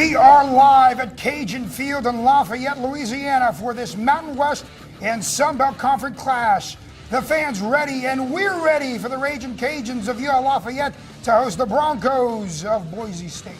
We are live at Cajun Field in Lafayette, Louisiana for this Mountain West and Sun Belt Conference clash. The fans ready, and we're ready for the Raging Cajuns of ULL Lafayette to host the Broncos of Boise State.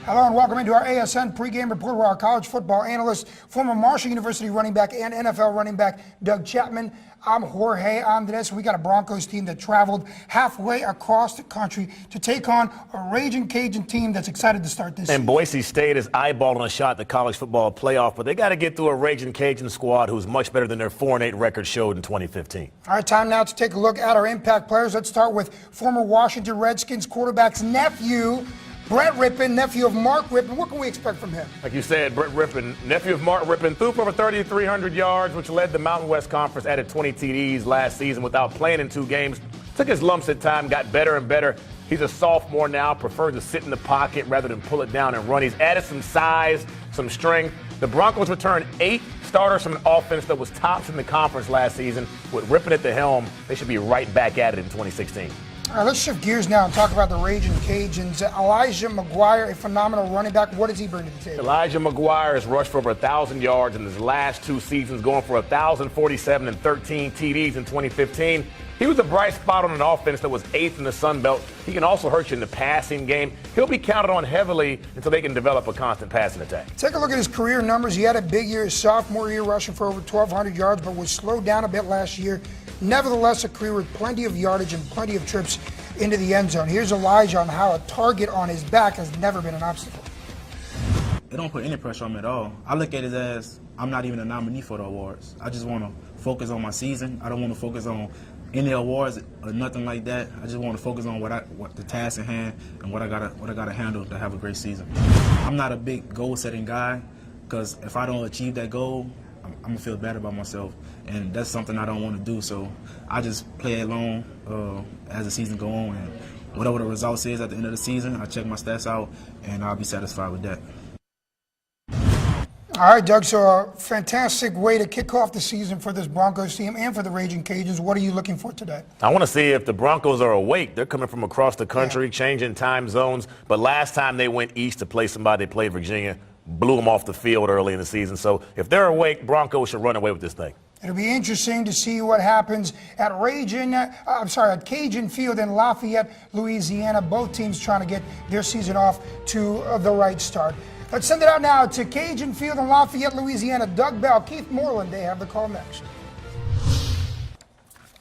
Hello and welcome into our ASN pregame report where our college football analyst, former Marshall University running back and NFL running back Doug Chapman. I'm Jorge Andres. We got a Broncos team that traveled halfway across the country to take on a Raging Cajun team that's excited to start this season. And Boise State is eyeballing a shot at the college football playoff, but they got to get through a Raging Cajun squad who's much better than their 4-8 record showed in 2015. All right, time now to take a look at our impact players. Let's start with former Washington Redskins quarterback's nephew, Brett Rypien, nephew of Mark Rypien. What can we expect from him? Like you said, Brett Rypien, nephew of Mark Rypien, threw for over 3,300 yards, which led the Mountain West Conference, added 20 TDs last season without playing in 2 games. Took his lumps at time, got better and better. He's a sophomore now, prefers to sit in the pocket rather than pull it down and run. He's added some size, some strength. The Broncos returned 8 starters from an offense that was tops in the conference last season. With Rypien at the helm, they should be right back at it in 2016. All right, let's shift gears now and talk about the Raging Cajuns. Elijah McGuire, a phenomenal running back. What does he bring to the table? Elijah McGuire has rushed for over 1,000 yards in his last 2 seasons, going for 1,047 and 13 TDs in 2015. He was a bright spot on an offense that was 8th in the Sun Belt. He can also hurt you in the passing game. He'll be counted on heavily until they can develop a constant passing attack. Take a look at his career numbers. He had a big year his sophomore year, rushing for over 1,200 yards, but was slowed down a bit last year. Nevertheless, a career with plenty of yardage and plenty of trips into the end zone. Here's Elijah on how a target on his back has never been an obstacle. It don't put any pressure on me at all. I look at it as I'm not even a nominee for the awards. I just want to focus on my season. I don't want to focus on any awards or nothing like that. I just want to focus on what the task at hand and what I gotta handle to have a great season. I'm not a big goal-setting guy because if I don't achieve that goal, I'm gonna feel bad about myself, and that's something I don't want to do. So I just play along as the season go on, and whatever the results is at the end of the season, I check my stats out, and I'll be satisfied with that. All right, Doug, so a fantastic way to kick off the season for this Broncos team and for the Raging Cajuns. What are you looking for today? I want to see if the Broncos are awake. They're coming from across the country, changing time zones. But last time they went east to play somebody, they played Virginia, blew them off the field early in the season. So if they're awake, Broncos should run away with this thing. It'll be interesting to see what happens at at Cajun Field in Lafayette, Louisiana. Both teams trying to get their season off to the right start. Let's send it out now to Cajun Field in Lafayette, Louisiana. Doug Bell, Keith Moreland, they have the call next.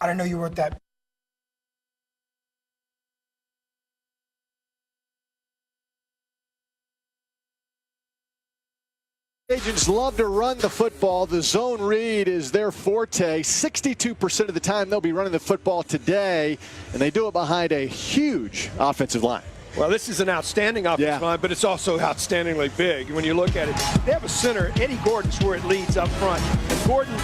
I didn't know you wrote that. Cajuns love to run the football. The zone read is their forte. 62% of the time they'll be running the football today, and they do it behind a huge offensive line. Well, this is an outstanding offensive line, but it's also outstandingly big. When you look at it, they have a center, Eddie Gordon's where it leads up front. And Gordon,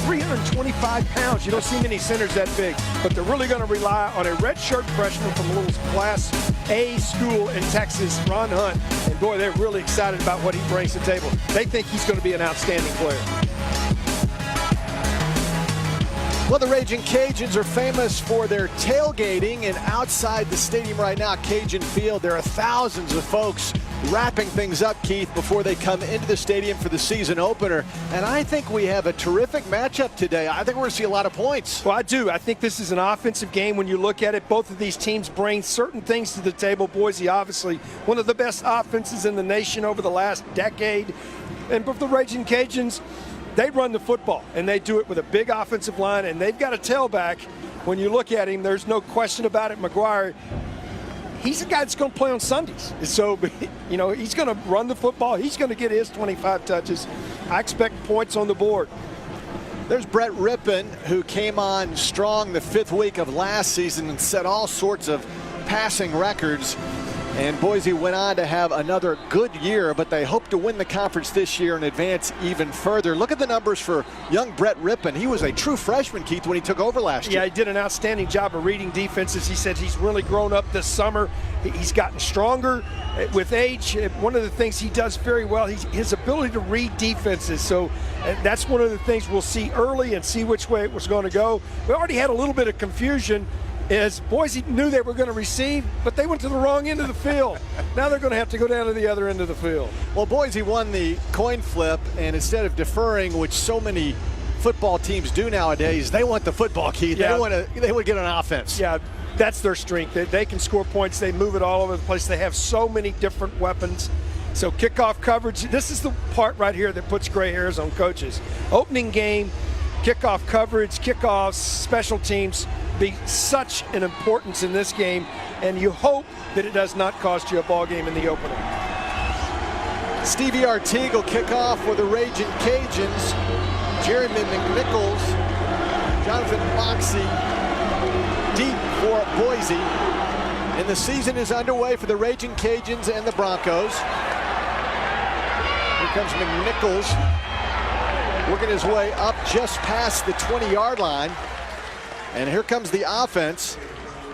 325 pounds. You don't see many centers that big, but they're really going to rely on a redshirt freshman from a little Class A school in Texas, Ron Hunt. And boy, they're really excited about what he brings to the table. They think he's going to be an outstanding player. Well, the Raging Cajuns are famous for their tailgating, and outside the stadium right now, Cajun Field, there are thousands of folks wrapping things up, Keith, before they come into the stadium for the season opener. And I think we have a terrific matchup today. I think we're going to see a lot of points. Well, I do. I think this is an offensive game when you look at it. Both of these teams bring certain things to the table. Boise, obviously, one of the best offenses in the nation over the last decade. And for the Raging Cajuns, they run the football, and they do it with a big offensive line, and they've got a tailback. When you look at him, there's no question about it. McGuire, he's a guy that's going to play on Sundays. So, you know, he's going to run the football. He's going to get his 25 touches. I expect points on the board. There's Brett Rypien, who came on strong the 5th week of last season and set all sorts of passing records. And Boise went on to have another good year, but they hope to win the conference this year and advance even further. Look at the numbers for young Brett Rypien. He was a true freshman, Keith, when he took over last year. Yeah, he did an outstanding job of reading defenses. He said he's really grown up this summer. He's gotten stronger with age. One of the things he does very well, his ability to read defenses. So that's one of the things we'll see early and see which way it was going to go. We already had a little bit of confusion is Boise knew they were going to receive, but they went to the wrong end of the field. Now they're going to have to go down to the other end of the field. Well, Boise won the coin flip, and instead of deferring, which so many football teams do nowadays, they want the football, Keith. Yeah. They would get an offense. Yeah, that's their strength. They can score points. They move it all over the place. They have so many different weapons. So kickoff coverage, this is the part right here that puts gray hairs on coaches. Opening game, kickoff coverage, kickoffs, special teams be such an importance in this game, and you hope that it does not cost you a ball game in the opener. Stevie Artigue will kick off for the Raging Cajuns. Jeremy McNichols, Jonathan Moxie deep for Boise. And the season is underway for the Raging Cajuns and the Broncos. Here comes McNichols, working his way up just past the 20-yard line. And here comes the offense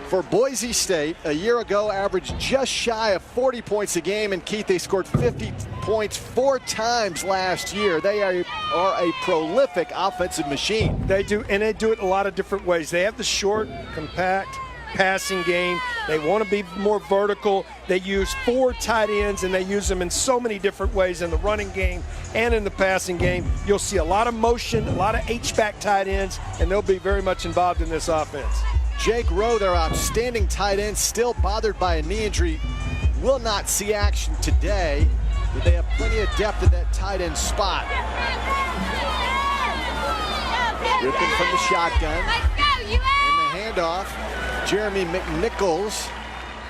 for Boise State. A year ago, averaged just shy of 40 points a game. And Keith, they scored 50 points 4 times last year. They are a prolific offensive machine. They do, and they do it a lot of different ways. They have the short, compact passing game. They want to be more vertical. They use 4 tight ends, and they use them in so many different ways in the running game and in the passing game. You'll see a lot of motion, a lot of H-back tight ends, and they'll be very much involved in this offense. Jake Rowe, their outstanding tight end, still bothered by a knee injury, will not see action today, but they have plenty of depth at that tight end spot. Ripping from the shotgun. And the handoff. Jeremy McNichols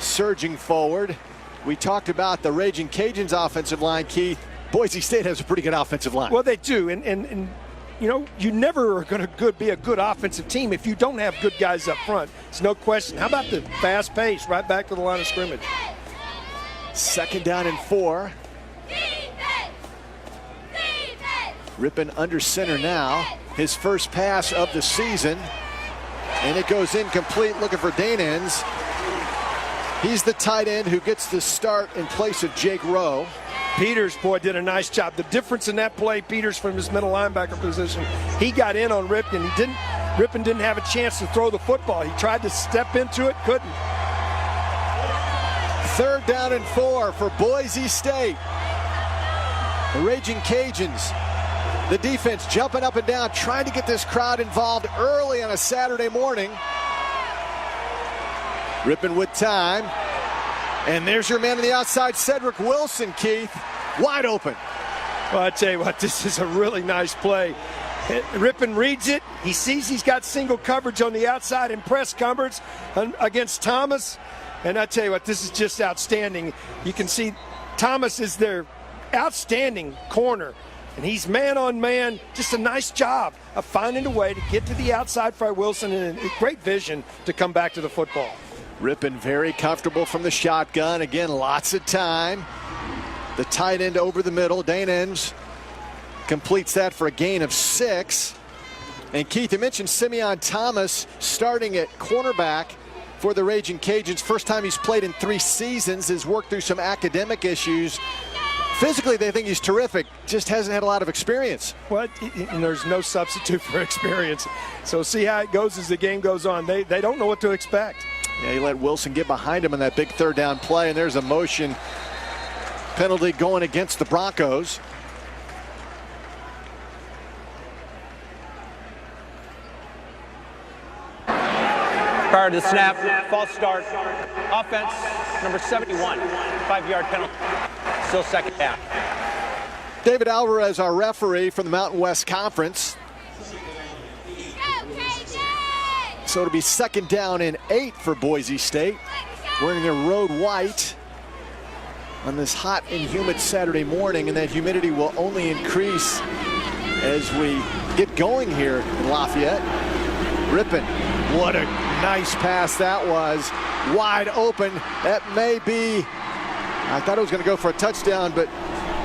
surging forward. We talked about the Raging Cajuns offensive line, Keith. Boise State has a pretty good offensive line. Well, they do, and you know, you never are going to be a good offensive team if you don't have good guys up front. It's no question. How about the fast pace right back to the line of scrimmage? 2nd down and 4. Rippin under center now. His first pass of the season. And it goes incomplete, looking for Danens. He's the tight end who gets the start in place of Jake Rowe. Peters, boy, did a nice job. The difference in that play, Peters from his middle linebacker position, he got in on Rippin. Rippin didn't have a chance to throw the football. He tried to step into it, couldn't. 3rd down and 4 for Boise State. The Raging Cajuns. The defense jumping up and down, trying to get this crowd involved early on a Saturday morning. Rippin with time. And there's your man on the outside, Cedric Wilson, Keith. Wide open. Well, I tell you what, this is a really nice play. Rippin reads it. He sees he's got single coverage on the outside in press coverage against Thomas. And I tell you what, this is just outstanding. You can see Thomas is their outstanding corner. And he's man on man. Just a nice job of finding a way to get to the outside for Wilson, and a great vision to come back to the football. Rippin very comfortable from the shotgun. Again, lots of time. The tight end over the middle. Danens completes that for a gain of 6. And Keith, you mentioned Simeon Thomas starting at cornerback for the Raging Cajuns. First time he's played in 3 seasons. Has worked through some academic issues. Physically, they think he's terrific, just hasn't had a lot of experience. Well, and there's no substitute for experience. So see how it goes as the game goes on. They don't know what to expect. Yeah, he let Wilson get behind him on that big 3rd down play, and there's a motion penalty going against the Broncos. Prior to the snap, false start, offense, number 71, 5-yard penalty. Still 2nd down. David Alvarez, our referee from the Mountain West Conference. So it'll be 2nd down and 8 for Boise State. Wearing their road white on this hot and humid Saturday morning, and that humidity will only increase as we get going here in Lafayette. Rippin, what a nice pass that was. Wide open. That may be, I thought it was going to go for a touchdown, but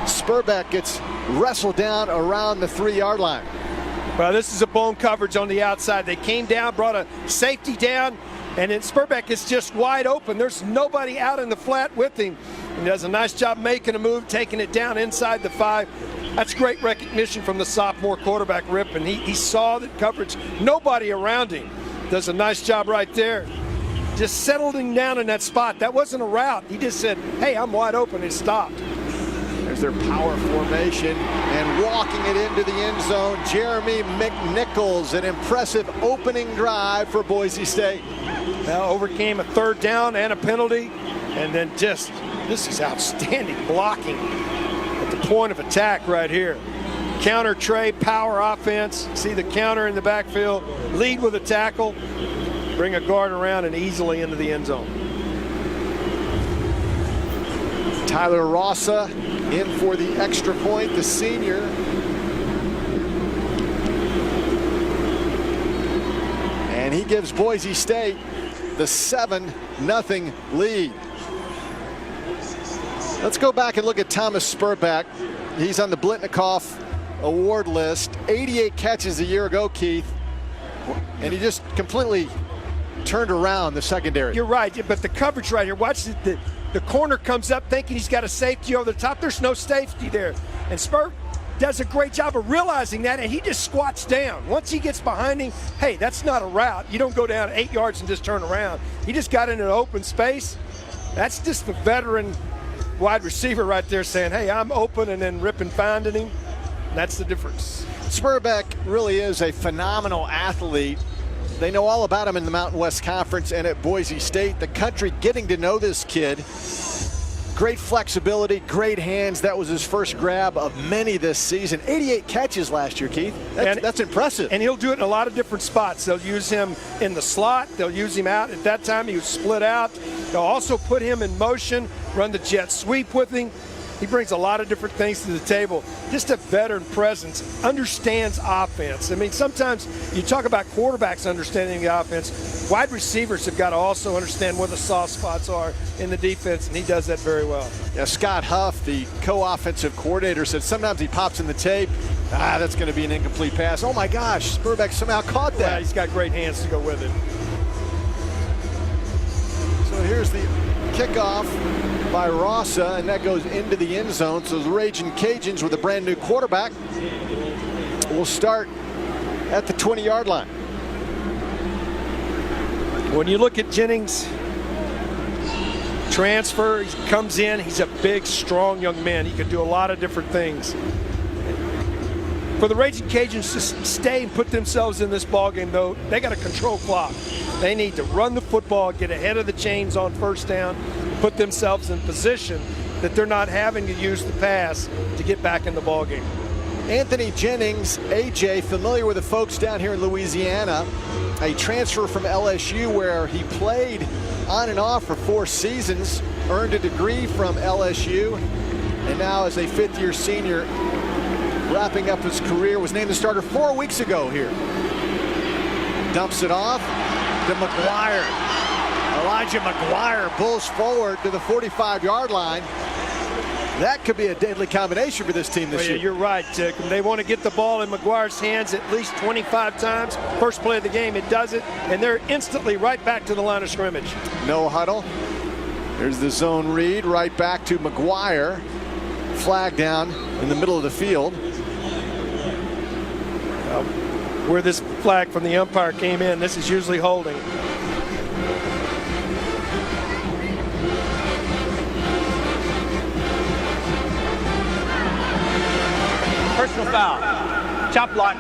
Spurbeck gets wrestled down around the 3-yard line. Well, this is a blown coverage on the outside. They came down, brought a safety down, and then Spurbeck is just wide open. There's nobody out in the flat with him. And he does a nice job making a move, taking it down inside the 5. That's great recognition from the sophomore quarterback, Rippin. He saw the coverage, nobody around him. Does a nice job right there. just settled him down in that spot. That wasn't a route. He just said, hey, I'm wide open, and stopped. There's their power formation, and walking it into the end zone, Jeremy McNichols, an impressive opening drive for Boise State. Now overcame a 3rd down and a penalty, and then this is outstanding blocking at the point of attack right here. Counter tray, power offense. See the counter in the backfield, lead with a tackle, bring a guard around and easily into the end zone. Tyler Rossa in for the extra point, the senior. And he gives Boise State the 7-0 lead. Let's go back and look at Thomas Spurbeck. He's on the Blitnikoff award list. 88 catches a year ago, Keith. And he just completely turned around the secondary. You're right, but the coverage right here, watch the corner comes up thinking he's got a safety over the top. There's no safety there. And Spur does a great job of realizing that, and he just squats down. Once he gets behind him, hey, that's not a route. You don't go down 8 yards and just turn around. He just got in an open space. That's just the veteran wide receiver right there saying, hey, I'm open, and then ripping, finding him. That's the difference. Spurbeck really is a phenomenal athlete. They know all about him in the Mountain West Conference and at Boise State. The country getting to know this kid. Great flexibility, great hands. That was his first grab of many this season. 88 catches last year, Keith. That's impressive. And he'll do it in a lot of different spots. They'll use him in the slot. They'll use him out. At that time, he was split out. They'll also put him in motion, run the jet sweep with him. He brings a lot of different things to the table. Just a veteran presence, understands offense. I mean, sometimes you talk about quarterbacks understanding the offense. Wide receivers have got to also understand where the soft spots are in the defense, and he does that very well. Yeah, Scott Huff, the co-offensive coordinator, said sometimes he pops in the tape. That's going to be an incomplete pass. Oh my gosh, Spurbeck somehow caught that. Well, he's got great hands to go with it. So here's the kickoff by Rossa, and that goes into the end zone. So the Raging Cajuns with a brand new quarterback will start at the 20-yard line. When you look at Jennings, transfer, he comes in, he's a big, strong young man. He can do a lot of different things. For the Raging Cajuns to stay and put themselves in this ballgame, though, they got to control clock. They need to run the football, get ahead of the chains on first down, put themselves in position that they're not having to use the pass to get back in the ballgame. Anthony Jennings, AJ, familiar with the folks down here in Louisiana, a transfer from LSU where he played on and off for 4 seasons, earned a degree from LSU, and now as a 5th-year senior, wrapping up his career, was named the starter 4 weeks ago here. Dumps it off to McGuire. Elijah McGuire pulls forward to the 45-yard line. That could be a deadly combination for this team this year. You're right. They want to get the ball in McGuire's hands at least 25 times. First play of the game, it does it, and they're instantly right back to the line of scrimmage. No huddle. There's the zone read right back to McGuire. Flag down in the middle of the field. Where this flag from the umpire came in, this is usually holding. Personal foul. Chop block.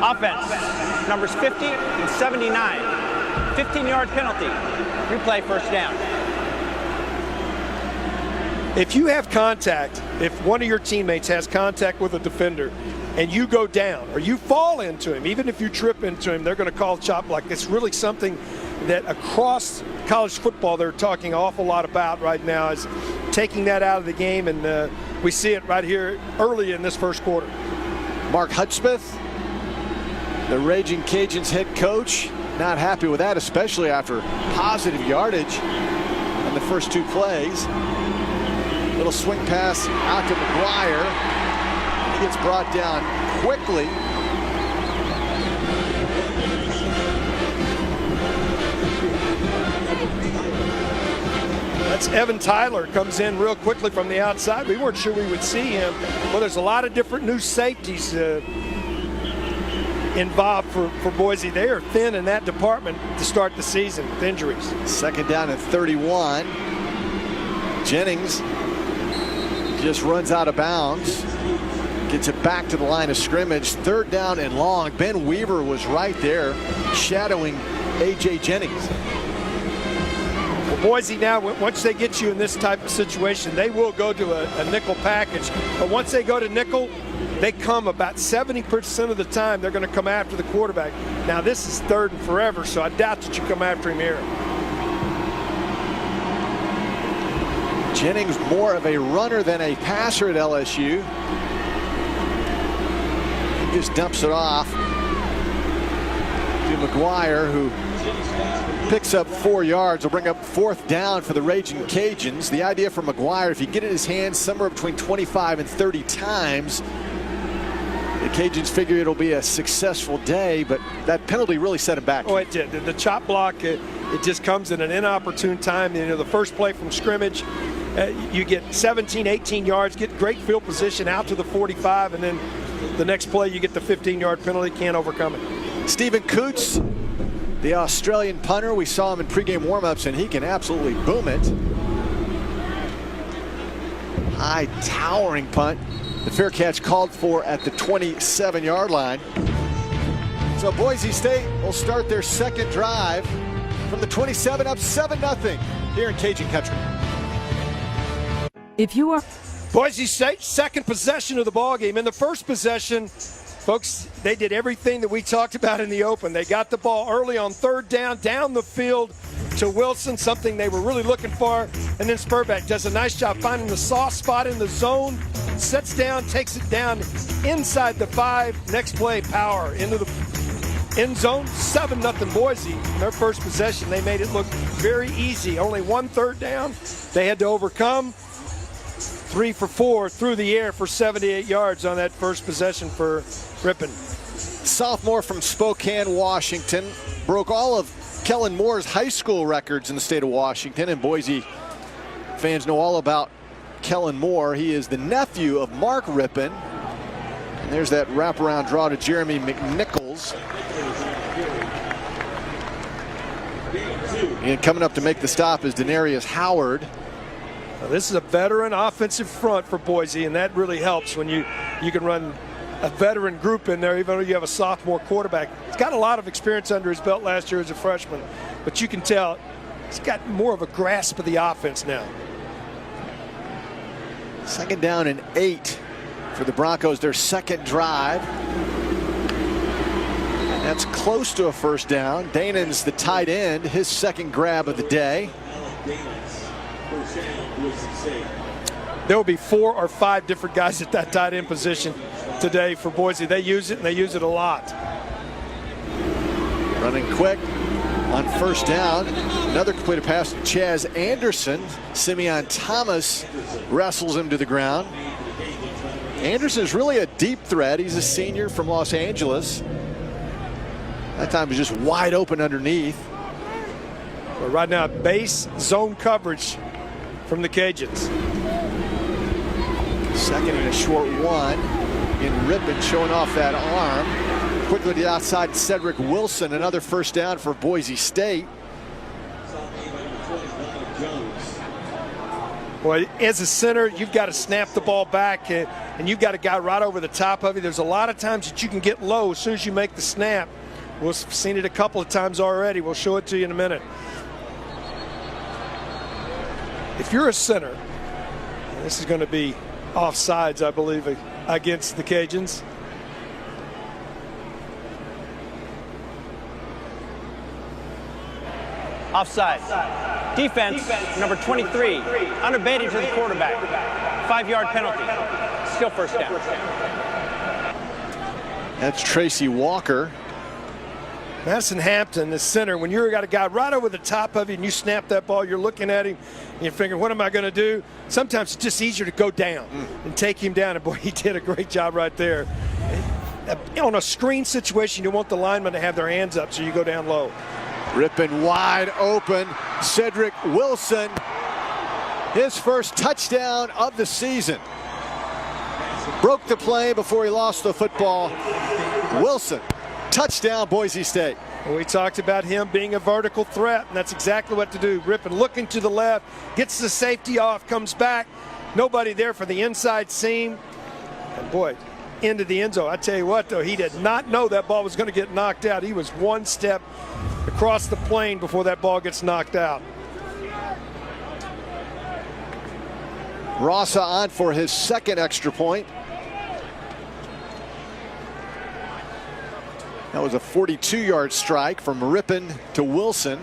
Offense. Numbers 50 and 79. 15-yard penalty. Replay first down. If you have contact, if one of your teammates has contact with a defender and you go down or you fall into him, even if you trip into him, they're going to call chop block. It's really something that across college football they're talking an awful lot about right now, is taking that out of the game, and we see it right here early in this first quarter. Mark Hudspeth, the Raging Cajuns head coach, not happy with that, especially after positive yardage on the first 2 plays. Little swing pass out to McGuire. He gets brought down quickly. That's Evan Tyler, comes in real quickly from the outside. We weren't sure we would see him. Well, there's a lot of different new safeties. involved for Boise. They are thin in that department to start the season with injuries. 2nd down and 31. Jennings just runs out of bounds. Gets it back to the line of scrimmage. 3rd down and long. Ben Weaver was right there shadowing A.J. Jennings. Well, Boise now, once they get you in this type of situation, they will go to a nickel package. But once they go to nickel, they come about 70% of the time they're going to come after the quarterback. Now this is 3rd and forever, so I doubt that you come after him here. Jennings more of a runner than a passer at LSU. He just dumps it off to McGuire, who picks up 4 yards. Will bring up 4th down for the Raging Cajuns. The idea for McGuire, if he get it in his hands somewhere between 25 and 30 times, the Cajuns figure it'll be a successful day, but that penalty really set him back. Oh, it did. The chop block, it just comes in an inopportune time. You know, the first play from scrimmage, you get 17, 18 yards, get great field position out to the 45, and then the next play you get the 15-yard penalty, can't overcome it. Stephen Coots, the Australian punter, we saw him in pregame warmups, and he can absolutely boom it. High towering punt. The fair catch called for at the 27-yard line. So Boise State will start their 2nd drive from the 27, up 7-0 here in Cajun country. If you are Boise State, 2nd possession of the ball game. In the first possession, folks, they did everything that we talked about in the open. They got the ball early on 3rd down the field to Wilson, something they were really looking for. And then Spurback does a nice job finding the soft spot in the zone, sets down, takes it down inside the 5. Next play, power into the end zone. 7-0 Boise. In their first possession, they made it look very easy. Only 1 3rd down they had to overcome. 3 for 4 through the air for 78 yards on that first possession for Rippon. Sophomore from Spokane, Washington, broke all of Kellen Moore's high school records in the state of Washington, and Boise fans know all about Kellen Moore. He is the nephew of Mark Rippon. And there's that wraparound draw to Jeremy McNichols. And coming up to make the stop is Denarius Howard. Now, this is a veteran offensive front for Boise, and that really helps when you can run a veteran group in there, even though you have a sophomore quarterback. He's got a lot of experience under his belt last year as a freshman, but you can tell he's got more of a grasp of the offense now. 2nd down and 8 for the Broncos, their 2nd drive. And that's close to a 1st down. Damon's the tight end, his 2nd grab of the day. There will be 4 or 5 different guys at that tight end position today for Boise. They use it, and they use it a lot. Running quick on 1st down. Another completed pass to Chaz Anderson. Simeon Thomas wrestles him to the ground. Anderson's really a deep threat. He's a senior from Los Angeles. That time was just wide open underneath. But right now, base zone coverage from the Cajuns. 2nd and a short 1. In Rippon showing off that arm. Quickly to the outside, Cedric Wilson, another 1st down for Boise State. Well, as a center, you've got to snap the ball back, and you've got a guy right over the top of you. There's a lot of times that you can get low as soon as you make the snap. We've seen it a couple of times already. We'll show it to you in a minute. If you're a center, this is going to be offsides, I believe, against the Cajuns. Offside. Defense, number 23, unabated to the quarterback. 5-yard penalty. Still 1st down. That's Tracy Walker. Madison Hampton, the center, when you've got a guy right over the top of you and you snap that ball, you're looking at him and you're thinking, what am I going to do? Sometimes it's just easier to go down and take him down. And boy, he did a great job right there. On a screen situation, you want the linemen to have their hands up, so you go down low. Rippon wide open. Cedric Wilson, his 1st touchdown of the season. Broke the play before he lost the football. Wilson Touchdown, Boise State. We talked about him being a vertical threat, and that's exactly what to do. Rippon looking to the left, gets the safety off, comes back. Nobody there for the inside seam. And boy, into the end zone. I tell you what, though, he did not know that ball was going to get knocked out. He was one step across the plane before that ball gets knocked out. Rossa on for his second extra point. That was a 42-yard strike from Rippon to Wilson.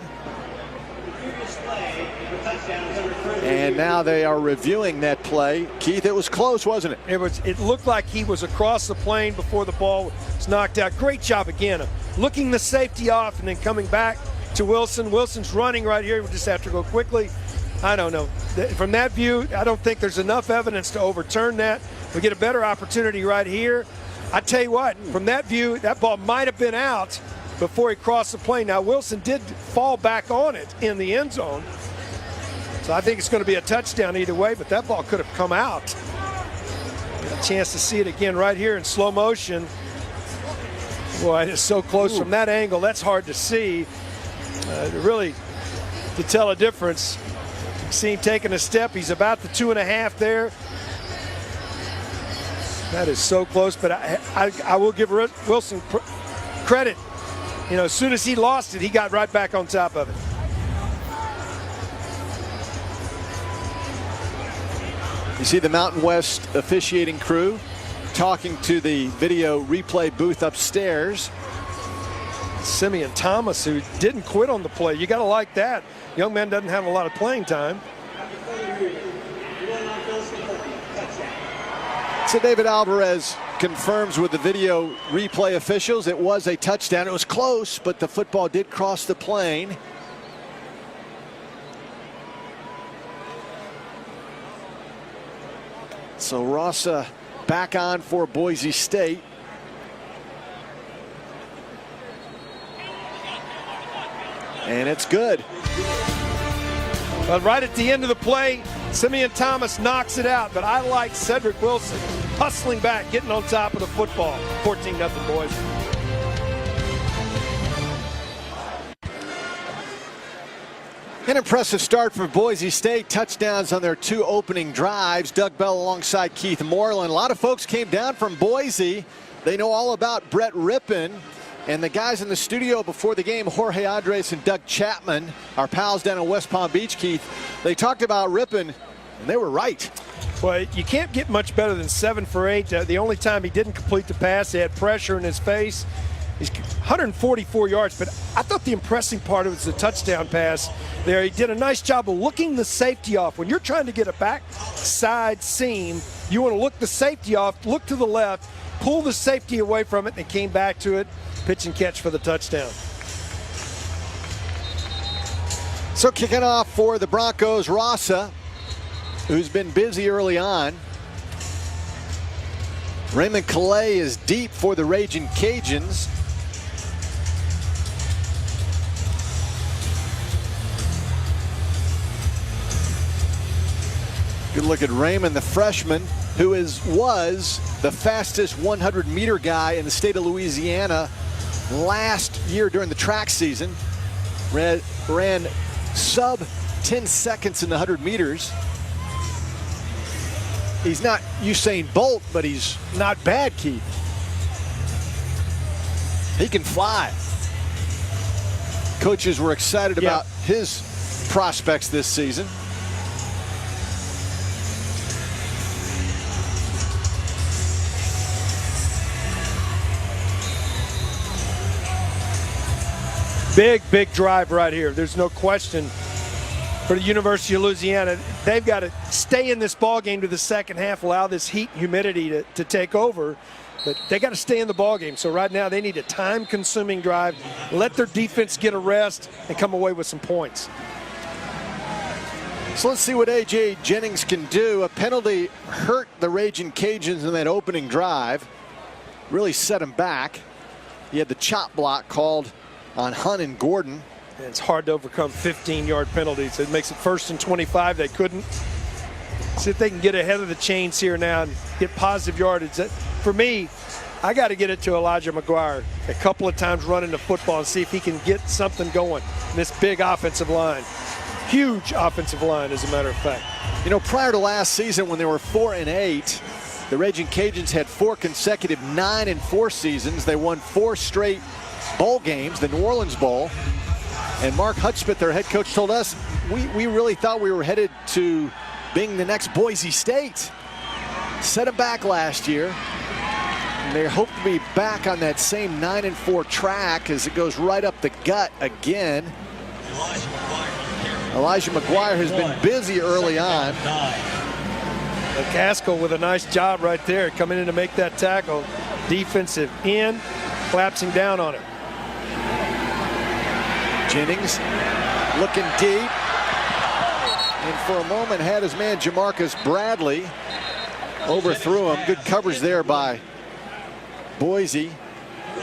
And now they are reviewing that play. Keith, it was close, wasn't it? It looked like he was across the plane before the ball was knocked out. Great job again of looking the safety off and then coming back to Wilson. Wilson's running right here. We just have to go quickly. I don't know. From that view, I don't think there's enough evidence to overturn that. We get a better opportunity right here. I tell you what, from that view, that ball might have been out before he crossed the plane. Now, Wilson did fall back on it in the end zone. So I think it's going to be a touchdown either way, but that ball could have come out. Got a chance to see it again right here in slow motion. Boy, it is so close from that angle. That's hard to see. Really, to tell a difference. You see him taking a step. He's about the 2.5 there. That is so close, but I will give Wilson credit. You know, as soon as he lost it, he got right back on top of it. You see the Mountain West officiating crew talking to the video replay booth upstairs. Simeon Thomas, who didn't quit on the play. You got to like that. Young man doesn't have a lot of playing time. So David Alvarez confirms with the video replay officials it was a touchdown. It was close, but the football did cross the plane. So Rossa back on for Boise State. And it's good. But right at the end of the play, Simeon Thomas knocks it out, but I like Cedric Wilson hustling back, getting on top of the football. 14-0 Boise. An impressive start for Boise State. Touchdowns on their 2 opening drives. Doug Bell alongside Keith Moreland. A lot of folks came down from Boise. They know all about Brett Rippon. And the guys in the studio before the game, Jorge Andres and Doug Chapman, our pals down in West Palm Beach, Keith, they talked about Rippon, and they were right. Well, you can't get much better than 7 for 8. The only time he didn't complete the pass, he had pressure in his face. He's 144 yards, but I thought the impressive part of it was the touchdown pass there. He did a nice job of looking the safety off. When you're trying to get a backside seam, you want to look the safety off, look to the left, pull the safety away from it, and it came back to it. Pitch and catch for the touchdown. So kicking off for the Broncos, Rossa, who's been busy early on. Raymond Calais is deep for the Raging Cajuns. Good look at Raymond, the freshman, who was the fastest 100-meter guy in the state of Louisiana last year during the track season. Ran sub 10 seconds in the 100 meters. He's not Usain Bolt, but he's not bad, Keith. He can fly. Coaches were excited about his prospects this season. Big drive right here. There's no question for the University of Louisiana. They've got to stay in this ball game to the second half, allow this heat and humidity to take over. But they got to stay in the ball game. So right now they need a time-consuming drive, let their defense get a rest, and come away with some points. So let's see what A.J. Jennings can do. A penalty hurt the Raging Cajuns in that opening drive. Really set him back. He had the chop block called on Hunt and Gordon. And it's hard to overcome 15-yard penalties. It makes it 1st and 25. They couldn't. See if they can get ahead of the chains here now and get positive yardage. For me, I got to get it to Elijah McGuire a couple of times running the football and see if he can get something going in this big offensive line. Huge offensive line, as a matter of fact. You know, prior to last season when they were 4-8, the Raging Cajuns had 4 consecutive 9-4 seasons. They won 4 straight bowl games, the New Orleans Bowl. And Mark Hudspeth, their head coach, told us, we really thought we were headed to being the next Boise State. Set them back last year. And they hope to be back on that same 9-4 track as it goes right up the gut again. Elijah McGuire has been busy early on. McCaskill with a nice job right there, coming in to make that tackle. Defensive end, collapsing down on it. Jennings looking deep. And for a moment had his man Jamarcus Bradley. Overthrew him. Good coverage there by Boise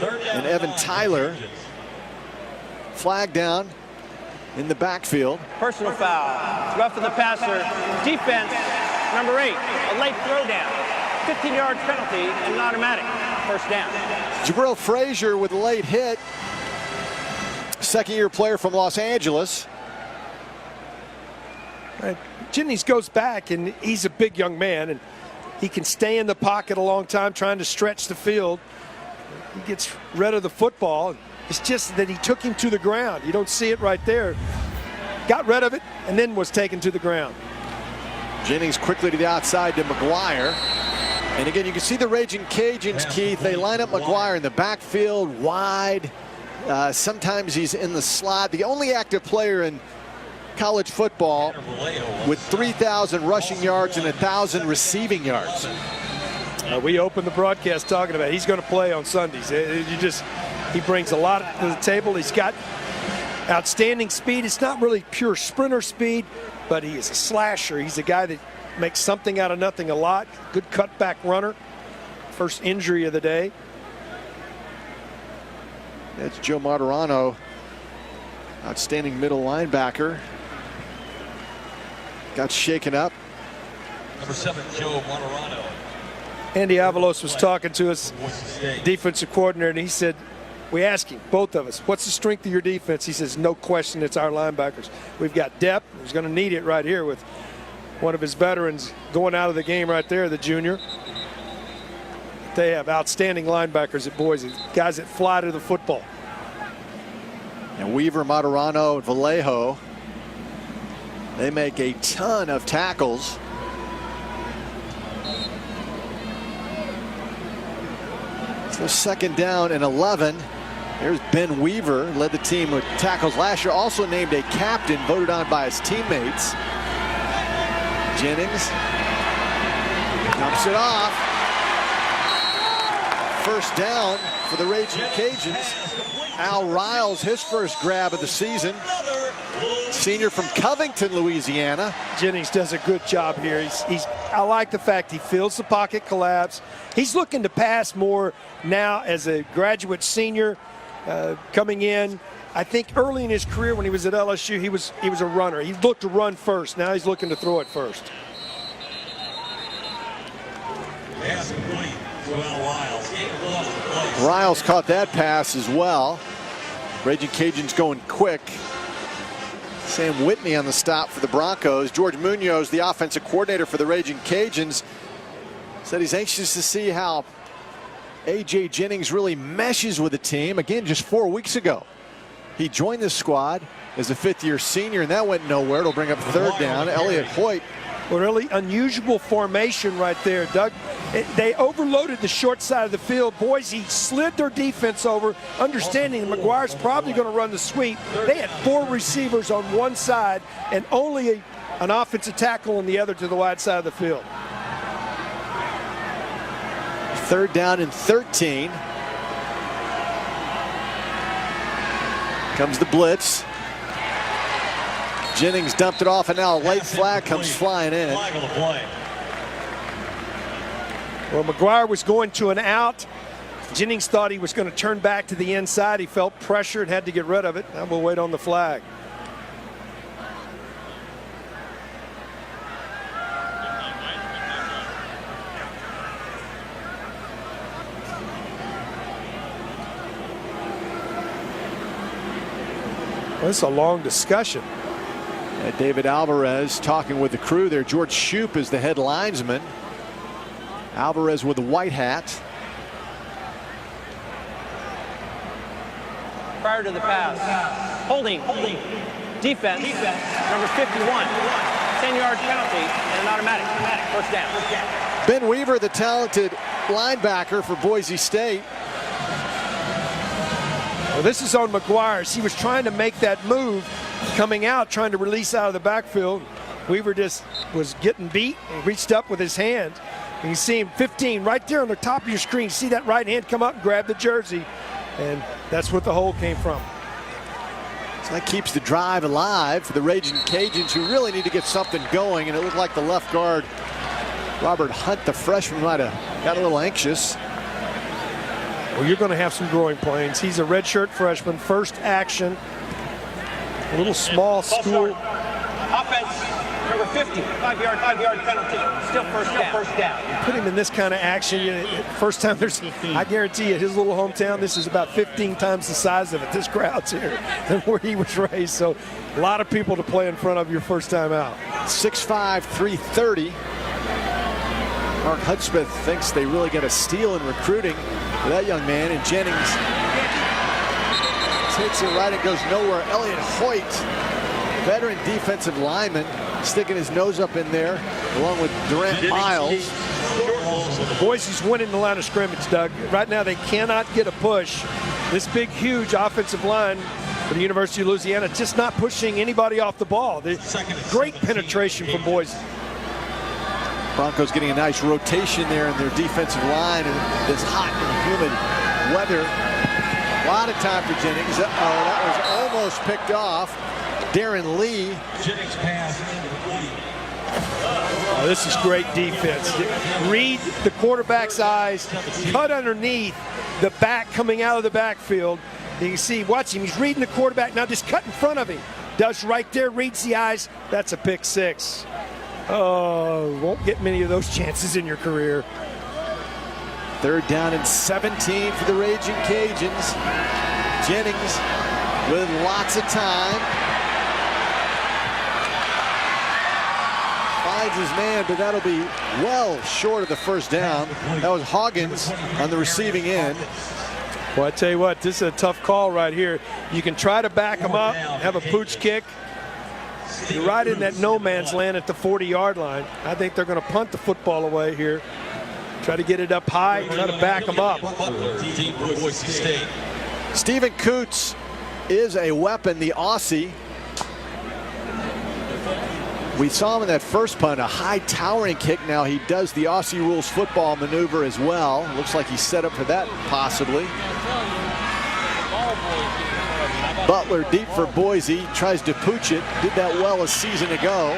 and Evan Tyler. Flag down in the backfield. Personal foul. Roughing the passer. Defense, number 8. A late throw down. 15-yard penalty and an automatic first down. Jabril Frazier with a late hit. Second-year player from Los Angeles. Right. Jennings goes back, and he's a big young man, and he can stay in the pocket a long time trying to stretch the field. He gets rid of the football. It's just that he took him to the ground. You don't see it right there. Got rid of it and then was taken to the ground. Jennings quickly to the outside to McGuire. And again, you can see the Raging Cajuns, Keith. They line up McGuire in the backfield, wide. Sometimes he's in the slot. The only active player in college football with 3,000 rushing yards and 1,000 receiving yards. We opened the broadcast talking about it. He's going to play on Sundays. He brings a lot to the table. He's got outstanding speed. It's not really pure sprinter speed, but he is a slasher. He's a guy that makes something out of nothing a lot. Good cutback runner. First injury of the day. That's Joe Martirano, outstanding middle linebacker. Got shaken up. Number 7, Joe Martirano. Andy Avalos was talking to us, defensive coordinator, and he said, we asked him, both of us, what's the strength of your defense? He says, no question, it's our linebackers. We've got depth. He's going to need it right here with one of his veterans going out of the game right there, the junior. They have outstanding linebackers at Boise, guys that fly to the football. And Weaver, Martirano, and Vallejo, they make a ton of tackles. So second down and 11. There's Ben Weaver, led the team with tackles last year, also named a captain, voted on by his teammates. Jennings dumps it off. First down for the Raging Cajuns. Al Riles, his first grab of the season. Senior from Covington, Louisiana. Jennings does a good job here. I like the fact he feels the pocket collapse. He's looking to pass more now as a graduate senior coming in. I think early in his career when he was at LSU, he was a runner. He looked to run first. Now he's looking to throw it first. Riles caught that pass as well. Raging Cajuns going quick. Sam Whitney on the stop for the Broncos. George Munoz, the offensive coordinator for the Raging Cajuns, said he's anxious to see how A.J. Jennings really meshes with the team. Again, just 4 weeks ago, he joined the squad as a fifth-year senior, and that went nowhere. It'll bring up third down. Elliott Hoyt. A really unusual formation right there, Doug. They overloaded the short side of the field. Boise slid their defense over, understanding McGuire's probably going to run the sweep. They had 4 receivers on one side and only an offensive tackle on the other to the wide side of the field. Third down and 13. Comes the blitz. Jennings dumped it off, and now a late flag comes flying in. Well, McGuire was going to an out. Jennings thought he was going to turn back to the inside. He felt pressure and had to get rid of it. Now we'll wait on the flag. Well, it's a long discussion. David Alvarez talking with the crew there. George Shoup is the head linesman. Alvarez with the white hat. Prior to the pass. Holding. Defense. Number 51. 10-yard penalty and an automatic. First down. Ben Weaver, the talented linebacker for Boise State. Well, this is on McGuire's. He was trying to make that move, coming out, trying to release out of the backfield. Weaver just was getting beat and reached up with his hand. And you see him 15 right there on the top of your screen. See that right hand come up and grab the jersey. And that's what the hold came from. So that keeps the drive alive for the Raging Cajuns, who really need to get something going. And it looked like the left guard, Robert Hunt, the freshman, might have got a little anxious. Well, you're going to have some growing pains. He's a redshirt freshman, first action. A little small school. Offense, number 50, 5-yard penalty. Still first down. Put him in this kind of action. First time I guarantee you, his little hometown, this is about 15 times the size of it. This crowd's here than where he was raised. So a lot of people to play in front of your first time out. 6'5", 330. Mark Hudspeth thinks they really get a steal in recruiting for that young man. And Jennings takes it right and goes nowhere. Elliott Hoyt, veteran defensive lineman, sticking his nose up in there along with Durant Miles. Boise's winning the line of scrimmage, Doug. Right now they cannot get a push. This big, huge offensive line for the University of Louisiana just not pushing anybody off the ball. Great penetration from Boise. Broncos getting a nice rotation there in their defensive line in this hot and humid weather. A lot of time for Jennings. That was almost picked off. Darren Lee. Jennings pass. Oh, this is great defense. Read the quarterback's eyes, cut underneath the back coming out of the backfield. You can see, watch him, he's reading the quarterback, now just cut in front of him. Does right there, reads the eyes. That's a pick six. Oh, won't get many of those chances in your career. 3rd down and 17 for the Raging Cajuns. Jennings with lots of time. Finds his man, but that'll be well short of the first down. That was Hoggins on the receiving end. Well, I tell you what, this is a tough call right here. You can try to back him up, have a pooch kick. You're right in that no man's land at the 40-yard line. I think they're going to punt the football away here. Try to get it up high, try to back him up. Stephen Coots is a weapon, the Aussie. We saw him in that first punt, a high towering kick. Now he does the Aussie rules football maneuver as well. Looks like he's set up for that possibly. Butler deep for Boise, tries to pooch it, did that well a season ago.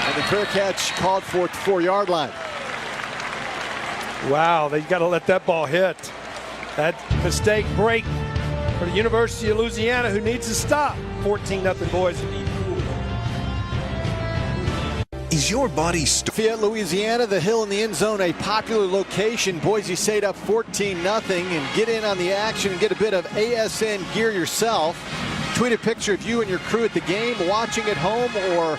And the fair catch called for at the 4-yard line. Wow, they got to let that ball hit. That mistake break for the University of Louisiana, who needs to stop. 14-0 Boise. Is your body Lafayette, Louisiana, the hill in the end zone, a popular location. Boise State up 14-0, and get in on the action and get a bit of ASN gear yourself. Tweet a picture of you and your crew at the game, watching at home, or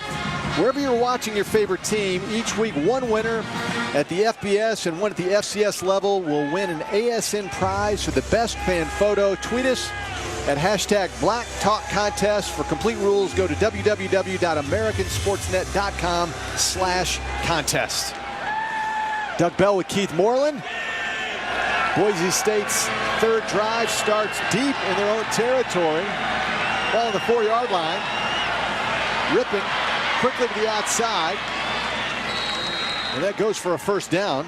wherever you're watching your favorite team. Each week, one winner at the FBS and one at the FCS level will win an ASN prize for the best fan photo. Tweet us at #BlackTalkContest. For complete rules, go to www.americansportsnet.com/contest. Doug Bell with Keith Moreland. Boise State's 3rd drive starts deep in their own territory. Ball on the 4-yard line. Ripping quickly to the outside. And that goes for a first down.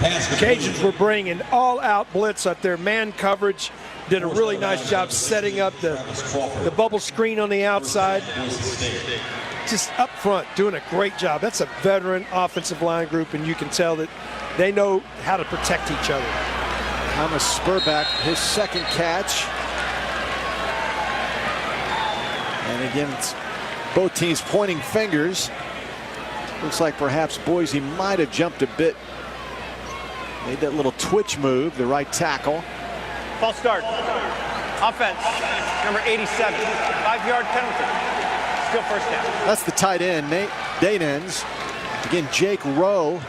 The Cajuns were bringing all-out blitz up there, man coverage. Did a really nice job setting up the bubble screen on the outside. Just up front, doing a great job. That's a veteran offensive line group, and you can tell that they know how to protect each other. Thomas Spurback, his 2nd catch. And again, it's both teams pointing fingers. Looks like perhaps Boise might have jumped a bit. Made that little twitch move, the right tackle. False start. Offense, number 87, 5-yard penalty. Still first down. That's the tight end, Nate Danens. Again, Jake Rowe,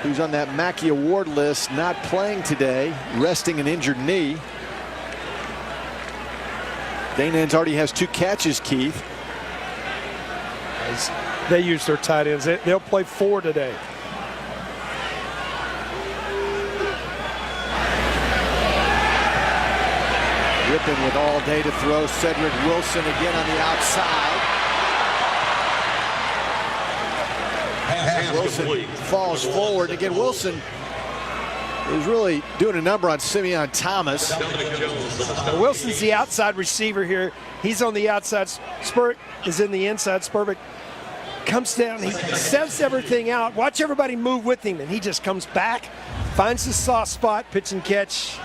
who's on that Mackey Award list, not playing today, resting an injured knee. Danens already has 2 catches, Keith. They use their tight ends. They'll play 4 today. Rippon with all day to throw. Cedric Wilson again on the outside. Wilson falls forward. Again, Wilson is really doing a number on Simeon Thomas. Wilson's the outside receiver here. He's on the outside. Spurrick is in the inside. Spurrick comes down. He sets everything out. Watch everybody move with him, and he just comes back, finds the soft spot, pitch and catch.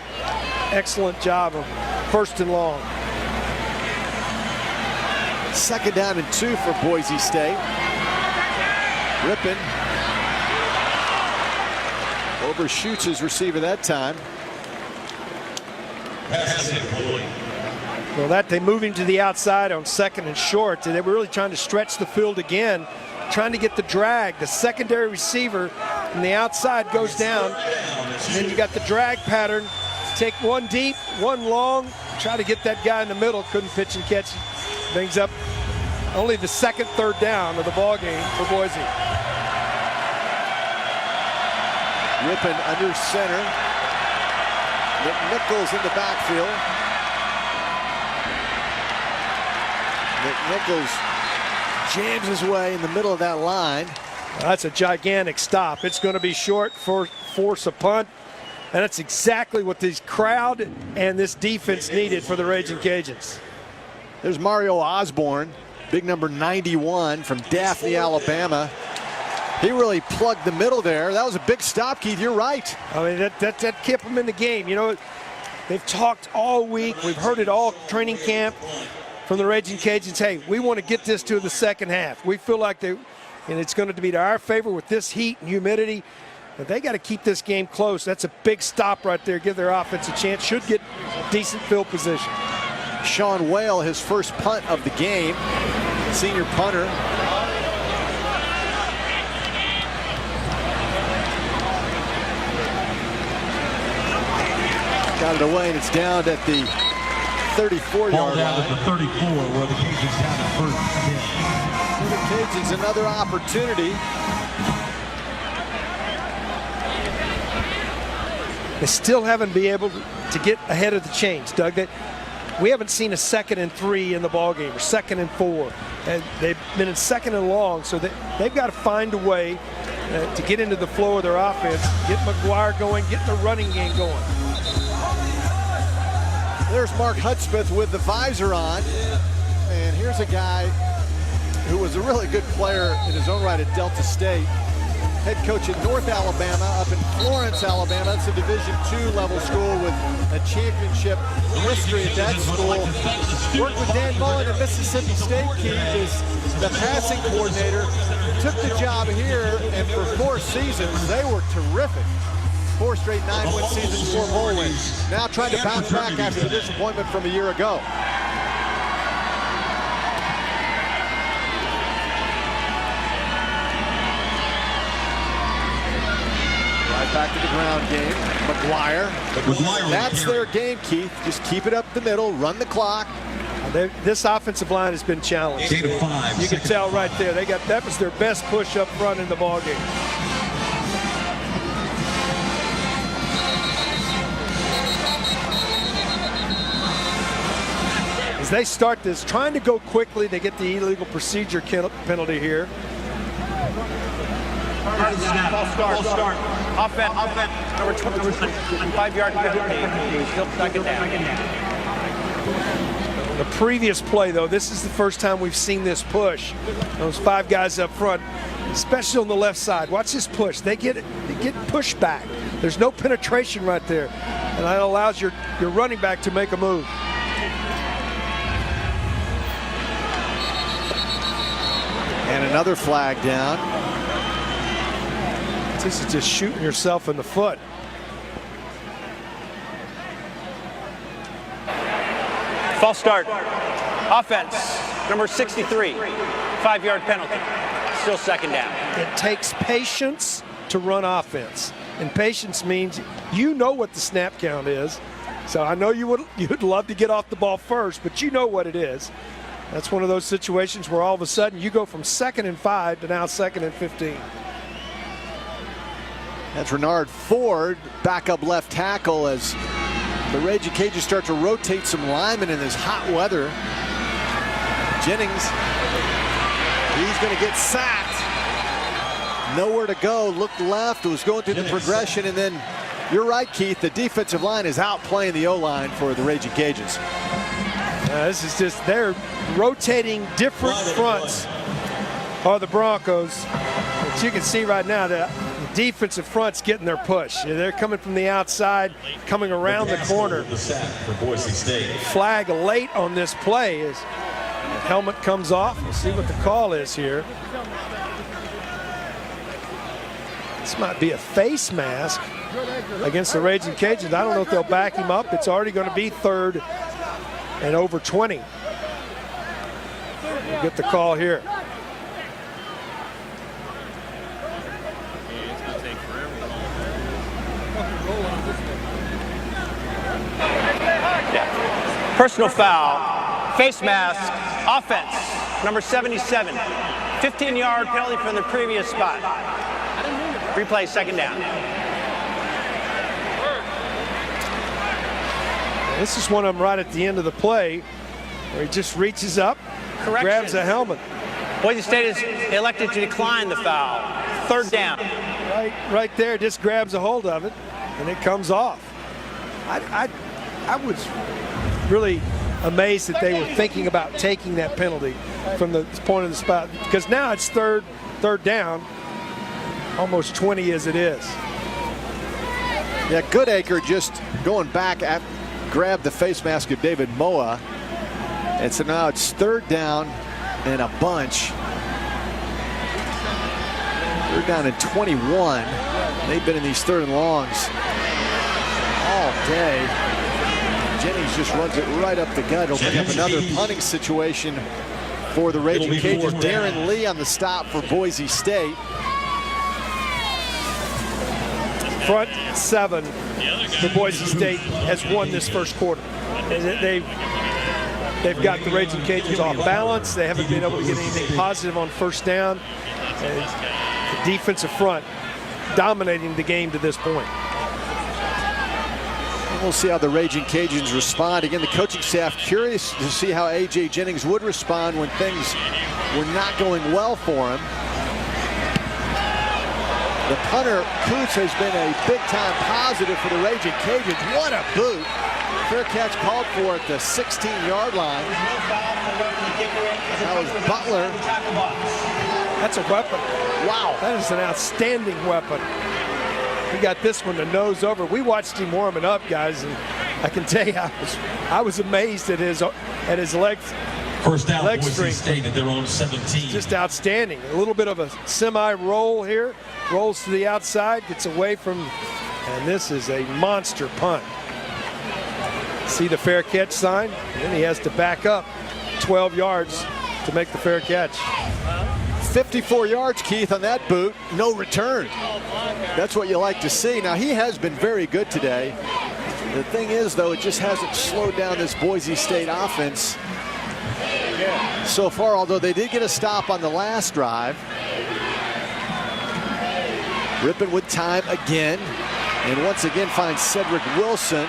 Excellent job of 1st and long. 2nd down and 2 for Boise State. Rippon overshoots his receiver that time. Well, they move him to the outside on 2nd and short. They were really trying to stretch the field again, trying to get the drag. The secondary receiver from the outside goes down. And then you got the drag pattern. Take 1 deep, 1 long, try to get that guy in the middle. Couldn't pitch and catch. Brings up only the 2nd, 3rd down of the ball game for Boise. Rippon under center. McNichols in the backfield. McNichols jams his way in the middle of that line. That's a gigantic stop. It's going to be short for force a punt. And that's exactly what this crowd and this defense needed for the Raging Cajuns. There's Mario Osborne, big number 91 from Daphne, Alabama. He really plugged the middle there. That was a big stop, Keith. You're right. I mean, that kept them in the game. You know, they've talked all week. We've heard it all training camp from the Raging Cajuns. Hey, we want to get this to the 2nd half. We feel like and it's going to be to our favor with this heat and humidity. But they got to keep this game close. That's a big stop right there. Give their offense a chance. Should get decent field position. Sean Whale, his first punt of the game. Senior punter. Got it away, and it's down at the 34-yard line. Down at the 34, where the Cajuns down at 1st. For the Cajuns, another opportunity. They still haven't been able to get ahead of the chains, Doug. We haven't seen a 2nd and 3 in the ballgame, or 2nd and 4. And they've been in 2nd and long, so they've got to find a way to get into the flow of their offense, get McGuire going, get the running game going. There's Mark Hudspeth with the visor on. And here's a guy who was a really good player in his own right at Delta State. Head coach at North Alabama, up in Florence, Alabama. It's a Division II level school with a championship history at that school. Worked with Dan Mullen at Mississippi State. Keith is the passing coordinator. Took the job here, and for 4 seasons, they were terrific. 4 straight 9-win seasons, 4 bowl wins. Now trying to bounce back after the disappointment from a year ago. Back to the ground game. McGuire. That's their game, Keith. Just keep it up the middle, run the clock. This offensive line has been challenged. You can tell right there. That was their best push up front in the ballgame. As they start this, trying to go quickly, they get the illegal procedure penalty here. False start. Offense, number 20, 5-yard penalty. Still 2nd down. The previous play, though, this is the first time we've seen this push. Those 5 guys up front, especially on the left side. Watch this push. They get pushed back. There's no penetration right there, and that allows your running back to make a move. And another flag down. This is just shooting yourself in the foot. False start. Offense, number 63. 5-yard penalty. Still second down. It takes patience to run offense. And patience means you know what the snap count is. So I know you'd love to get off the ball first, but you know what it is. That's one of those situations where all of a sudden you go from 2nd and 5 to now 2nd and 15. That's Renard Ford, backup left tackle, as the Raging Cajuns start to rotate some linemen in this hot weather. Jennings, he's going to get sacked. Nowhere to go, looked left, was going through the progression, and then you're right, Keith, the defensive line is outplaying the O-line for the Raging Cajuns. This is just, they're rotating different fronts are the Broncos. But you can see right now that the defensive front's getting their push. They're coming from the outside, coming around the corner. Flag late on this play as the helmet comes off. We'll see what the call is here. This might be a face mask against the Raging Cajuns. I don't know if they'll back him up. It's already going to be 3rd and over 20. We'll get the call here. Yeah. Personal foul, face mask, offense, number 77. 15-yard penalty from the previous spot. Replay, second down. This is one of them right at the end of the play where he just reaches up, grabs a helmet. Boise State is elected to decline the foul. 3rd down. Right there, just grabs a hold of it, and it comes off. I was really amazed that they were thinking about taking that penalty from the point of the spot, because now it's third down, almost 20 as it is. Yeah, Goodacre just going back at grabbed the face mask of David Moa, and so now it's 3rd down and a bunch. 3rd down and 21. They've been in these 3rd and longs all day. Jennings just runs it right up the gut. It'll bring up another punting situation for the Raging Cajuns. Darren Lee on the stop for Boise State. Front 7 for Boise State has won this first quarter. They've got the Raging Cajuns off balance. They haven't been able to get anything positive on 1st down. And the defensive front dominating the game to this point. We'll see how the Raging Cajuns respond. Again, the coaching staff curious to see how A.J. Jennings would respond when things were not going well for him. The punter, Coots, has been a big-time positive for the Raging Cajuns. What a boot. Fair catch called for at the 16-yard line. That was Butler. That's a weapon. Wow. That is an outstanding weapon. He got this one to nose over. We watched him warming up, guys, and I can tell you I was amazed at his legs. First down, leg Boise strength. State at their own 17. Just outstanding. A little bit of a semi-roll here. Rolls to the outside, gets away from, and this is a monster punt. See the fair catch sign? And then he has to back up 12 yards to make the fair catch. 54 yards, Keith, on that boot. No return. That's what you like to see. Now, he has been very good today. The thing is, though, it just hasn't slowed down this Boise State offense so far, although they did get a stop on the last drive. Rippon with time again, and once again finds Cedric Wilson.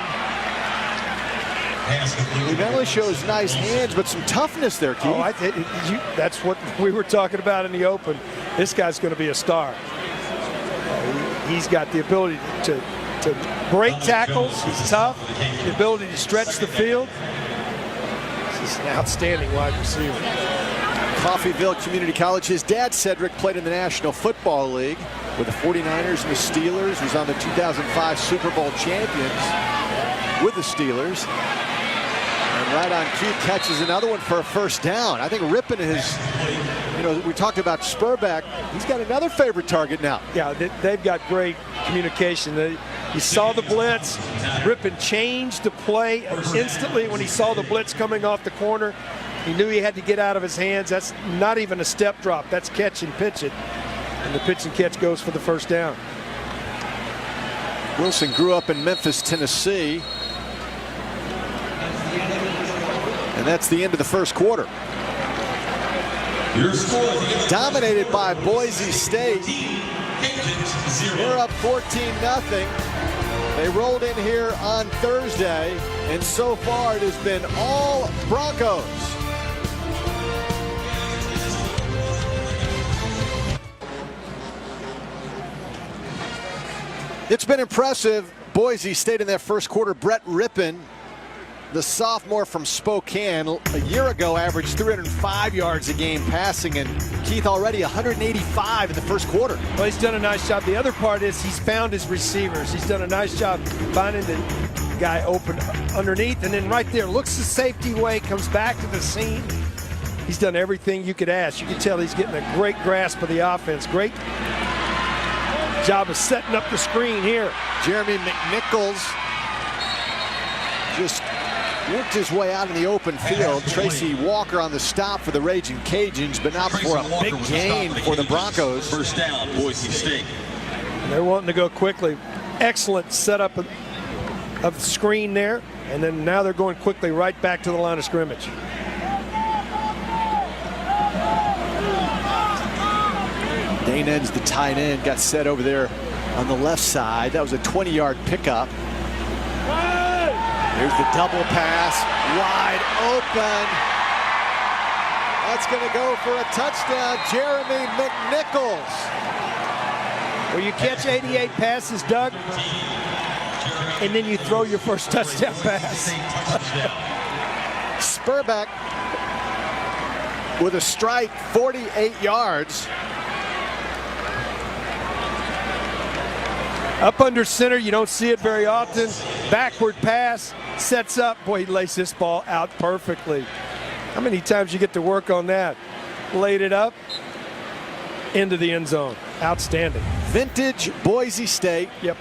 He not only shows nice hands, but some toughness there, Keith. Oh, that's what we were talking about in the open. This guy's going to be a star. He's got the ability to break tackles. He's tough. The ability to stretch the field. He's an outstanding wide receiver. Coffeyville Community College. His dad, Cedric, played in the National Football League with the 49ers and the Steelers. Was on the 2005 Super Bowl champions with the Steelers. And right on cue, catches another one for a 1st down. I think Rippon is, we talked about Spurback. He's got another favorite target now. Yeah, they've got great communication. You saw the blitz. Rippon changed the play instantly when he saw the blitz coming off the corner. He knew he had to get out of his hands. That's not even a step drop. That's catch and pitch it. And the pitch and catch goes for the first down. Wilson grew up in Memphis, Tennessee. And that's the end of the first quarter. Dominated by Boise State. They're up 14-0. They rolled in here on Thursday, and so far it has been all Broncos. It's been impressive. Boise State in that first quarter. Brett Rippon, the sophomore from Spokane, a year ago averaged 305 yards a game passing, and Keith already 185 in the first quarter. Well, he's done a nice job. The other part is he's found his receivers. He's done a nice job finding the guy open underneath, and then right there, looks the safety way, comes back to the seam. He's done everything you could ask. You can tell he's getting a great grasp of the offense. Great job of setting up the screen here. Jeremy McNichols just worked his way out in the open field. Tracy Walker on the stop for the Raging Cajuns, but not for a big gain for the Broncos. First down, Boise State. They're wanting to go quickly. Excellent setup of the screen there, and then now they're going quickly right back to the line of scrimmage. Dane Ed's the tight end, got set over there on the left side. That was a 20-yard pickup. Here's the double pass, wide open. That's going to go for a touchdown, Jeremy McNichols. Well, you catch 88 passes, Doug, and then you throw your first touchdown pass. Spurbeck with a strike, 48 yards. Up under center, you don't see it very often. Backward pass, sets up. Boy, he lays this ball out perfectly. How many times you get to work on that? Laid it up into the end zone. Outstanding. Vintage Boise State. Yep.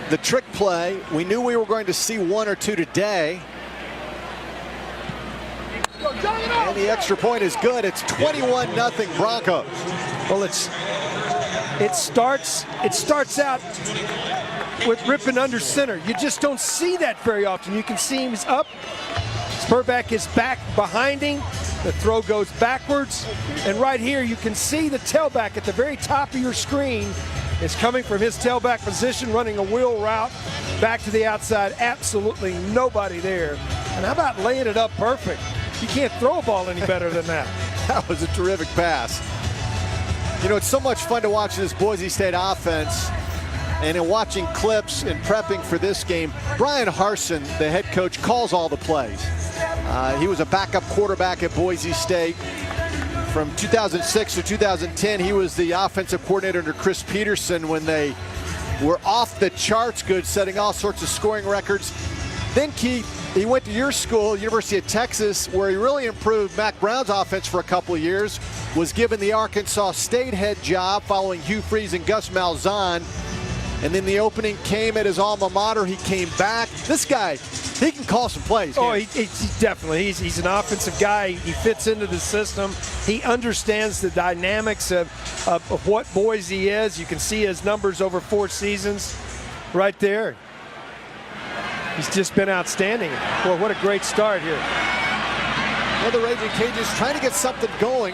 The trick play. We knew we were going to see one or two today. And the extra point is good. It's 21-0 Broncos. Well, it starts out with Rippon under center. You just don't see that very often. You can see him up. Spurbeck is back behind him. The throw goes backwards. And right here you can see the tailback at the very top of your screen is coming from his tailback position, running a wheel route back to the outside. Absolutely nobody there. And how about laying it up perfect? You can't throw a ball any better than that. That was a terrific pass. You know, it's so much fun to watch this Boise State offense. And in watching clips and prepping for this game, Brian Harsin, the head coach, calls all the plays. He was a backup quarterback at Boise State. From 2006 to 2010, he was the offensive coordinator under Chris Peterson when they were off the charts good, setting all sorts of scoring records. Then Keith, he went to your school, University of Texas, where he really improved Mac Brown's offense for a couple of years, was given the Arkansas State head job following Hugh Freeze and Gus Malzahn. And then the opening came at his alma mater. He came back. This guy, he can call some plays. Oh, he's definitely. He's an offensive guy. He fits into the system. He understands the dynamics of what Boise is. You can see his numbers over 4 seasons right there. He's just been outstanding. Well, what a great start here. Well, the Raging Cajuns trying to get something going.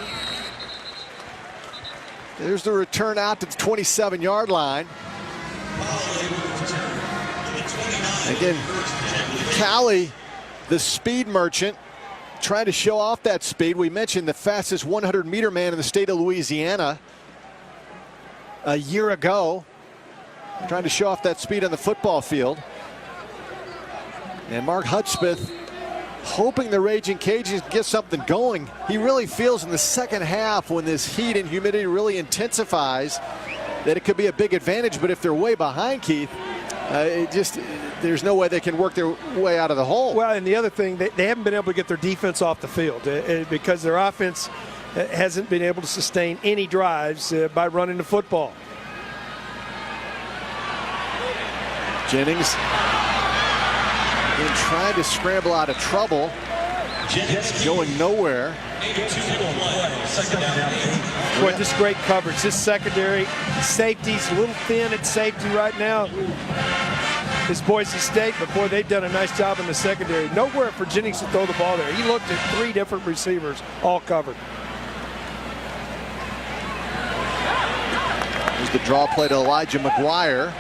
There's the return out to the 27-yard line. Again, Callie, the speed merchant, trying to show off that speed. We mentioned the fastest 100-meter man in the state of Louisiana a year ago. Trying to show off that speed on the football field. And Mark Hudspeth hoping the Raging Cajuns get something going. He really feels in the second half, when this heat and humidity really intensifies, that it could be a big advantage. But if they're way behind, Keith, there's no way they can work their way out of the hole. Well, and the other thing, they haven't been able to get their defense off the field because their offense hasn't been able to sustain any drives by running the football. Jennings again trying to scramble out of trouble. Going nowhere. Boy, this great coverage. This secondary safety's a little thin at safety right now. This Boise State, but boy, they've done a nice job in the secondary. Nowhere for Jennings to throw the ball there. He looked at 3 different receivers, all covered. Here's the draw play to Elijah McGuire.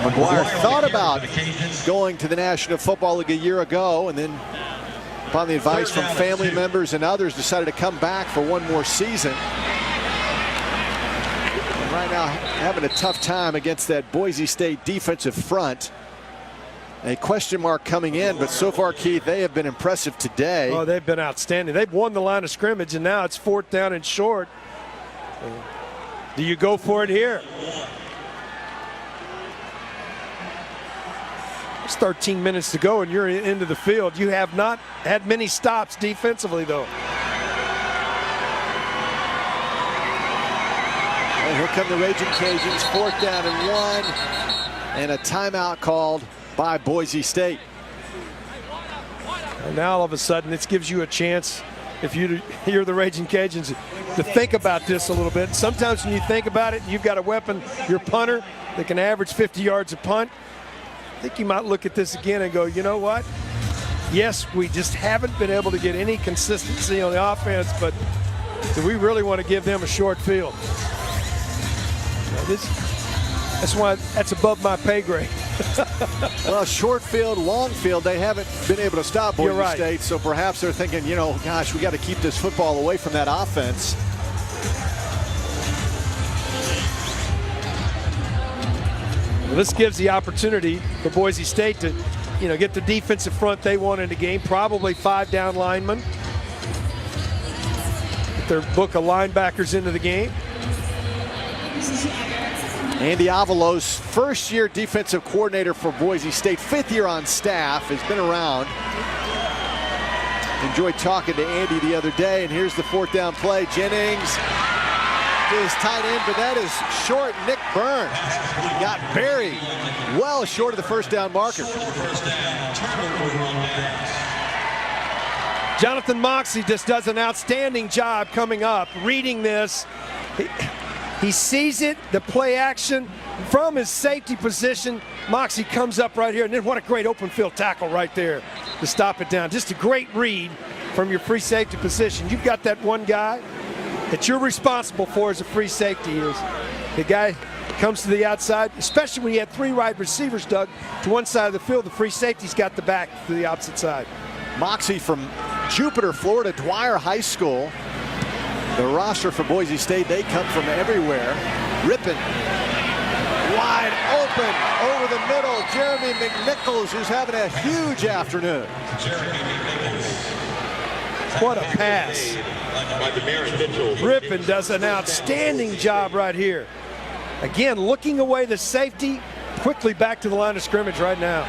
McGuire thought about going to the National Football League a year ago, and then upon the advice from family members and others decided to come back for one more season. And right now having a tough time against that Boise State defensive front. A question mark coming in, but so far, Keith, they have been impressive today. Oh, they've been outstanding. They've won the line of scrimmage, and now it's 4th down and short. Do you go for it here? It's 13 minutes to go, and you're into the field. You have not had many stops defensively, though. And here come the Raging Cajuns, 4th down and 1, and a timeout called by Boise State. And now all of a sudden, this gives you a chance, if you're the Raging Cajuns, to think about this a little bit. Sometimes when you think about it, you've got a weapon, your punter, that can average 50 yards a punt. I think you might look at this again and go, you know what? Yes, we just haven't been able to get any consistency on the offense, but do we really want to give them a short field? That's above my pay grade. Well, short field, long field, they haven't been able to stop Boise State, so perhaps they're thinking, you know, gosh, we got to keep this football away from that offense. Well, this gives the opportunity for Boise State to, you know, get the defensive front they want in the game, probably 5 down linemen. Get their book of linebackers into the game. Andy Avalos, first-year defensive coordinator for Boise State, 5th year on staff, has been around. Enjoyed talking to Andy the other day, and here's the 4th down play. Jennings is tight end, but that is short. Nick Byrne got buried well short of the 1st down marker. Jonathan Moxley just does an outstanding job coming up, reading this. He sees it, the play action from his safety position. Moxley comes up right here, and then what a great open field tackle right there to stop it down. Just a great read from your free safety position. You've got that one guy that you're responsible for as a free safety. Is the guy comes to the outside, especially when you had 3 wide receivers, Doug, to one side of the field. The free safety's got the back to the opposite side. Moxley from Jupiter, Florida, Dwyer High School. The roster for Boise State, they come from everywhere. Rippin, wide open over the middle. Jeremy McNichols, who's having a huge afternoon. What a pass. Rippin does an outstanding job right here. Again, looking away the safety, quickly back to the line of scrimmage right now.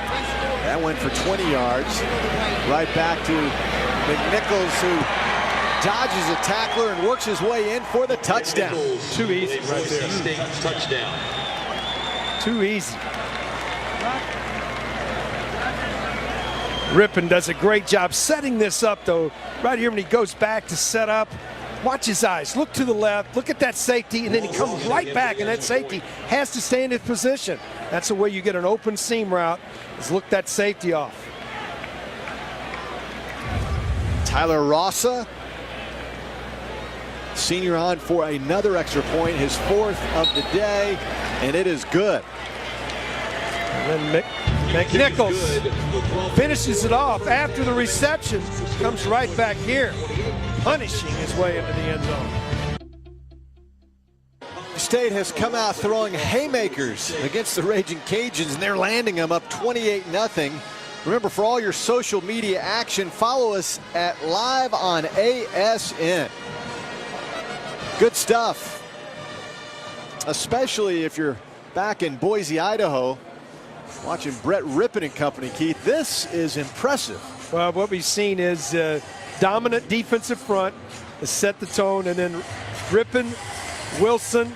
That went for 20 yards. Right back to McNichols, who dodges a tackler and works his way in for the touchdown. Too easy right there. Touchdown. Too easy. Rippin does a great job setting this up, though. Right here when he goes back to set up, watch his eyes. Look to the left. Look at that safety, and then he comes right back, and that safety has to stay in his position. That's the way you get an open seam route, is look that safety off. Tyler Rossa, senior, on for another extra point, his 4th of the day, and it is good. And then McNichols finishes it off after the reception, comes right back here, punishing his way into the end zone. State has come out throwing haymakers against the Raging Cajuns, and they're landing them up 28-0. Remember, for all your social media action, follow us at Live on ASN. Good stuff, especially if you're back in Boise, Idaho, watching Brett Rippin and company, Keith. This is impressive. Well, what we've seen is dominant defensive front to set the tone, and then Rippin, Wilson,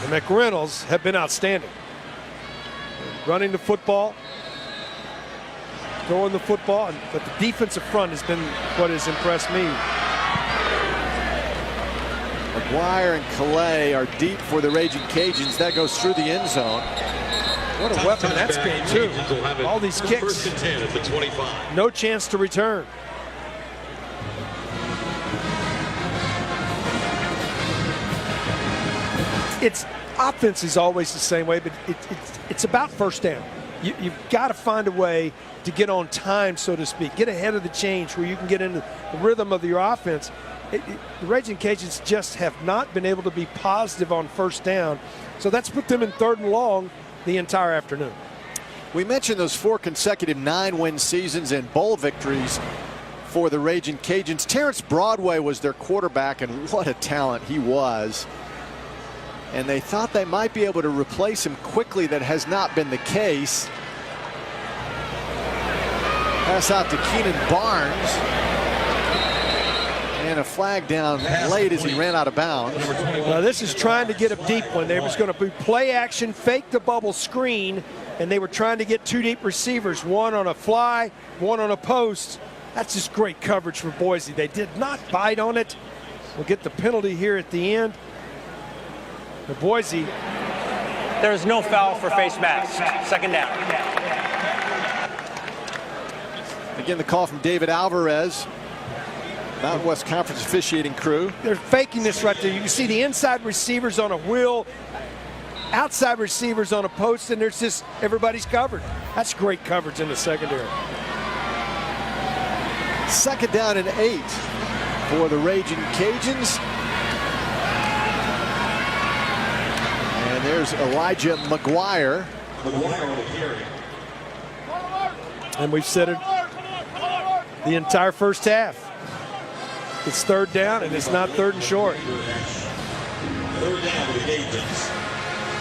and McReynolds have been outstanding. Running the football, throwing the football, but the defensive front has been what has impressed me. McGuire and Calais are deep for the Raging Cajuns. That goes through the end zone. What a weapon that's been, too. All these kicks. No chance to return. It's offense is always the same way, but it's about first down. You've got to find a way to get on time, so to speak, get ahead of the change where you can get into the rhythm of your offense. The Raging Cajuns just have not been able to be positive on first down, so that's put them in 3rd and long the entire afternoon. We mentioned those 4 consecutive 9-win seasons and bowl victories for the Raging Cajuns. Terrence Broadway was their quarterback, and what a talent he was. And they thought they might be able to replace him quickly. That has not been the case. Pass out to Keenan Barnes. And a flag down late as he ran out of bounds. Now this is trying to get a deep one. They was going to be play action, fake the bubble screen, and they were trying to get 2 deep receivers, one on a fly, one on a post. That's just great coverage for Boise. They did not bite on it. We'll get the penalty here at the end. For Boise. There is no foul for face mask. 2nd down. Again, the call from David Alvarez, Mountain West Conference officiating crew. They're faking this right there. You can see the inside receivers on a wheel, outside receivers on a post, and there's just everybody's covered. That's great coverage in the secondary. 2nd down and 8 for the Raging Cajuns. And there's Elijah McGuire. And we've said it the entire first half. It's 3rd down, and it's not 3rd and short. 3rd down for the Cajuns.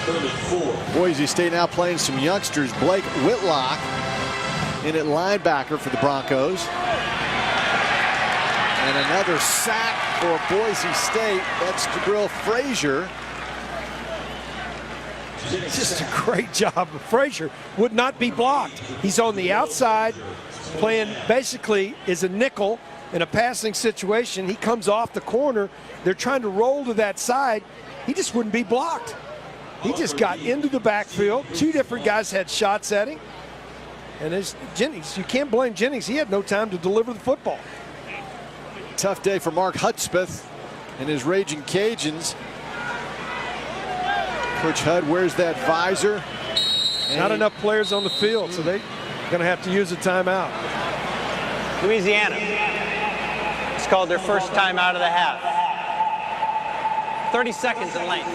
3rd and 4. Boise State now playing some youngsters. Blake Whitlock in at linebacker for the Broncos. And another sack for Boise State. That's Jabril Frazier. Just a great job. Frazier would not be blocked. He's on the outside, playing basically as a nickel in a passing situation. He comes off the corner. They're trying to roll to that side. He just wouldn't be blocked. He just got into the backfield. 2 different guys had shots at him. And as Jennings, you can't blame Jennings. He had no time to deliver the football. Tough day for Mark Hudspeth and his Raging Cajuns. Coach Hud wears that visor. Not enough players on the field, so they're going to have to use a timeout. Louisiana. It's called their first timeout of the half. 30 seconds in length.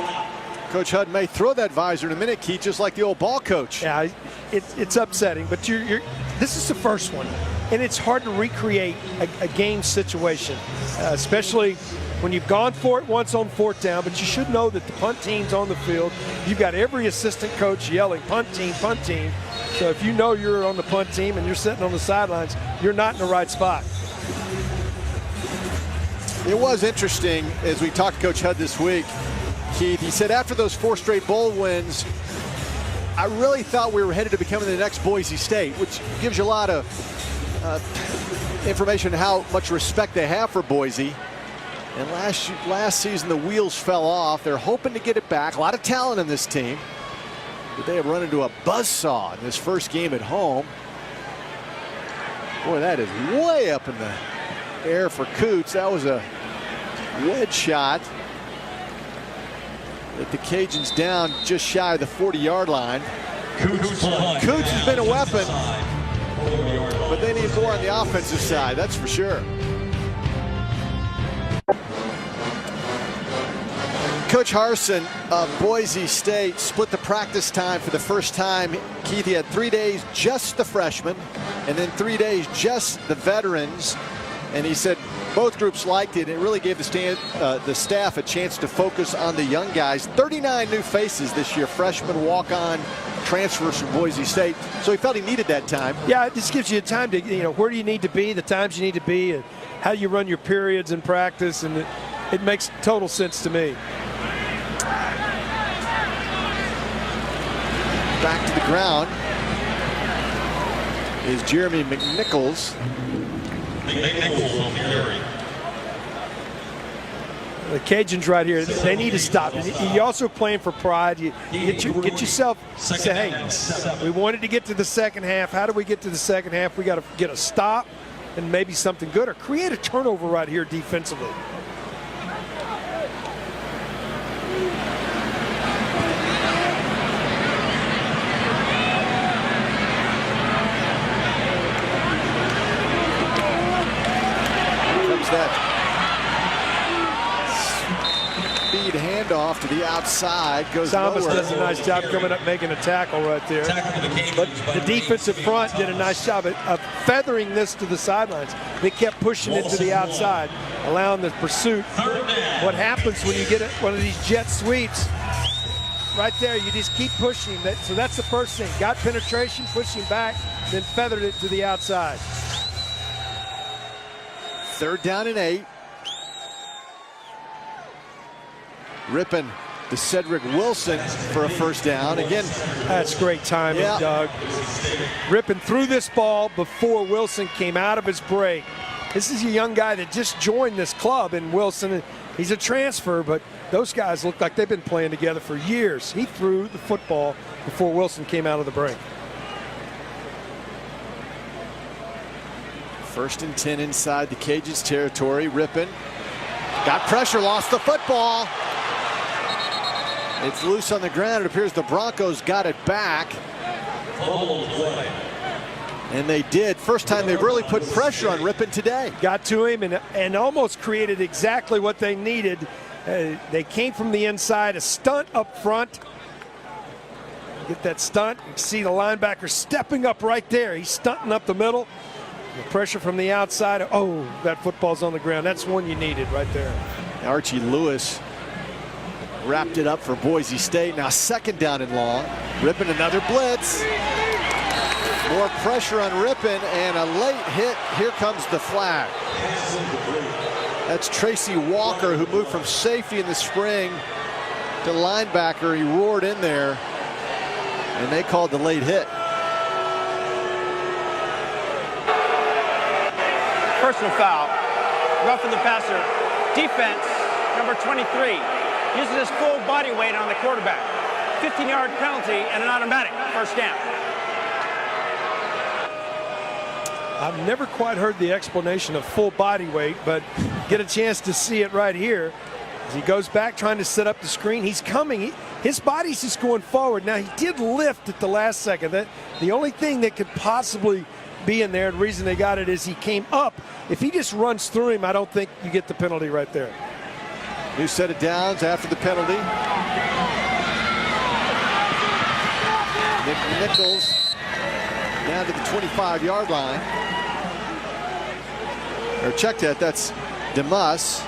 Coach Hud may throw that visor in a minute, Keith, just like the old ball coach. Yeah, it's upsetting, but this is the first one, and it's hard to recreate a game situation, especially when you've gone for it once on 4th down, but you should know that the punt team's on the field. You've got every assistant coach yelling, punt team, punt team. So if you know you're on the punt team and you're sitting on the sidelines, you're not in the right spot. It was interesting as we talked to Coach Hud this week, Keith. He said after those 4 straight bowl wins, I really thought we were headed to becoming the next Boise State, which gives you a lot of information on how much respect they have for Boise. And last season, the wheels fell off. They're hoping to get it back. A lot of talent in this team. But they have run into a buzzsaw in this first game at home. Boy, that is way up in the air for Coots. That was a wedge shot. That the Cajuns down just shy of the 40-yard line. Coots has been a weapon, but they need more on the offensive side, that's for sure. Coach Harsin of Boise State split the practice time for the first time. Keith, he had 3 days just the freshmen, and then 3 days just the veterans. And he said both groups liked it. It really gave the staff a chance to focus on the young guys. 39 new faces this year, freshmen, walk-on, transfers from Boise State. So he felt he needed that time. Yeah, it just gives you time to, where do you need to be, the times you need to be, and how you run your periods in practice, and it makes total sense to me. Back to the ground is Jeremy McNichols. The Cajuns right here, they need to stop. You're also playing for pride. You get yourself, say, hey, we wanted to get to the second half. How do we get to the second half? We got to get a stop and maybe something good, or create a turnover right here defensively. Comes that speed handoff to the outside, goes Thomas nowhere. does a nice job coming up making a tackle right there. But the defensive front did a nice job of feathering this to the sidelines. They kept pushing it to the outside, allowing the pursuit. What happens when you get one of these jet sweeps? Right there, you just keep pushing. So that's the first thing. Got penetration, pushing back, then feathered it to the outside. 3rd down and 8. Ripping to Cedric Wilson for a first down. Again, that's great timing, yeah. Doug. Ripping through this ball before Wilson came out of his break. This is a young guy that just joined this club, and Wilson, he's a transfer, but those guys look like they've been playing together for years. He threw the football before Wilson came out of the break. 1st and 10 inside the Cajuns territory. Rippin got pressure, lost the football. It's loose on the ground. It appears the Broncos got it back. And they did. First time they've really put pressure on Rippin today. Got to him and almost created exactly what they needed. They came from the inside, a stunt up front. Get that stunt. You see the linebacker stepping up right there. He's stunting up the middle. The pressure from the outside. Oh, that football's on the ground. That's one you needed right there. Archie Lewis wrapped it up for Boise State. Now 2nd down and long. Rippin another blitz. More pressure on Rippin and a late hit. Here comes the flag. That's Tracy Walker, who moved from safety in the spring to linebacker. He roared in there and they called the late hit. Personal foul. Roughing the passer. Defense, number 23, uses his full body weight on the quarterback. 15-yard penalty and an automatic first down. I've never quite heard the explanation of full body weight, but get a chance to see it right here. As he goes back trying to set up the screen, he's coming. His body's just going forward. Now, he did lift at the last second. The only thing that could possibly be in there, the reason they got it is he came up. If he just runs through him, I don't think you get the penalty right there. New set of downs after the penalty. Nichols down to the 25-yard line. Or check that, that's Demas.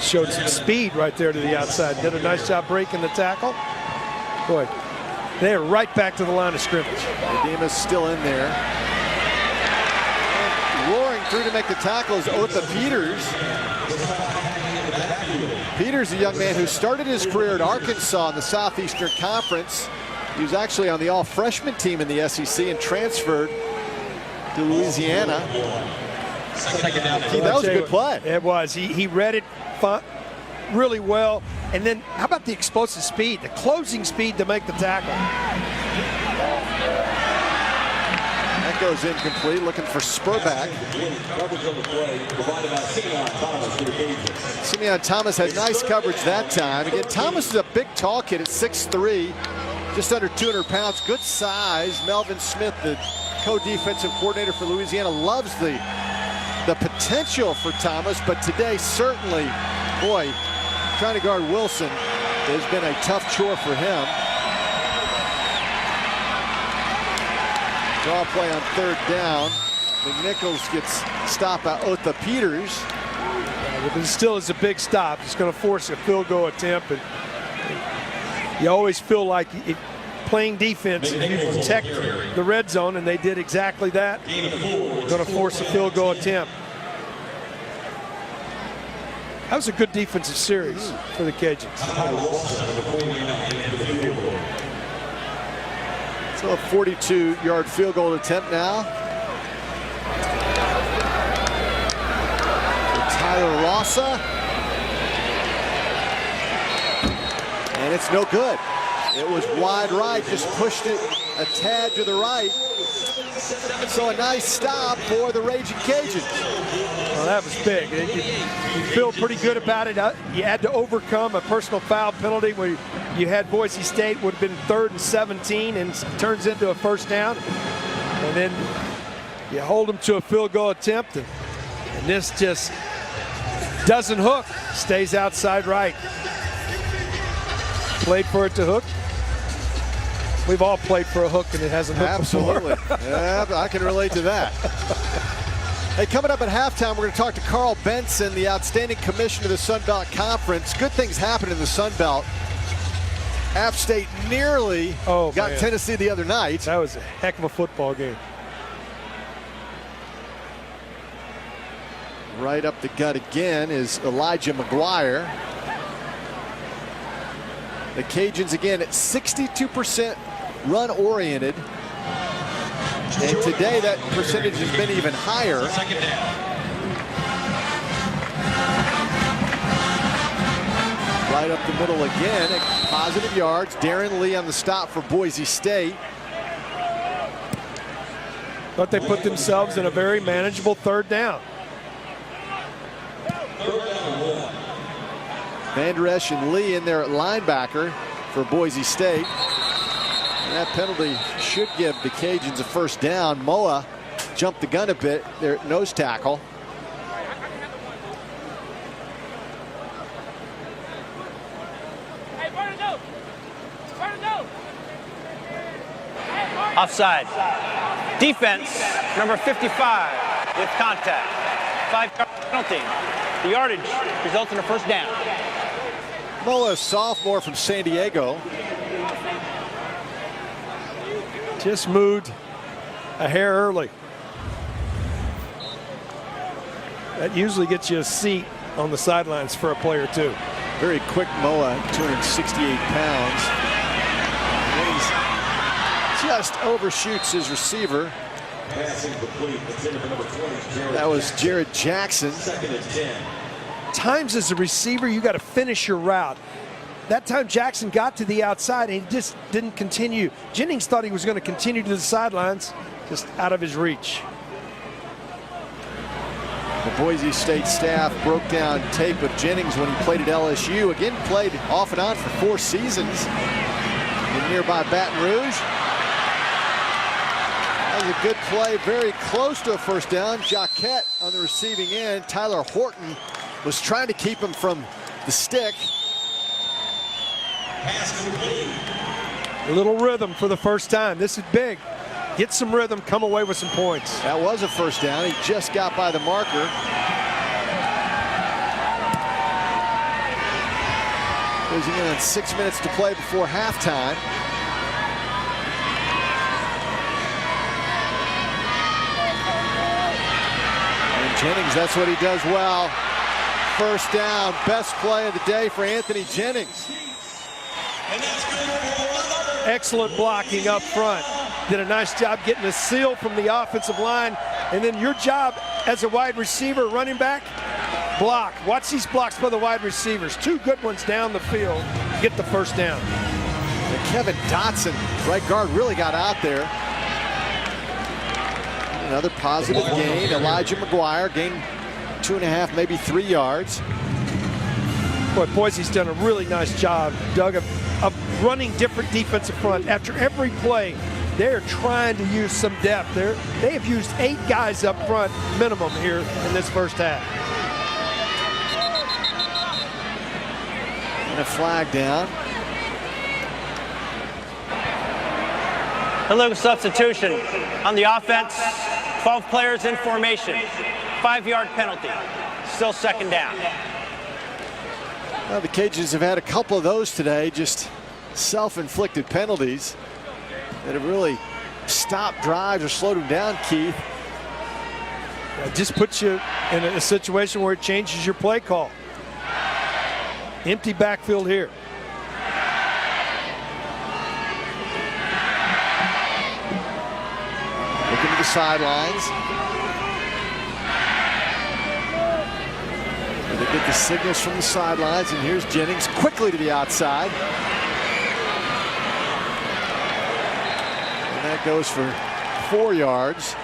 Showed some speed right there to the outside. Did a nice job breaking the tackle. Boy, they're right back to the line of scrimmage. Demas still in there. And roaring through to make the tackle is Otha Peters. Peters, a young man who started his career at Arkansas in the Southeastern Conference. He was actually on the all-freshman team in the SEC and transferred to Louisiana. That was a good play. It was. He read it really well. And then how about the explosive speed, the closing speed to make the tackle? That goes incomplete, looking for Spurback. Simeon Thomas had nice coverage that time. Again, Thomas is a big tall kid at 6'3", just under 200 pounds, good size. Melvin Smith, the co-defensive coordinator for Louisiana, loves the potential for Thomas, but today certainly, boy, trying to guard Wilson has been a tough chore for him. Draw play on 3rd down. McNichols gets stopped by Otha Peters. But it still is a big stop. It's going to force a field goal attempt. And you always feel like playing defense, you protect the red zone, and they did exactly that. Going to force a field goal attempt. That was a good defensive series for the Cajuns. So a 42-yard field goal attempt now. For Tyler Rossa. And it's no good. It was wide right, just pushed it a tad to the right. So a nice stop for the Raging Cajuns. Well, that was big. You feel pretty good about it. You had to overcome a personal foul penalty where you had Boise State would have been 3rd and 17 and turns into a first down. And then you hold them to a field goal attempt, and this just doesn't hook. Stays outside right. Played for it to hook. We've all played for a hook and it hasn't hooked Absolutely. before. Yeah, I can relate to that. Hey, coming up at halftime, we're going to talk to Carl Benson, the outstanding commissioner of the Sun Belt Conference. Good things happen in the Sun Belt. App State nearly got Tennessee the other night. That was a heck of a football game. Right up the gut again is Elijah McGuire. The Cajuns again at 62% run-oriented. And today that percentage has been even higher. Right up the middle again. Positive yards. Darren Lee on the stop for Boise State. But they put themselves in a very manageable 3rd down. Van Der Esch and Lee in there at linebacker for Boise State. And that penalty should give the Cajuns a first down. Moa jumped the gun a bit there at nose tackle. Offside. Defense, number 55 with contact. 5-yard penalty. The yardage results in a first down. Moa, sophomore from San Diego. Just moved a hair early. That usually gets you a seat on the sidelines for a player too. Very quick Moa, 268 pounds. And he just overshoots his receiver. That was Jared Jackson. Times as a receiver, you got to finish your route. That time Jackson got to the outside and he just didn't continue. Jennings thought he was going to continue to the sidelines, just out of his reach. The Boise State staff broke down tape of Jennings when he played at LSU. Again, played off and on for 4 seasons in nearby Baton Rouge. That was a good play, very close to a first down. Jacquette on the receiving end. Tyler Horton was trying to keep him from the stick. A little rhythm for the first time. This is big. Get some rhythm, come away with some points. That was a first down. He just got by the marker. Closing in on 6 minutes to play before halftime. And Jennings, that's what he does well. First down, best play of the day for Anthony Jennings. Excellent blocking up front. Did a nice job getting a seal from the offensive line. And then your job as a wide receiver, running back, block. Watch these blocks by the wide receivers. 2 good ones down the field. Get the first down. And Kevin Dotson, right guard, really got out there. Another positive gain. Elijah McGuire gained 2.5, maybe 3 yards. Boy, Boise's done a really nice job, Doug, of running different defensive front. After every play, they're trying to use some depth. They have used 8 guys up front minimum here in this first half. And a flag down. A little substitution on the offense. 12 players in formation. 5-yard penalty. Still second down. Well, the Cajuns have had a couple of those today, just self-inflicted penalties that have really stopped drives or slowed them down, Keith. It just puts you in a situation where it changes your play call. Empty backfield here. sidelines. They get the signals from the sidelines, and here's Jennings quickly to the outside. And that goes for 4 yards.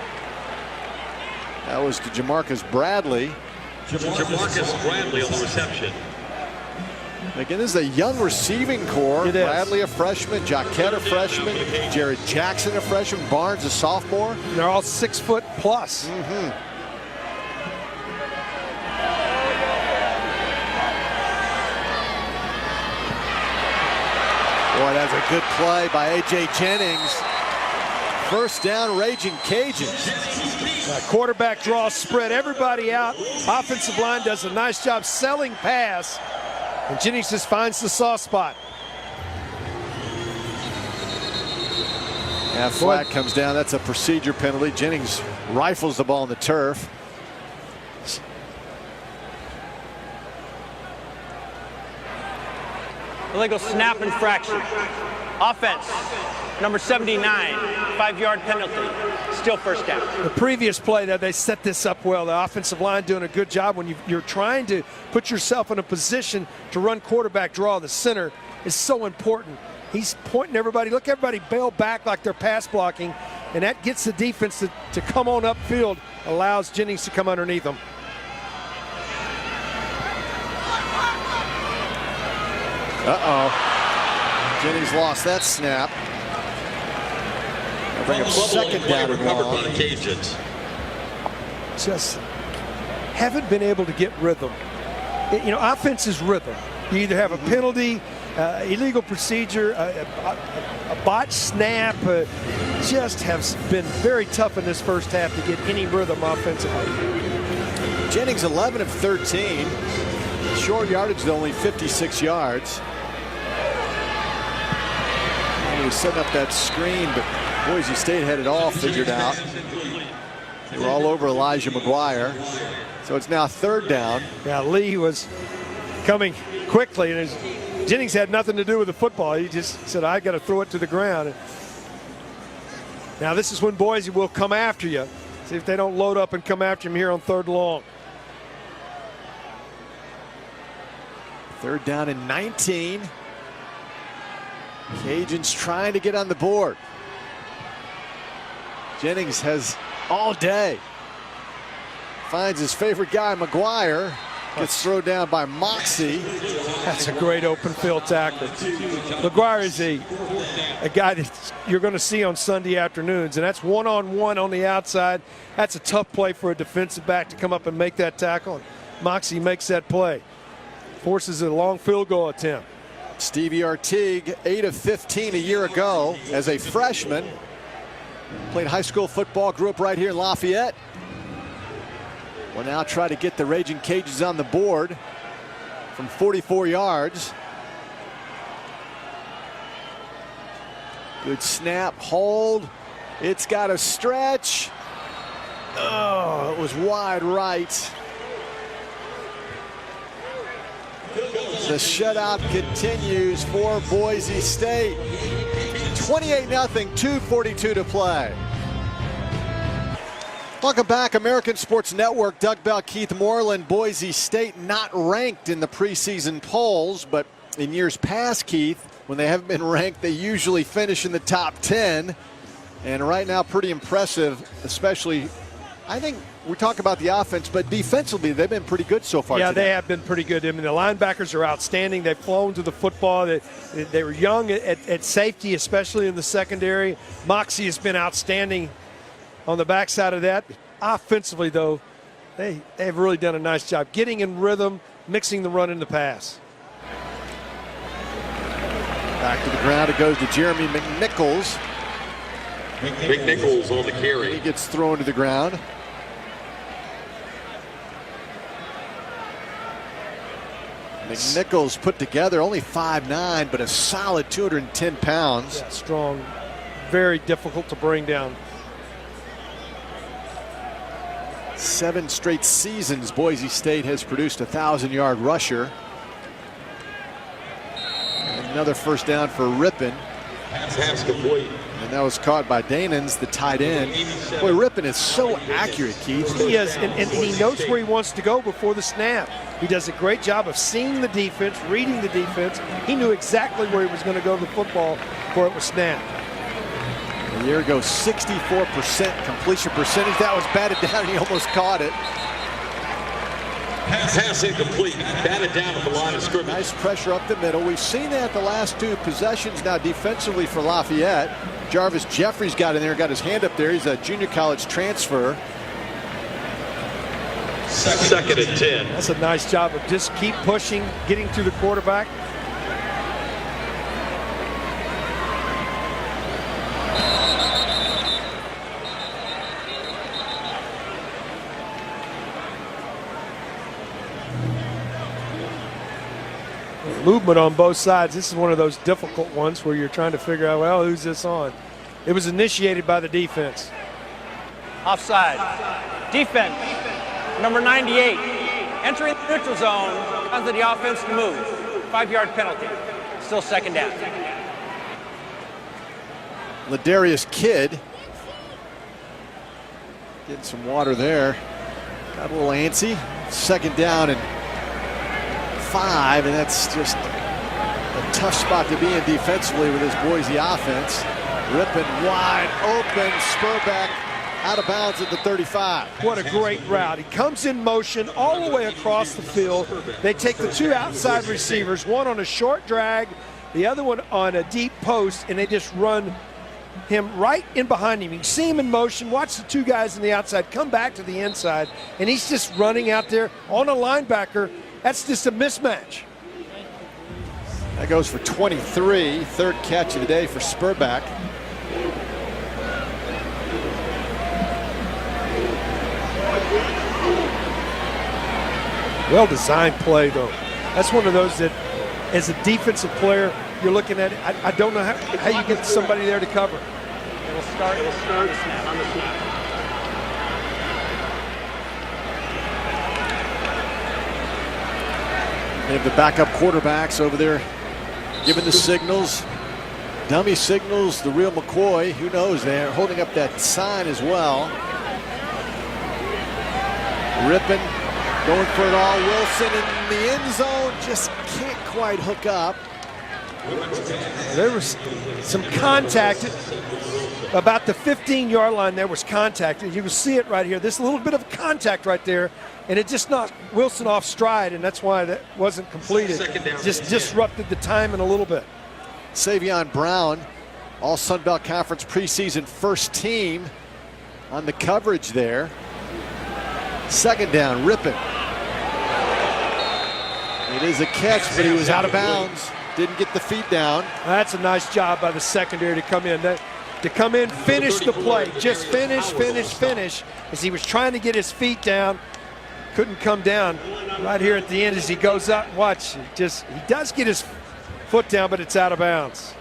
That was to Jamarcus Bradley. Jamarcus Bradley on the reception. Again, this is a young receiving core. It is. Bradley, a freshman. Jaquette, a freshman. Jared Jackson, a freshman. Barnes, a sophomore. And they're all 6 foot plus. Boy, that's a good play by A.J. Jennings. First down, Raging Cajuns. Quarterback draw, spread everybody out. Offensive line does a nice job selling pass. And Jennings just finds the soft spot. Yeah, flag comes down. That's a procedure penalty. Jennings rifles the ball on the turf. Illegal snap infraction. Offense, number 79, 5-yard penalty. Still first down. The previous play that they set this up well. The offensive line doing a good job when you're trying to put yourself in a position to run quarterback draw. The center is so important. He's pointing everybody. Look, everybody bail back like they're pass blocking, and that gets the defense to come on upfield, allows Jennings to come underneath them. Jennings lost that snap. They'll bring up second down and long. Just haven't been able to get rhythm. You know, offense is rhythm. You either have a penalty, illegal procedure, a botched snap. Just have been very tough in this first half to get any rhythm offensively. Jennings 11 of 13. Short yardage, though, only 56 yards. He was setting up that screen, but Boise State had it all figured out. They were all over Elijah McGuire. So it's now third down. Yeah, Lee was coming quickly, and Jennings had nothing to do with the football. He just said, I got to throw it to the ground. Now this is when Boise will come after you. See if they don't load up and come after him here on third and long. Third down and 19. Cajuns trying to get on the board. Jennings has all day. Finds his favorite guy, McGuire. Gets thrown down by Moxie. That's a great open field tackle. McGuire is a guy that you're going to see on Sunday afternoons, and that's one-on-one on the outside. That's a tough play for a defensive back to come up and make that tackle. And Moxie makes that play. Forces a long field goal attempt. Stevie Artigue, 8 of 15 a year ago as a freshman. Played high school football, grew up right here in Lafayette. Will now try to get the Raging Cajuns on the board from 44 yards. Good snap, hold. It's got a stretch. Oh, it was wide right. The shutout continues for Boise State. 28-0, 2:42 to play. Welcome back, American Sports Network. Doug Bell, Keith Moreland. Boise State not ranked in the preseason polls, but in years past, Keith, when they haven't been ranked, they usually finish in the top 10. And right now, pretty impressive, especially, I think we talk about the offense, but defensively, they've been pretty good so far. Yeah, today. they have been pretty good. I mean, the linebackers are outstanding. They've flown to the football. They were young at safety, especially in the secondary. Moxie has been outstanding on the backside of that. Offensively, though, they've really done a nice job getting in rhythm, mixing the run and the pass. Back to the ground, it goes to Jeremy McNichols. McNichols on the carry. He gets thrown to the ground. McNichols put together only 5'9", but a solid 210 pounds. Yeah, strong, very difficult to bring down. 7 straight seasons Boise State has produced a 1,000-yard rusher. And another first down for Rippon. Pass complete. And that was caught by Danens, the tight end. Boy, Rippon is so accurate, Keith. He is, and he knows where he wants to go before the snap. He does a great job of seeing the defense, reading the defense. He knew exactly where he was going to go with the football before it was snapped. A year ago, 64% completion percentage. That was batted down, and he almost caught it. Pass incomplete. Batted down at the line of scrimmage. Nice pressure up the middle. We've seen that the last 2 possessions now defensively for Lafayette. Jarvis Jeffries got in there, got his hand up there. He's a junior college transfer. Second and 10. That's a nice job of just keep pushing, getting through the quarterback. Movement on both sides. This is one of those difficult ones where you're trying to figure out, well, who's this on? It was initiated by the defense. Offside. Defense, number 98, entering the neutral zone, causes the offense to move. 5-yard penalty. Still second down. Ladarius Kidd getting some water there. Got a little antsy. Second down and 5, and that's just a tough spot to be in defensively with this Boise offense. Rippon wide open, Spurback out of bounds at the 35. What a great route. He comes in motion all the way across the field. They take the 2 outside receivers, one on a short drag, the other one on a deep post, and they just run him right in behind him. You can see him in motion. Watch the 2 guys on the outside come back to the inside, and he's just running out there on a linebacker. That's just a mismatch. That goes for 23, 3rd catch of the day for Spurback. Well-designed play, though. That's one of those that, as a defensive player, you're looking at it. I don't know how you get somebody there to cover. It'll start on the snap. They have the backup quarterbacks over there giving the signals. Dummy signals, the real McCoy. Who knows? They're holding up that sign as well. Rippon going for it all. Wilson in the end zone. Just can't quite hook up. There was some contact. About the 15-yard line, there was contact. You can see it right here. There's a little bit of contact right there, and it just knocked Wilson off stride, and that's why that wasn't completed. Just disrupted the timing a little bit. Savion Brown, all Sun Belt Conference preseason first team on the coverage there. Second down, Rippon. It is a catch, but he was out of bounds. Didn't get the feet down. That's a nice job by the secondary to come in. To come in, finish the play. Just finish. As he was trying to get his feet down, couldn't come down. Right here at the end as he goes up, watch. He does get his foot down, but it's out of bounds.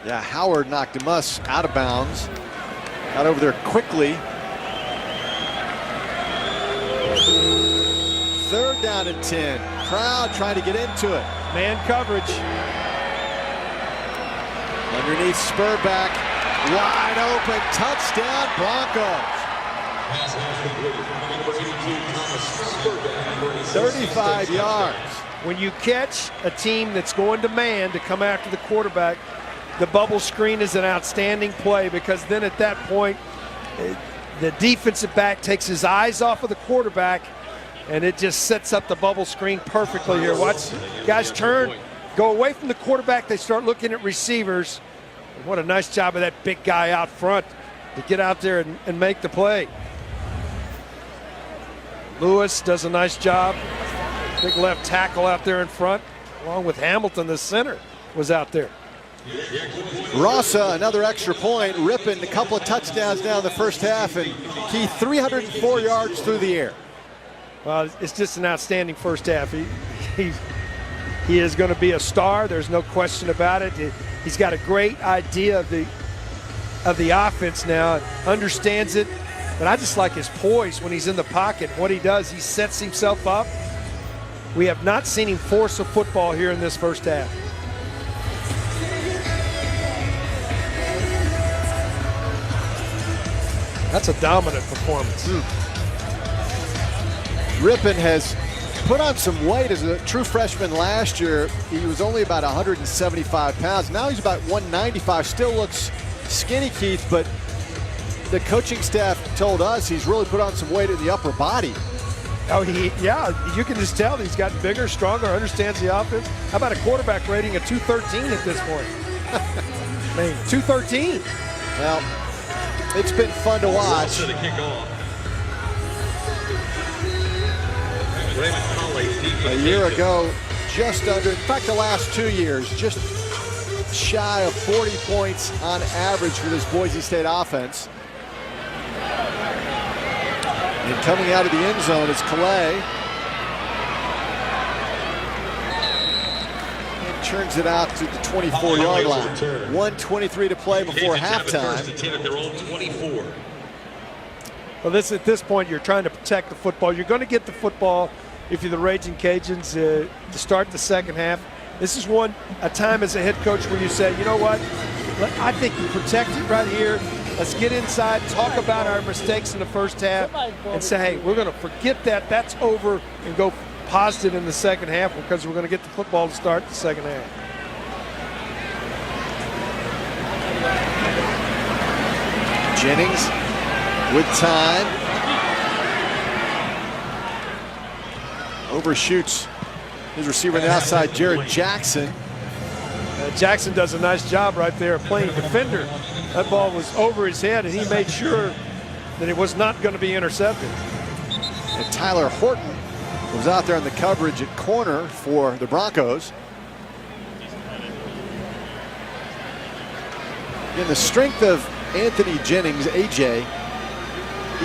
Yeah, Howard knocked him out of bounds. Got over there quickly. 3rd down and 10. Crowd trying to get into it. Man coverage. Underneath Spurback. Wide open. Touchdown Broncos. 35 yards. When you catch a team that's going to man to come after the quarterback, the bubble screen is an outstanding play, because then at that point, the defensive back takes his eyes off of the quarterback, and it just sets up the bubble screen perfectly here. Watch guys turn, go away from the quarterback. They start looking at receivers. What a nice job of that big guy out front to get out there and make the play. Lewis does a nice job. Big left tackle out there in front, along with Hamilton, the center, was out there. Rossa, another extra point. Rippon, a couple of touchdowns now in the first half, and Keith, 304 yards through the air. Well, it's just an outstanding first half. He is going to be a star. There's no question about it. He's got a great idea of the offense now, understands it. But I just like his poise when he's in the pocket. What he does, he sets himself up. We have not seen him force a football here in this first half. That's a dominant performance. Rippon has put on some weight as a true freshman last year. He was only about 175 pounds. Now he's about 195. Still looks skinny, Keith, but the coaching staff told us he's really put on some weight in the upper body. Oh, yeah, you can just tell he's gotten bigger, stronger, understands the offense. How about a quarterback rating of 213 at this point? I mean, 213. Well, it's been fun to watch. A year ago, just under, in fact, the last 2 years, just shy of 40 points on average for this Boise State offense. And coming out of the end zone is Calais. And turns it out to the 24-yard line. 1:23 to play before halftime. Well, at this point, you're trying to protect the football. You're going to get the football if you're the Raging Cajuns to start the second half. This is a time as a head coach where you say, you know what, I think we protect it right here. Let's get inside, talk about our mistakes in the first half, and say, hey, we're going to forget that. That's over, and go positive in the second half because we're going to get the football to start the second half. Jennings with time. Overshoots his receiver on the outside, Jared Jackson. Jackson does a nice job right there playing defender. That ball was over his head, and he made sure that it was not going to be intercepted. And Tyler Horton was out there on the coverage at corner for the Broncos. And the strength of Anthony Jennings, AJ,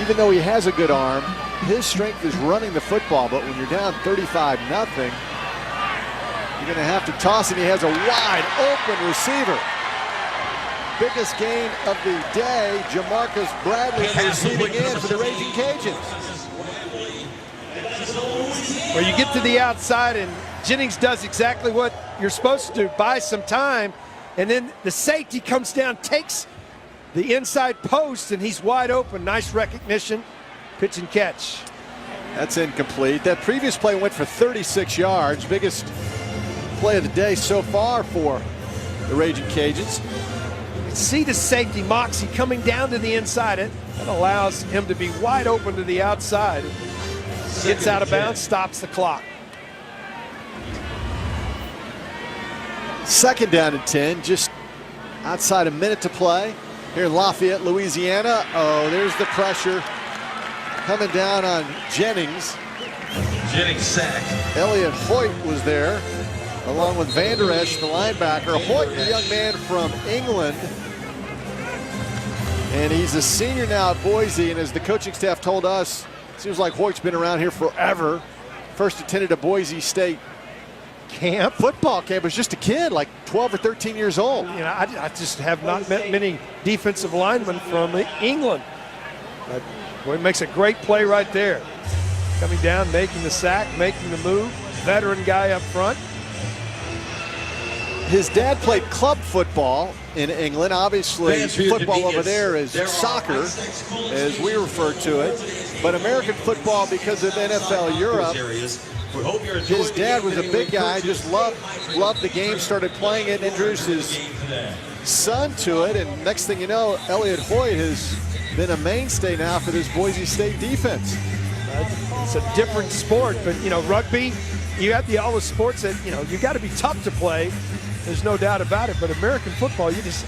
even though he has a good arm, his strength is running the football. But when you're down 35-0, you're going to have to toss, and he has a wide open receiver. Biggest gain of the day, Jamarcus Bradley on the receiving end for the Raging Cajuns. Well, you get to the outside, and Jennings does exactly what you're supposed to do, buy some time, and then the safety comes down, takes the inside post, and he's wide open. Nice recognition, pitch and catch. That's incomplete. That previous play went for 36 yards, biggest play of the day so far for the Raging Cajuns. See the safety, Moxie, coming down to the inside. That allows him to be wide open to the outside. Gets out of bounds, stops the clock. Second down and 10, just outside a minute to play here in Lafayette, Louisiana. Oh, there's the pressure coming down on Jennings. Jennings sacked. Elliott Hoyt was there, along with Van Der Esch, the linebacker. Hoyt, the young man from England. And he's a senior now at Boise, and as the coaching staff told us, seems like Hoyt's been around here forever. First attended a Boise State football camp, was just a kid, like 12 or 13 years old. You know, I just have not met many defensive linemen from England. But boy, it makes a great play right there. Coming down, making the sack, making the move. Veteran guy up front. His dad played club football in England. Obviously, football over there is soccer, as we refer to it. But American football, because of NFL Europe, his dad was a big guy, just loved the game, started playing it, introduced his son to it, and next thing you know, Elliott Hoyt has been a mainstay now for this Boise State defense. It's a different sport, but, you know, rugby, you have all the sports that, you know, you got to be tough to play. There's no doubt about it, but American football, it's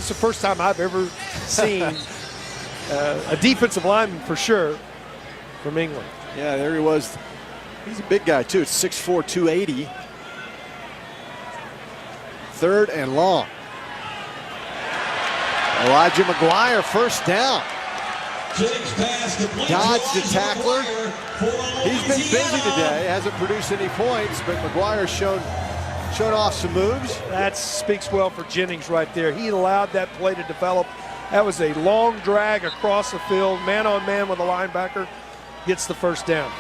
the first time I've ever seen a defensive lineman, for sure, from England. Yeah, there he was. He's a big guy, too. It's 6'4", 280. Third and long. Elijah McGuire, first down. Dodged the tackler. He's been busy today. Hasn't produced any points, but McGuire's shown off some moves. That speaks well for Jennings right there. He allowed that play to develop. That was a long drag across the field, man on man with a linebacker. Gets the first down.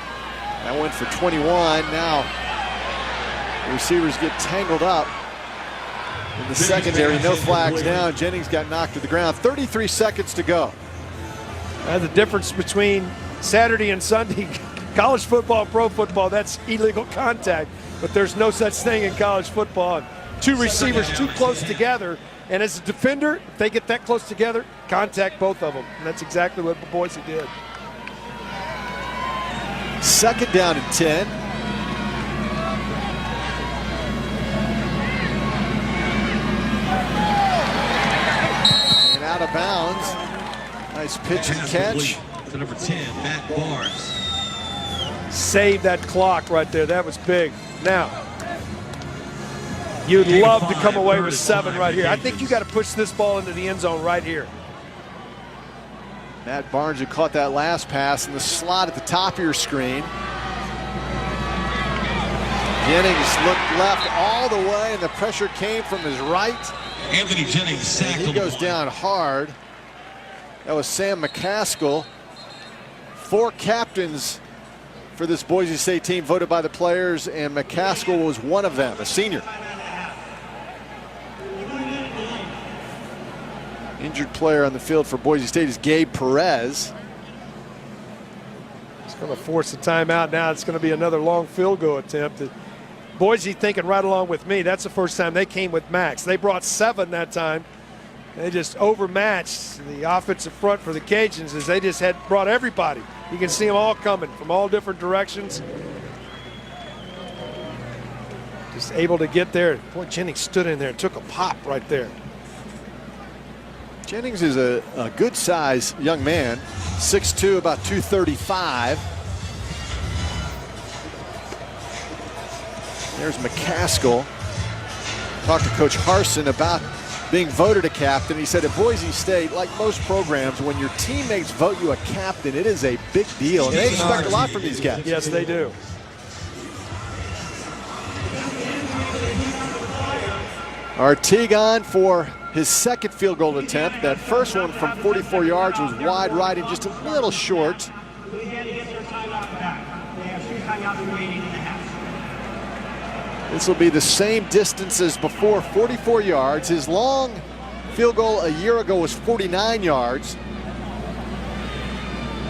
That went for 21. Now the receivers get tangled up in the secondary. No flags down. Jennings got knocked to the ground. 33 seconds to go. The difference between Saturday and Sunday, college football, pro football, that's illegal contact. But there's no such thing in college football. Two receivers too close together, and as a defender, if they get that close together, contact both of them. And that's exactly what Boise did. 2nd down and 10. And out of bounds. Nice pitch and catch. To number 10, Matt Barnes. Save that clock right there. That was big. Now, you'd love to come away with 7 right here. I think you got to push this ball into the end zone right here. Matt Barnes, who caught that last pass in the slot at the top of your screen. Jennings looked left all the way, and the pressure came from his right. Anthony Jennings sacked. He goes down hard. That was Sam McCaskill. 4 captains for this Boise State team voted by the players, and McCaskill was one of them, a senior. Injured player on the field for Boise State is Gabe Perez. It's going to force a timeout now. It's going to be another long field goal attempt. Boise thinking right along with me. That's the first time they came with max. They brought 7 that time. They just overmatched the offensive front for the Cajuns as they just had brought everybody. You can see them all coming from all different directions. Just able to get there. Boy, Jennings stood in there and took a pop right there. Jennings is a good-sized young man, 6'2", about 235. There's McCaskill. Talked to Coach Harsin about being voted a captain. He said at Boise State, like most programs, when your teammates vote you a captain, it is a big deal. And they expect a lot from these guys. Yes, they do. Artigon for his 2nd field goal attempt. That first one from 44 yards was wide right and just a little short. This will be the same distance as before, 44 yards. His long field goal a year ago was 49 yards.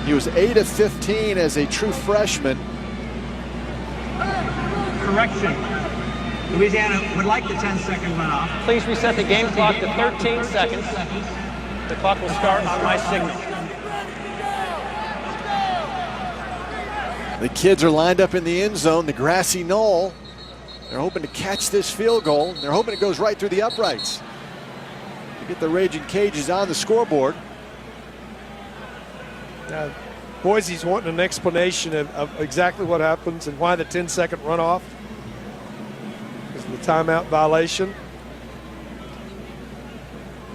He was 8 of 15 as a true freshman. Correction. Louisiana would like the 10-second runoff. Please reset the game clock to 13 seconds. The clock will start on my signal. The kids are lined up in the end zone, the grassy knoll. They're hoping to catch this field goal. They're hoping it goes right through the uprights to get the Raging Cajuns on the scoreboard. Boise's wanting an explanation of exactly what happens and why the 10-second runoff is the timeout violation.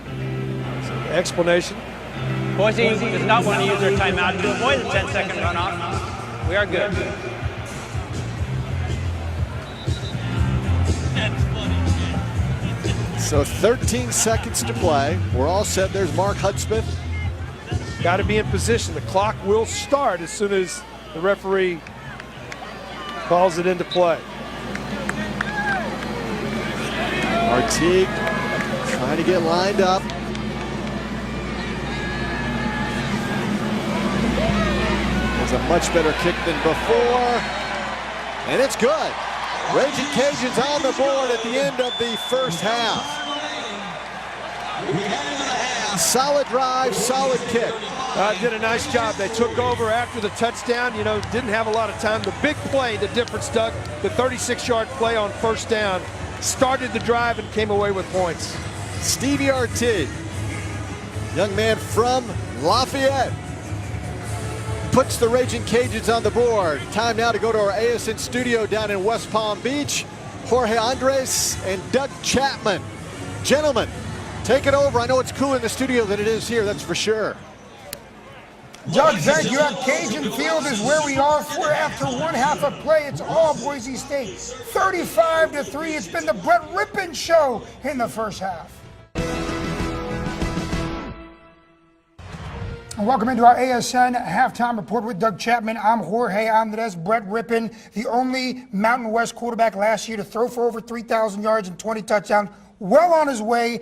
So the explanation. Boise does not want to use their timeout to avoid the 10-second runoff. We are good. So 13 seconds to play. We're all set. There's Mark Hudspeth. Got to be in position. The clock will start as soon as the referee calls it into play. Artigue trying to get lined up. It's a much better kick than before. And it's good. Raging Cajuns on the board at the end of the first half. Solid drive, solid kick. Did a nice job. They took over after the touchdown. You know, didn't have a lot of time. The big play, the difference, Doug, the 36-yard play on first down, started the drive and came away with points. Stevie Artigue, young man from Lafayette, puts the Raging Cajuns on the board. Time now to go to our ASN studio down in West Palm Beach. Jorge Andres and Doug Chapman. Gentlemen, take it over. I know it's cooler in the studio than it is here, that's for sure. Doug, thank you. Cajun Field is where we are for after one half of play. It's all Boise State, 35-3. It's been the Brett Rippon show in the first half. And welcome into our ASN halftime report with Doug Chapman. I'm Jorge Andres. Brett Rippon, the only Mountain West quarterback last year to throw for over 3,000 yards and 20 touchdowns, well on his way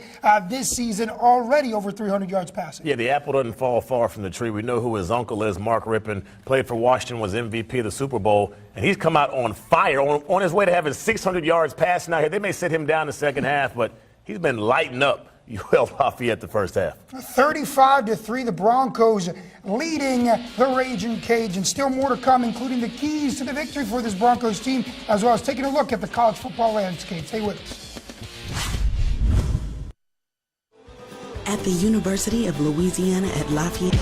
this season, already over 300 yards passing. Yeah, the apple doesn't fall far from the tree. We know who his uncle is. Mark Rippon played for Washington, was MVP of the Super Bowl, and he's come out on fire, on his way to having 600 yards passing out here. They may sit him down in the second half, but he's been lighting up UL Lafayette the first half. 35-3, the Broncos leading the Raging Cajuns. Still more to come, including the keys to the victory for this Broncos team, as well as taking a look at the college football landscape. Stay with us. At the University of Louisiana at Lafayette.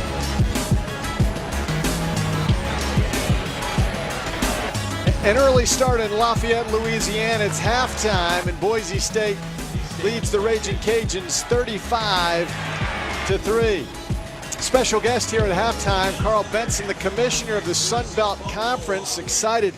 An early start in Lafayette, Louisiana. It's halftime, and Boise State leads the Raging Cajuns 35-3. Special guest here at halftime, Carl Benson, the commissioner of the Sun Belt Conference. Excited,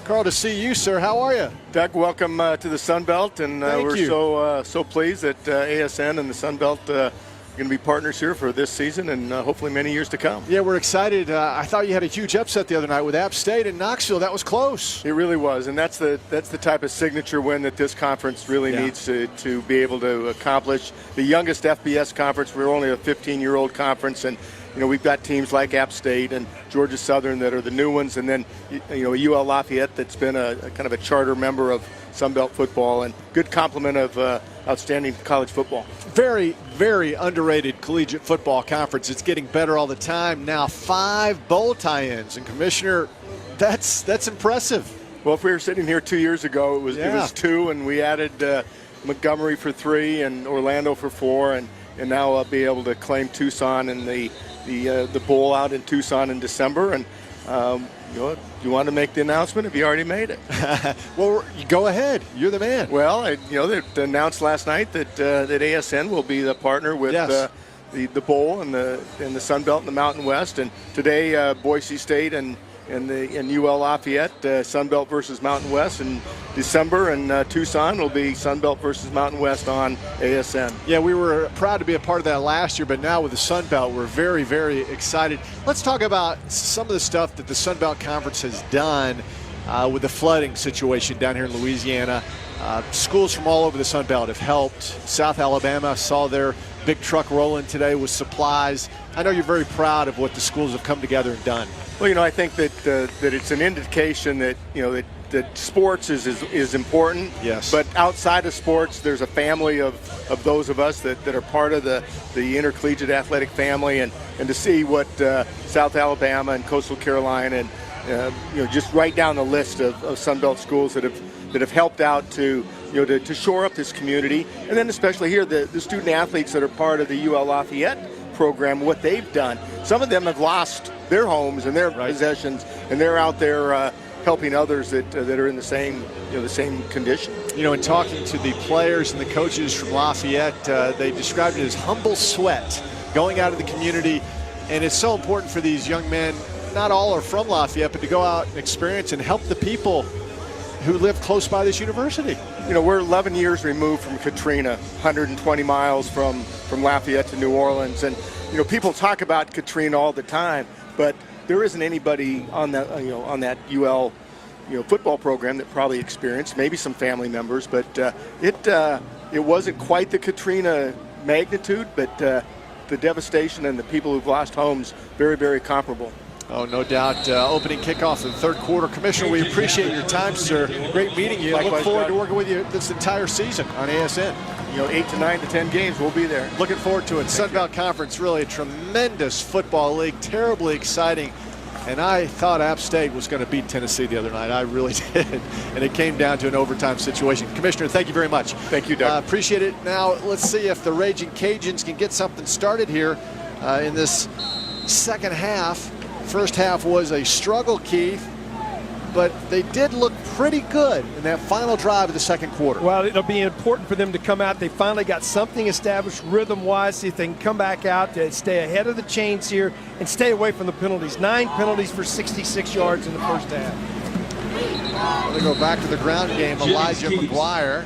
Carl, to see you, sir. How are you? Doug, welcome to the Sun Belt, and we're so pleased that ASN and the Sun Belt going to be partners here for this season and hopefully many years to come. Yeah, we're excited. I thought you had a huge upset the other night with App State and Knoxville. That was close. It really was, and that's the type of signature win that this conference really needs to be able to accomplish. The youngest FBS conference, we're only a 15-year-old conference, and we've got teams like App State and Georgia Southern that are the new ones, and then UL Lafayette that's been a kind of a charter member of Sun Belt football, and good complement of outstanding college football. Very, very underrated collegiate football conference. It's getting better all the time. Now 5 bowl tie-ins, and Commissioner, that's impressive. Well, if we were sitting here 2 year ago, it was 2, and we added Montgomery for 3 and Orlando for 4, and now I'll be able to claim Tucson and the bowl out in Tucson in December. And you want to make the announcement? Have you already made it? Well, go ahead. You're the man. Well, they announced last night that ASN will be the partner with the bowl and the Sun Belt and the Mountain West. And today, Boise State and UL Lafayette, Sun Belt versus Mountain West in December, and Tucson will be Sun Belt versus Mountain West on ASN. Yeah, we were proud to be a part of that last year, but now with the Sun Belt, we're very, very excited. Let's talk about some of the stuff that the Sun Belt Conference has done with the flooding situation down here in Louisiana. Schools from all over the Sun Belt have helped. South Alabama saw their big truck rolling today with supplies. I know you're very proud of what the schools have come together and done. Well, I think that it's an indication that that sports is important. Yes. But outside of sports, there's a family of those of us that are part of the intercollegiate athletic family, and to see what South Alabama and Coastal Carolina and just right down the list of Sun Belt schools that have helped out to shore up this community, and then especially here the student athletes that are part of the UL Lafayette program, what they've done. Some of them have lost their homes and their possessions, and they're out there helping others that are in the same condition. In talking to the players and the coaches from Lafayette, they described it as humble sweat going out of the community, and it's so important for these young men. Not all are from Lafayette, but to go out and experience and help the people who live close by this university. We're 11 years removed from Katrina, 120 miles from Lafayette to New Orleans, and people talk about Katrina all the time, but there isn't anybody on that UL football program that probably experienced, maybe some family members, but it wasn't quite the Katrina magnitude, but the devastation and the people who've lost homes, very, very comparable. Oh, no doubt. Opening kickoff in the third quarter. Commissioner, we appreciate your time, sir. Great meeting you. Likewise, look forward Doug. to working with you this entire season on ASN. 8 to 9 to 10 games, we'll be there. Looking forward to it. Sun Belt Conference, really a tremendous football league, terribly exciting. And I thought App State was going to beat Tennessee the other night. I really did. And it came down to an overtime situation. Commissioner, thank you very much. Thank you, Doug. Appreciate it. Now, let's see if the Raging Cajuns can get something started here in this second half. First half was a struggle, Keith, but they did look pretty good in that final drive of the second quarter. Well, it'll be important for them to come out. They finally got something established rhythm-wise, see if they can come back out to stay ahead of the chains here and stay away from the penalties. 9 penalties for 66 yards in the first half. They go back to the ground game. Elijah McGuire.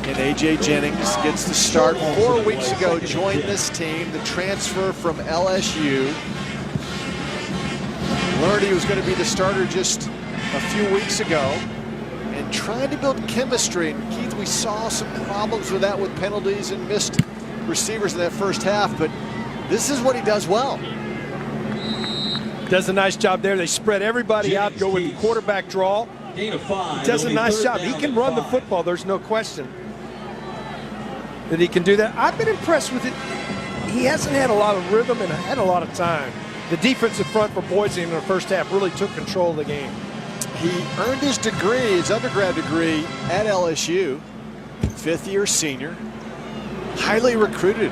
And A.J. Jennings gets the start. 4 weeks ago, joined this team, the transfer from LSU. Learned he was going to be the starter just a few weeks ago. And trying to build chemistry. And Keith, we saw some problems with that with penalties and missed receivers in that first half, but this is what he does well. Does a nice job there. They spread everybody out, go with the quarterback draw. He does a nice job. He can run the football, there's no question that he can do that. I've been impressed with it. He hasn't had a lot of rhythm and had a lot of time. The defensive front for Boise in the first half really took control of the game. He earned his degree, his undergrad degree at LSU, fifth-year senior, highly recruited.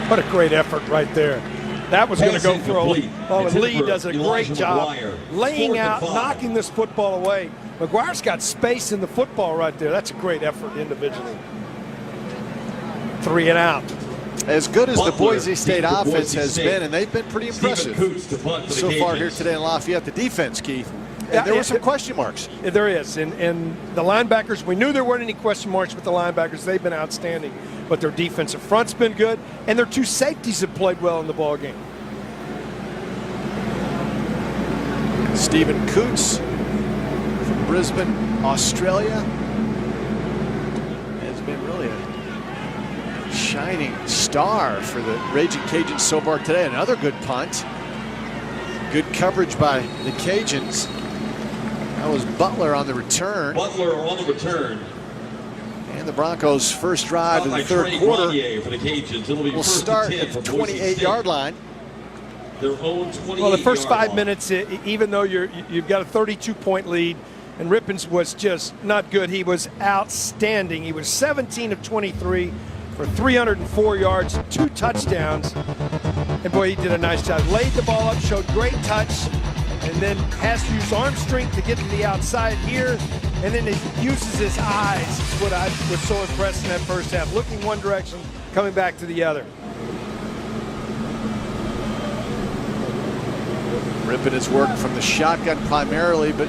What a great effort right there. That was going to go for a lead. Oh, and Lee does a great job laying out, knocking this football away. McGuire's got space in the football right there. That's a great effort individually. 3 and out. As good as the Boise State offense has been, and they've been pretty impressive so far here today in Lafayette, the defense, Keith, and there were some question marks. There is, and the linebackers, we knew there weren't any question marks with the linebackers. They've been outstanding, but their defensive front's been good, and their 2 safeties have played well in the ball game. Stephen Coots from Brisbane, Australia, has been really a shining star for the Raging Cajuns so far today. Another good punt. Good coverage by the Cajuns. That was Butler on the return. And the Broncos' first drive in the third quarter will start at the 28-yard line. Well, the first 5 minutes, even though you've got a 32-point lead, and Rippins was just not good, he was outstanding. He was 17 of 23 for 304 yards, 2 touchdowns. And boy, he did a nice job. Laid the ball up, showed great touch, and then has to use arm strength to get to the outside here. And then he uses his eyes. It's what I was so impressed in that first half. Looking one direction, coming back to the other. Rippin has worked from the shotgun primarily, but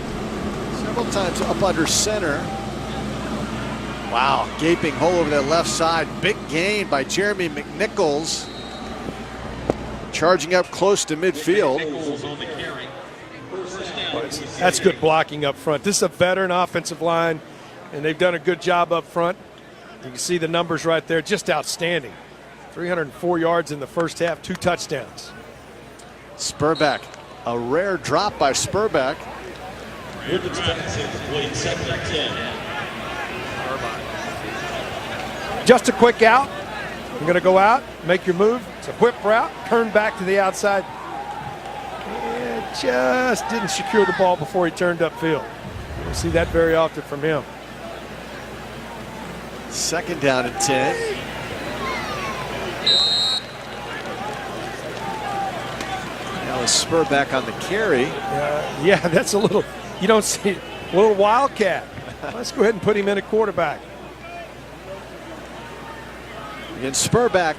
several times up under center. Wow, gaping hole over that left side. Big gain by Jeremy McNichols. Charging up close to midfield. That's good blocking up front. This is a veteran offensive line, and they've done a good job up front. You can see the numbers right there, just outstanding. 304 yards in the first half, 2 touchdowns. Spurback, a rare drop by Spurback. Just a quick out. You're going to go out, make your move. It's a whip route, turn back to the outside. And just didn't secure the ball before he turned upfield. We'll see that very often from him. Second down and 10. Now is Spurback on the carry. Yeah, that's a little, you don't see, a little wildcat. Let's go ahead and put him in at quarterback. And Spurback,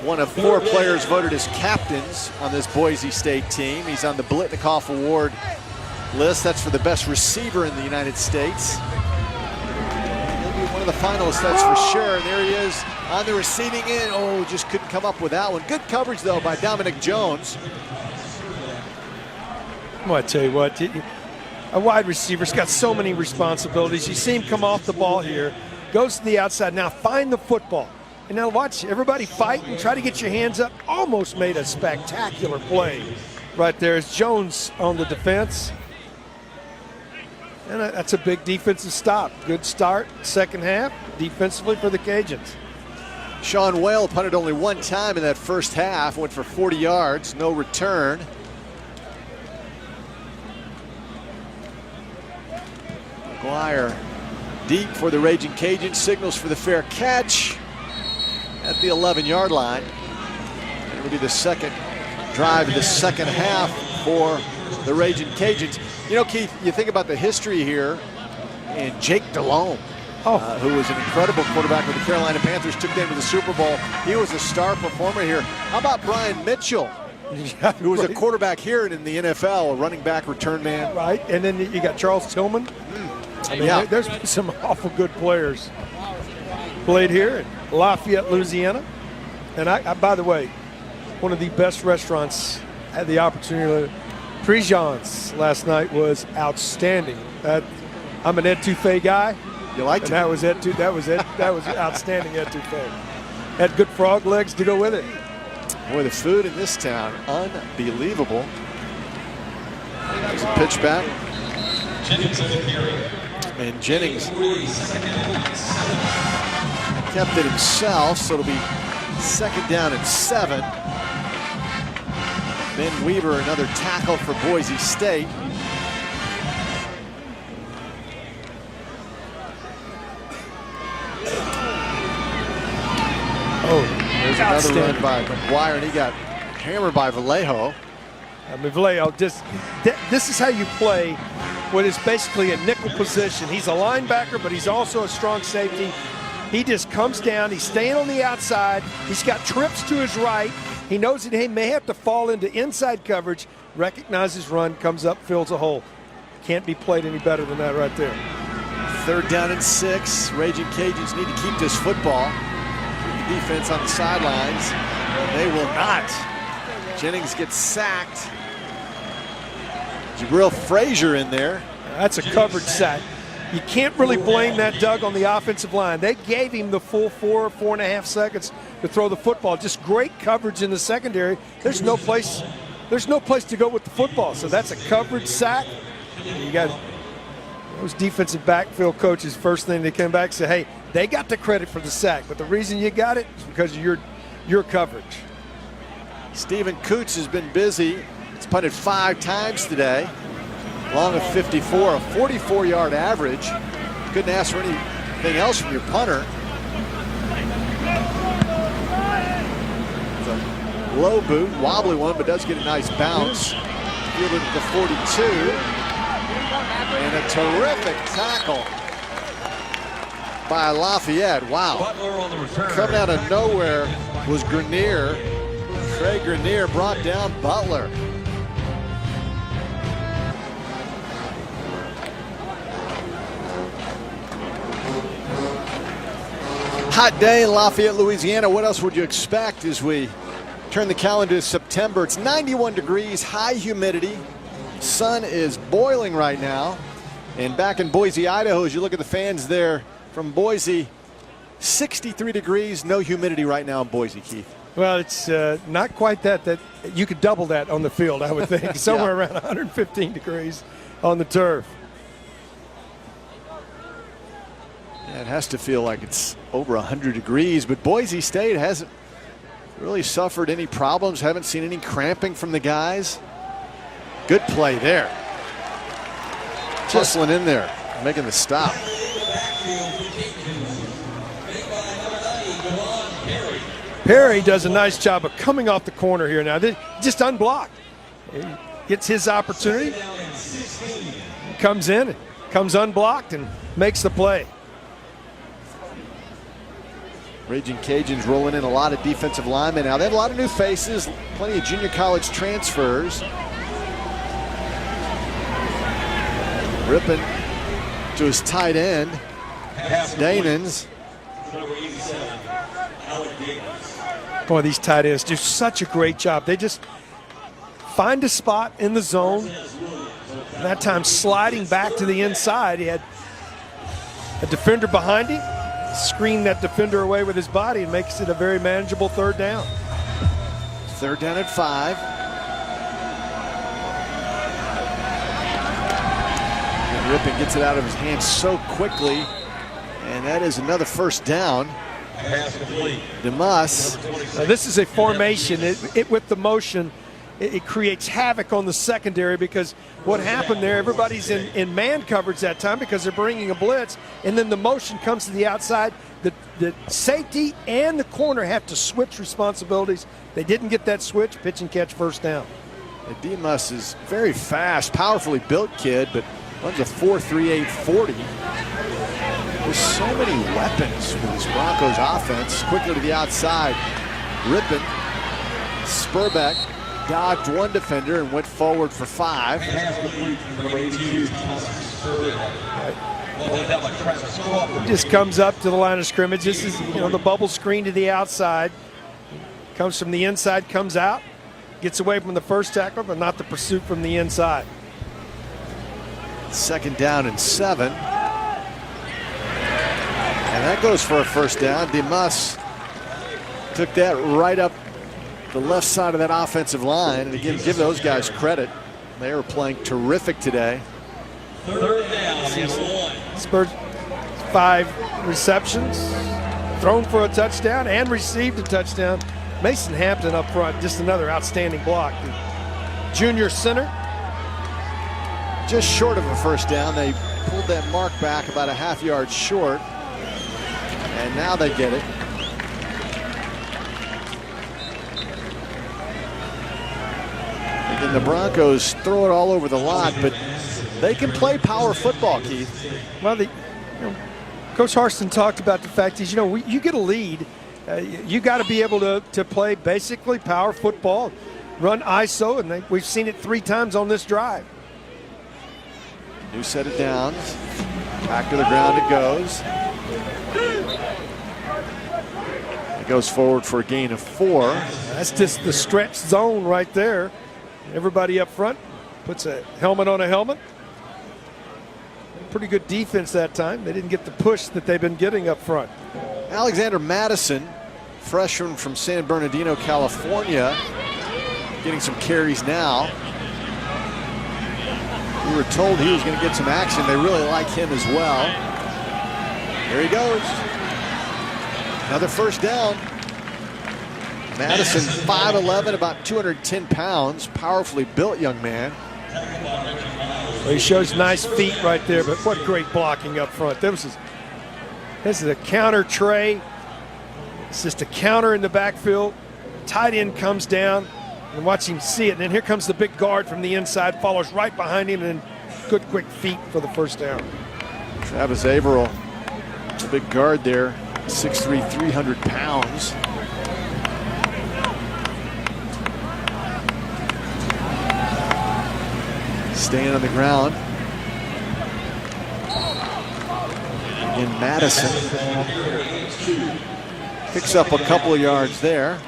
one of 4 players voted as captains on this Boise State team. He's on the Blitnikoff Award list. That's for the best receiver in the United States. He'll be one of the finalists, that's for sure. And there he is on the receiving end. Oh, just couldn't come up with that one. Good coverage, though, by Dominic Jones. Well, I tell you what, a wide receiver's got so many responsibilities. You see him come off the ball here, goes to the outside. Now find the football. And now watch everybody fight and try to get your hands up. Almost made a spectacular play right there as Jones on the defense. And that's a big defensive stop. Good start, second half, defensively for the Cajuns. Sean Whale punted only 1 time in that first half, went for 40 yards, no return. McGuire deep for the Raging Cajuns, signals for the fair catch at the 11-yard line. And it will be the second drive of the second half for the Raging Cajuns. You know, Keith, you think about the history here, and Jake Delhomme, who was an incredible quarterback with the Carolina Panthers, took them to the Super Bowl. He was a star performer here. How about Brian Mitchell, who was a quarterback here in the NFL, a running back, return man? Right, and then you got Charles Tillman. I mean, there's been some awful good players played here in Lafayette, Louisiana. And I, by the way, one of the best restaurants I had the opportunity Prejean's last night was outstanding. I'm an Etouffee guy. You liked and it? that was outstanding Etouffee. Had good frog legs to go with it. Boy, the food in this town, unbelievable. There's a pitch back. And Jennings kept it himself, so it'll be 2nd down and 7. Ben Weaver, another tackle for Boise State. There's another run by McGuire, and he got hammered by Vallejo. I mean, Vallejo, this is how you play what is basically a nickel position. He's a linebacker, but he's also a strong safety. He just comes down. He's staying on the outside. He's got trips to his right. He knows that he may have to fall into inside coverage, recognizes run, comes up, fills a hole. Can't be played any better than that right there. 3rd down and 6. Raging Cajuns need to keep this football. Keep the defense on the sidelines. They will not. Jennings gets sacked. Jabril Frazier in there. That's a coverage sack. You can't really blame that, Doug, on the offensive line. They gave him the full 4.5 seconds to throw the football. Just great coverage in the secondary. There's no place to go with the football. So that's a coverage sack. You got those defensive backfield coaches, first thing they came back and said, hey, they got the credit for the sack, but the reason you got it is because of your coverage. Stephen Coots has been busy. He's punted 5 times today. Long of 54, a 44-yard average. Couldn't ask for anything else from your punter. It's a low boot, wobbly one, but does get a nice bounce. Fielded at the 42. And a terrific tackle by Lafayette. Wow. Coming out of nowhere was Grenier. Trey Grenier brought down Butler. Hot day in Lafayette, Louisiana. What else would you expect as we turn the calendar to September? It's 91 degrees, high humidity. Sun is boiling right now. And back in Boise, Idaho, as you look at the fans there from Boise, 63 degrees, no humidity right now in Boise, Keith. Well, it's not quite that you could double that on the field, I would think. Somewhere around 115 degrees on the turf. Yeah, it has to feel like it's over 100 degrees, but Boise State hasn't really suffered any problems, haven't seen any cramping from the guys. Good play there. Hustling in there, making the stop. Perry does a nice job of coming off the corner here now. Just unblocked. He gets his opportunity, comes in, comes unblocked, and makes the play. Raging Cajuns rolling in a lot of defensive linemen now. They have a lot of new faces, plenty of junior college transfers. Ripping to his tight end, Danins. Boy, these tight ends do such a great job. They just find a spot in the zone. And that time sliding back to the inside. He had a defender behind him, screen that defender away with his body and makes it a very manageable 3rd down. 3rd down and 5. And Rippon gets it out of his hands so quickly. And that is another 1st down. DeMuss. Now this is a formation. With the motion, it creates havoc on the secondary because what happened there, everybody's in man coverage that time because they're bringing a blitz, and then the motion comes to the outside. The safety and the corner have to switch responsibilities. They didn't get that switch, pitch and catch 1st down. DeMuss is very fast, powerfully built kid, but runs a 4.38 40. There's so many weapons for this Broncos offense. Quickly to the outside. Rippon, Spurbeck dodged one defender and went forward for 5. Just comes up to the line of scrimmage. This is, the bubble screen to the outside. Comes from the inside, comes out. Gets away from the first tackler, but not the pursuit from the inside. 2nd down and 7. And that goes for a first down. Demas took that right up the left side of that offensive line. And again, give those guys credit. They were playing terrific today. 3rd down and 1. Spurs 5 receptions, thrown for a touchdown and received a touchdown. Mason Hampton up front, just another outstanding block. The junior center. Just short of a first down. They pulled that mark back about a half-yard short. And now they get it. And the Broncos throw it all over the lot, but they can play power football, Keith. Well, Coach Harston talked about the fact is, you get a lead, you got to be able to play basically power football, run ISO, and we've seen it 3 times on this drive. New set of downs. Back to the ground it goes. It goes forward for a gain of 4. That's just the stretch zone right there. Everybody up front puts a helmet on a helmet. Pretty good defense that time. They didn't get the push that they've been getting up front. Alexander Madison, freshman from San Bernardino, California, getting some carries now. We were told he was going to get some action. They really like him as well. There he goes. Another first down. Madison, 5'11", about 210 pounds. Powerfully built young man. Well, he shows nice feet right there, but what great blocking up front. This is a counter tray. It's just a counter in the backfield. Tight end comes down, and watch him see it. And then here comes the big guard from the inside, follows right behind him, and good quick feet for the first down. Travis Averill, the big guard there, 6'3", 300 pounds. Staying on the ground. Again, Madison picks up a couple of yards there.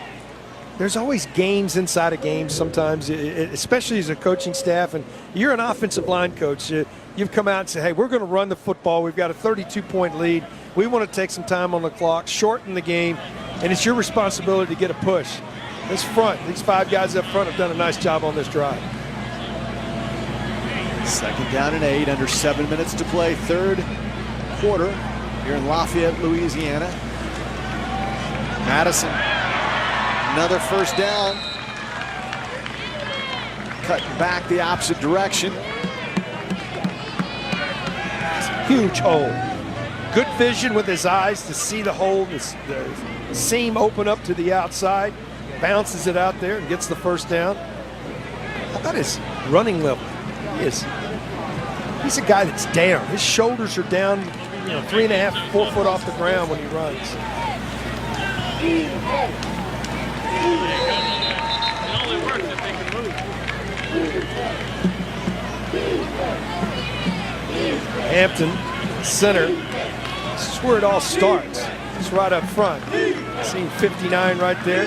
There's always games inside of games sometimes, especially as a coaching staff, and you're an offensive line coach. You've come out and said, hey, we're going to run the football. We've got a 32-point lead. We want to take some time on the clock, shorten the game, and it's your responsibility to get a push. This front, these 5 guys up front have done a nice job on this drive. 2nd down and 8, under 7 minutes to play, 3rd quarter here in Lafayette, Louisiana. Madison, another first down. Cutting back the opposite direction. Huge hole. Good vision with his eyes to see the hole, the seam open up to the outside. Bounces it out there and gets the first down. How about his running level? He's a guy that's down. His shoulders are down, 3.5, 4 foot off the ground when he runs. Hampton, center. This is where it all starts. It's right up front. Seeing 59 right there.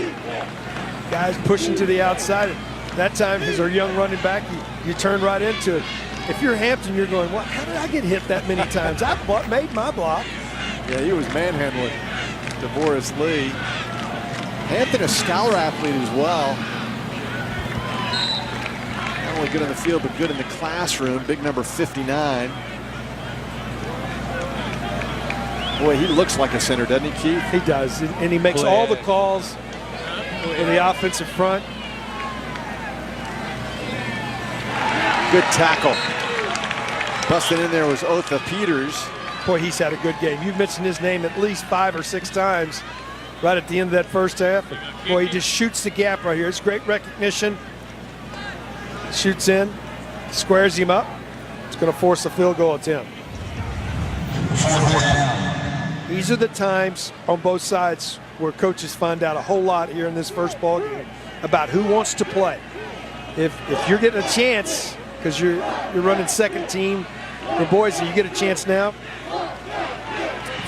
Guys pushing to the outside. That time, as our young running back, you turn right into it. If you're Hampton, you're going, what? How did I get hit that many times? I made my block. Yeah, he was manhandling DeVoris Lee. Hampton, a scholar athlete as well. Not only good on the field, but good in the classroom. Big number 59. Boy, he looks like a center, doesn't he, Keith? He does, and he makes all the calls in the offensive front. Good tackle. Busting in there was Otha Peters. Boy, he's had a good game. You've mentioned his name at least 5 or 6 times right at the end of that first half. Boy, he just shoots the gap right here. It's great recognition. Shoots in, squares him up. It's going to force a field goal attempt. These are the times on both sides where coaches find out a whole lot here in this first ball game about who wants to play. If you're getting a chance, because you're running second team for Boise, you get a chance now.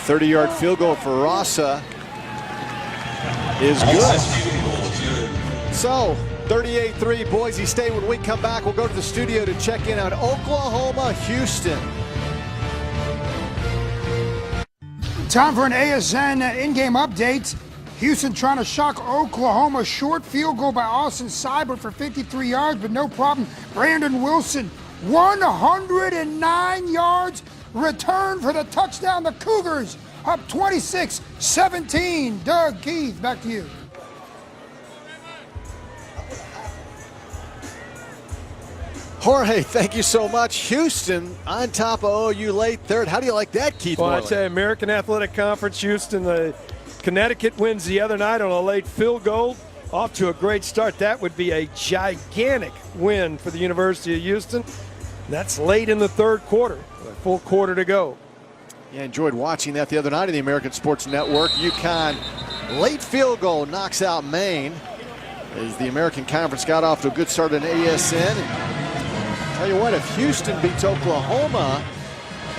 30-yard field goal for Rossa is good. So 38-3 Boise State. When we come back, we'll go to the studio to check in on Oklahoma, Houston. Time for an ASN in-game update. Houston trying to shock Oklahoma. Short field goal by Austin Seibert for 53 yards, but no problem. Brandon Wilson, 109 yards, return for the touchdown. The Cougars up 26-17. Doug, Keith, back to you. Jorge, thank you so much. Houston on top of OU late third. How do you like that, Keith? Well, I Morley? tell you, American Athletic Conference, Houston, Connecticut wins the other night on a late field goal. Off to a great start. That would be a gigantic win for the University of Houston. That's late in the third quarter. A full quarter to go. Yeah, enjoyed watching that the other night on the American Sports Network. UConn late field goal knocks out Maine as the American Conference got off to a good start in ASN. And tell you what, if Houston beats Oklahoma,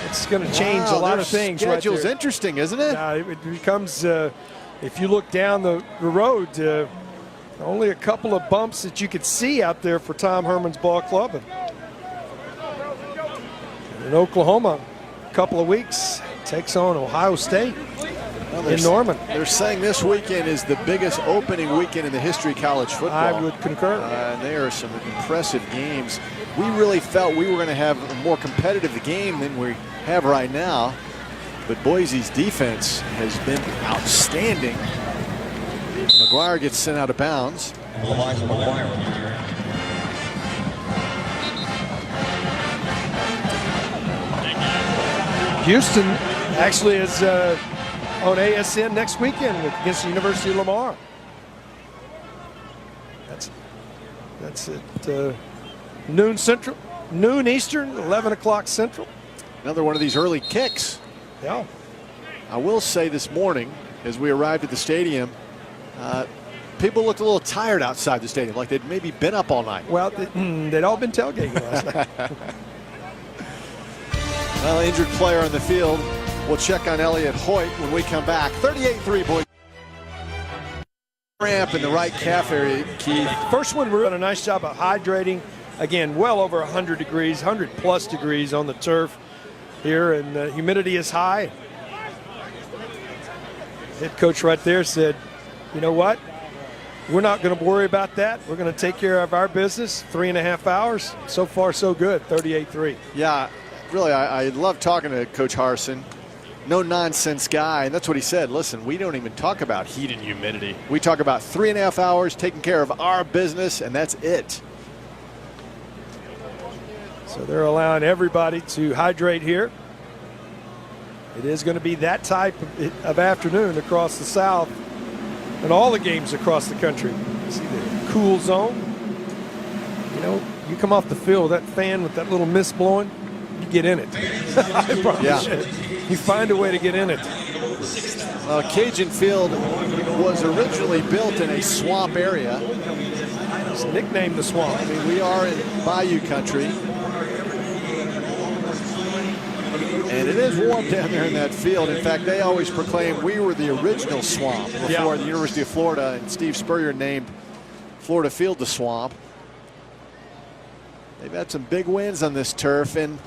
it's going to change a lot of things. Schedule's right interesting, isn't it? It becomes, if you look down the road, only a couple of bumps that you could see out there for Tom Herman's ball club. And in Oklahoma, a couple of weeks, takes on Ohio State in Norman. They're saying this weekend is the biggest opening weekend in the history of college football. I would concur. There are some impressive games. We really felt we were going to have a more competitive game than we have right now. But Boise's defense has been outstanding. McGuire gets sent out of bounds. Houston actually is on ASN next weekend against the University of Lamar. That's at noon Central, noon Eastern, 11 o'clock Central. Another one of these early kicks. Yeah. I will say this morning, as we arrived at the stadium, people looked a little tired outside the stadium, like they'd maybe been up all night. Well, they'd all been tailgating last night. Well, injured player on the field. We'll check on Elliott Hoyt when we come back. 38-3, boys. Ramp in the right calf area, Keith. First one, we're doing a nice job of hydrating. Again, well over 100 degrees, 100+ degrees on the turf here, and the humidity is high. Head coach right there said, you know what? We're not going to worry about that. We're going to take care of our business. 3.5 hours. So far, so good. 38-3. Yeah, really, I love talking to Coach Harsin. No nonsense guy, and that's what he said. Listen, we don't even talk about heat and humidity. We talk about 3.5 hours taking care of our business, and that's it. So they're allowing everybody to hydrate here. It is going to be that type of afternoon across the South and all the games across the country. See the cool zone. You know, you come off the field, that fan with that little mist blowing, you get in it. You find a way to get in it. Cajun Field was originally built in a swamp area. It's nicknamed the Swamp. I mean, we are in Bayou country. And it is warm down there in that field. In fact, they always proclaim we were the original swamp before the University of Florida and Steve Spurrier named Florida Field the Swamp. They've had some big wins on this turf, and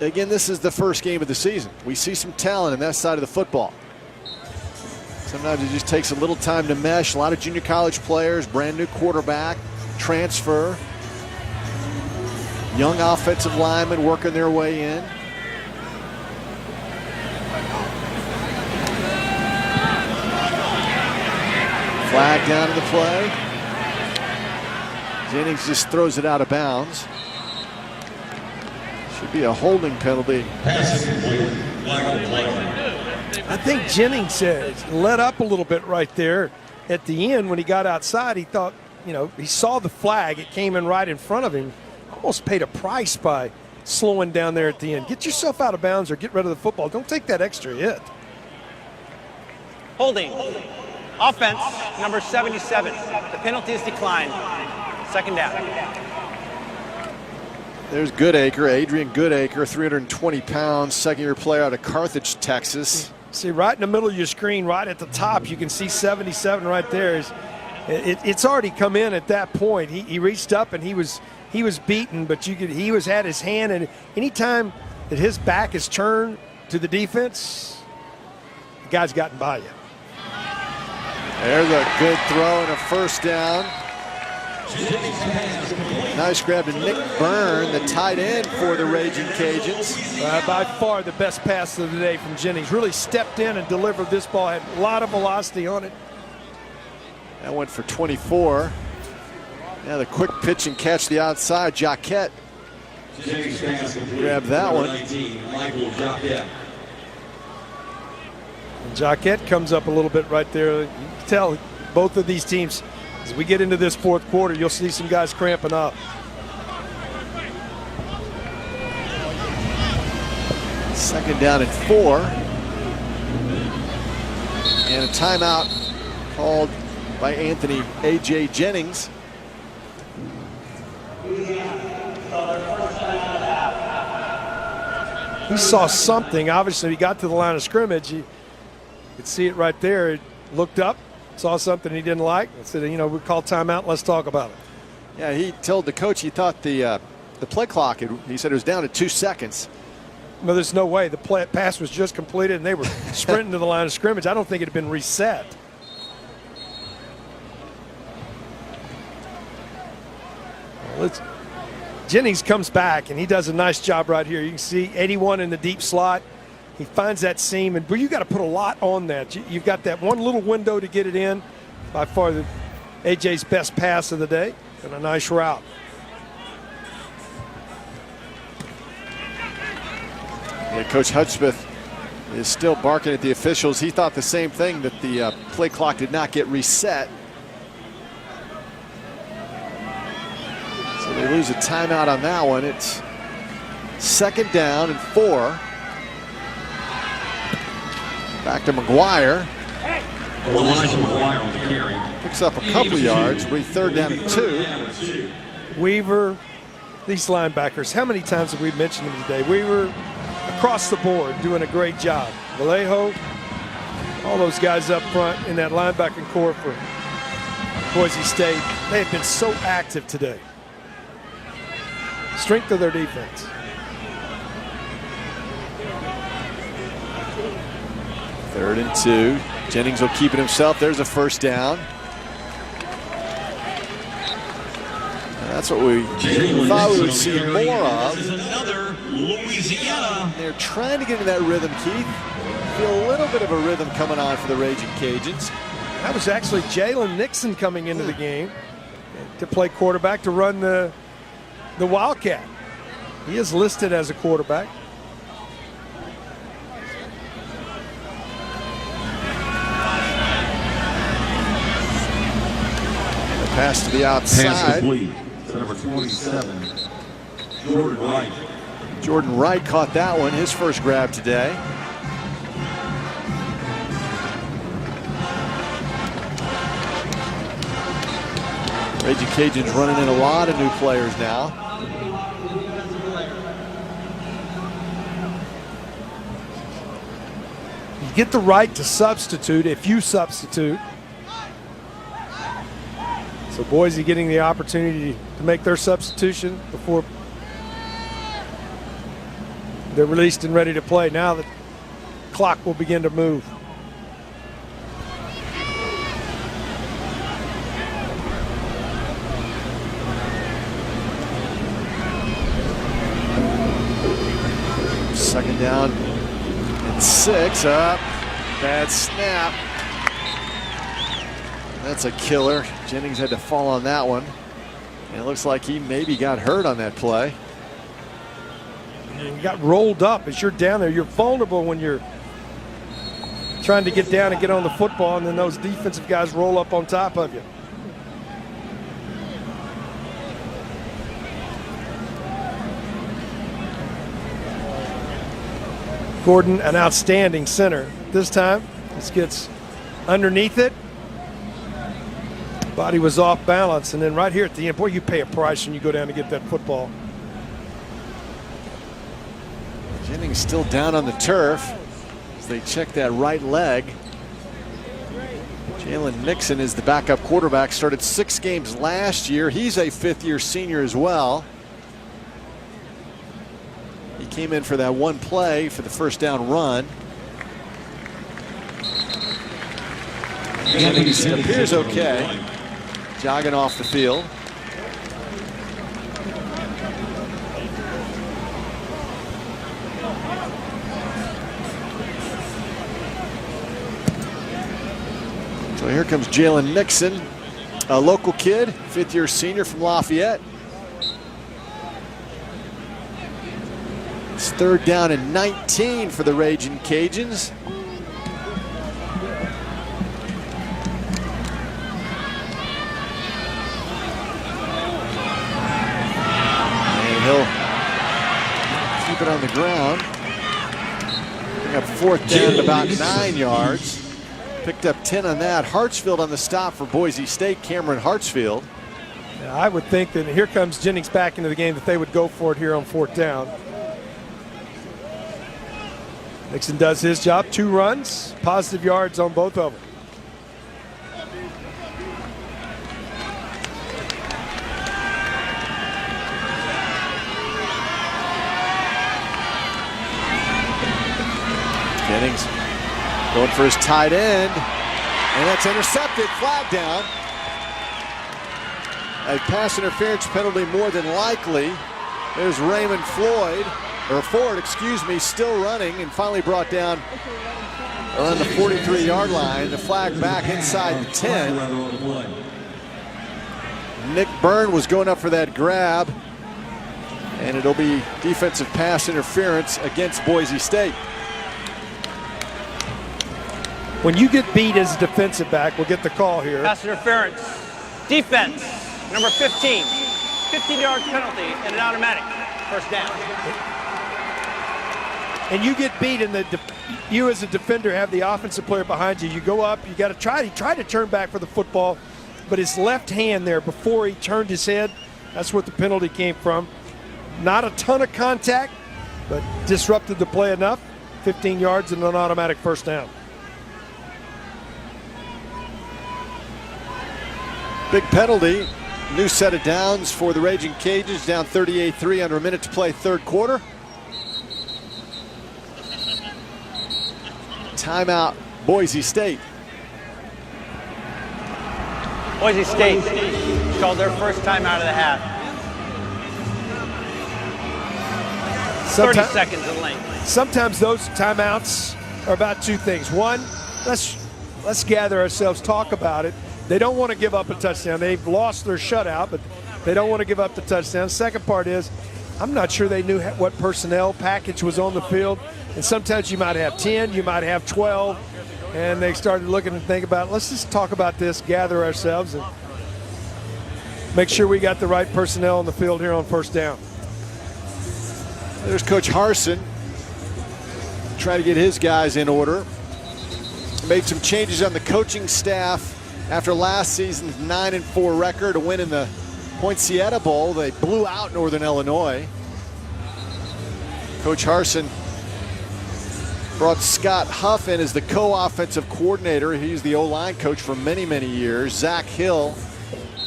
again, this is the first game of the season. We see some talent in that side of the football. Sometimes it just takes a little time to mesh. A lot of junior college players, brand new quarterback, transfer, young offensive linemen working their way in. Flag down to the play. Jennings just throws it out of bounds. Should be a holding penalty. I think Jennings let up a little bit right there at the end when he got outside. He thought, you know, he saw the flag. It came in right in front of him. Almost paid a price by slowing down there at the end. Get yourself out of bounds or get rid of the football. Don't take that extra hit. Holding. Offense, number 77. The penalty is declined. Second down. There's Goodacre, Adrian Goodacre, 320 pounds, second-year player out of Carthage, Texas. See, right in the middle of your screen, right at the top, you can see 77 right there. It's already come in at that point. He reached up and he was beaten, but he had his hand, and anytime that his back is turned to the defense, the guy's gotten by you. There's a good throw and a first down. Nice grab to Nick Byrne, the tight end for the Raging Cajuns. By far the best pass of the day from Jennings. Really stepped in and delivered this ball. Had a lot of velocity on it. That went for 24. Now the quick pitch and catch the outside. Jaquette grabbed that one. And Jaquette comes up a little bit right there. You can tell both of these teams, as we get into this fourth quarter, you'll see some guys cramping up. Second down and 4. And a timeout called by Anthony A.J. Jennings. He saw something. Obviously, he got to the line of scrimmage. You could see it right there. He looked up, saw something he didn't like. I said, we call timeout. Let's talk about it. Yeah, he told the coach he thought the play clock, he said it was down to 2 seconds. No, there's no way. The pass was just completed, and they were sprinting to the line of scrimmage. I don't think it had been reset. Jennings comes back, and he does a nice job right here. You can see 81 in the deep slot. He finds that seam, but you got to put a lot on that. You've got that one little window to get it in. By far AJ's best pass of the day, and a nice route. Yeah, Coach Hudspeth is still barking at the officials. He thought the same thing, that the play clock did not get reset. So they lose a timeout on that one. It's second down and 4. Back to McGuire. Picks up a couple yards. Third down and 2. Weaver, these linebackers, how many times have we mentioned them today? Weaver, across the board, doing a great job. Vallejo, all those guys up front in that linebacking core for Boise State, they have been so active today. Strength of their defense. Third and 2. Jennings will keep it himself. There's a first down. That's what we thought we would see more of. They're trying to get into that rhythm, Keith. Feel a little bit of a rhythm coming on for the Raging Cajuns. That was actually Jalen Nixon coming into the game to play quarterback, to run the Wildcat. He is listed as a quarterback. The pass to the outside. Number 27, Jordan Wright. Jordan Wright caught that one, his first grab today. Raging Cajuns running in a lot of new players now. You get the right to substitute if you substitute. So Boise getting the opportunity to make their substitution before they're released and ready to play. Now the clock will begin to move. Second down and 6 up. Bad snap. That's a killer. Jennings had to fall on that one. And it looks like he maybe got hurt on that play. You got rolled up. As you're down there, you're vulnerable when you're trying to get down and get on the football, and then those defensive guys roll up on top of you. Gordon, an outstanding center. This time, this gets underneath it. Body was off balance, and then right here at the end, boy, you pay a price when you go down to get that football. Jennings still down on the turf as they check that right leg. Jalen Nixon is the backup quarterback, started 6 games last year. He's a 5th-year senior as well. He came in for that one play for the first down run. Jennings appears okay, jogging off the field. So here comes Jalen Nixon, a local kid, 5th-year senior from Lafayette. It's 3rd down and 19 for the Raging Cajuns. And he'll keep it on the ground. Pick up 4th down at about 9 yards. Picked up 10 on that. Hartsfield on the stop for Boise State, Cameron Hartsfield. Yeah, I would think that here comes Jennings back into the game that they would go for it here on 4th down. Nixon does his job, 2 runs, positive yards on both of them. Jennings going for his tight end, and that's intercepted, flag down. A pass interference penalty more than likely. There's Raymond Ford, excuse me, still running and finally brought down around the 43-yard line. The flag back inside the 10. Nick Byrne was going up for that grab, and it'll be defensive pass interference against Boise State. When you get beat as a defensive back, we'll get the call here. Pass interference. Defense, number 15. 15-yard penalty and an automatic first down. And you get beat, and you as a defender have the offensive player behind you. You go up, you got to try to turn back for the football, but his left hand there before he turned his head, that's what the penalty came from. Not a ton of contact, but disrupted the play enough. 15 yards and an automatic first down. Big penalty. New set of downs for the Raging Cajuns, down 38-3 under a minute to play, 3rd quarter. Timeout, Boise State. Boise State called their first timeout of the half. 30 seconds in length. Sometimes those timeouts are about 2 things. One, let's gather ourselves, talk about it. They don't want to give up a touchdown. They've lost their shutout, but they don't want to give up the touchdown. Second part is, I'm not sure they knew what personnel package was on the field. And sometimes you might have 10, you might have 12, and they started looking and think about, let's just talk about this, gather ourselves, and make sure we got the right personnel on the field here on first down. There's Coach Harsin trying to get his guys in order. Made some changes on the coaching staff after last season's 9-4 record, a win in the Poinciana Bowl. They blew out Northern Illinois. Coach Harsin brought Scott Huff in as the co-offensive coordinator. He's the O-line coach for many, many years. Zach Hill,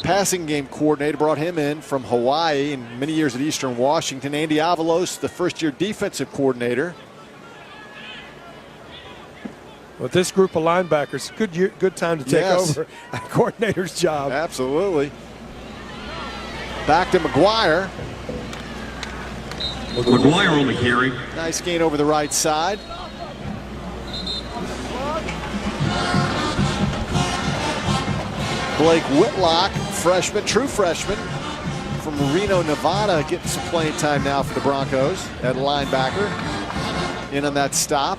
passing game coordinator, brought him in from Hawaii and many years at Eastern Washington. Andy Avalos, the first-year defensive coordinator. With this group of linebackers, good time to take over a coordinator's job. Absolutely. Back to McGuire. McGuire on the carry. Nice gain over the right side. Blake Whitlock, freshman, true freshman from Reno, Nevada, getting some playing time now for the Broncos at linebacker. In on that stop.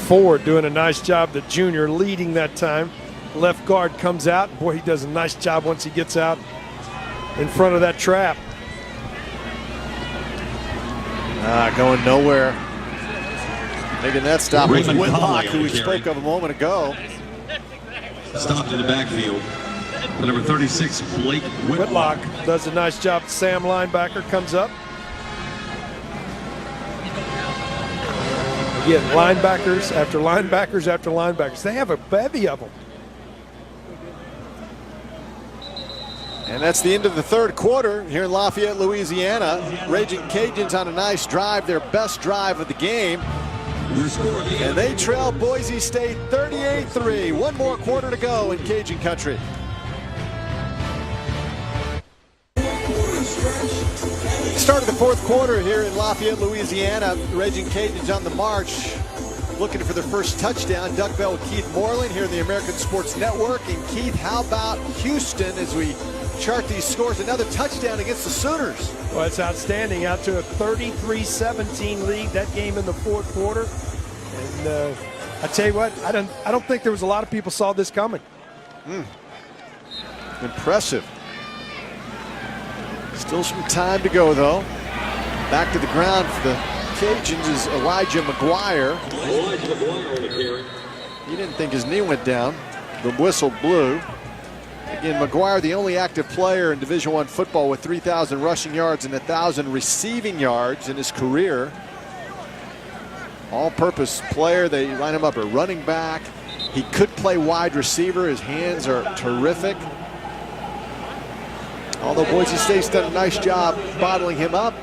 Ford doing a nice job, the junior leading that time. Left guard comes out. Boy, he does a nice job once he gets out in front of that trap. Going nowhere. Making that stop was Whitlock, who we spoke of a moment ago. Stopped in the backfield. The number 36, Blake Whitlock does a nice job. Sam linebacker comes up. Again, linebackers after linebackers after linebackers. They have a bevy of them. And that's the end of the third quarter here in Lafayette, Louisiana. Raging Cajuns on a nice drive, their best drive of the game. And they trail Boise State 38-3. One more quarter to go in Cajun country. Start of the fourth quarter here in Lafayette, Louisiana. The Raging Cajuns on the march, looking for their first touchdown. Duck Bell with Keith Moreland here in the American Sports Network. And Keith, how about Houston as we chart these scores? Another touchdown against the Sooners. Well, it's outstanding. Out to a 33-17 lead. That game in the fourth quarter. And I tell you what, I don't think there was a lot of people saw this coming. Impressive. Still some time to go, though. Back to the ground for the Cajuns is Elijah McGuire. He didn't think his knee went down. The whistle blew. Again, McGuire, the only active player in Division I football with 3,000 rushing yards and 1,000 receiving yards in his career. All-purpose player. They line him up at running back. He could play wide receiver. His hands are terrific. Although Boise State's done a nice job bottling him up.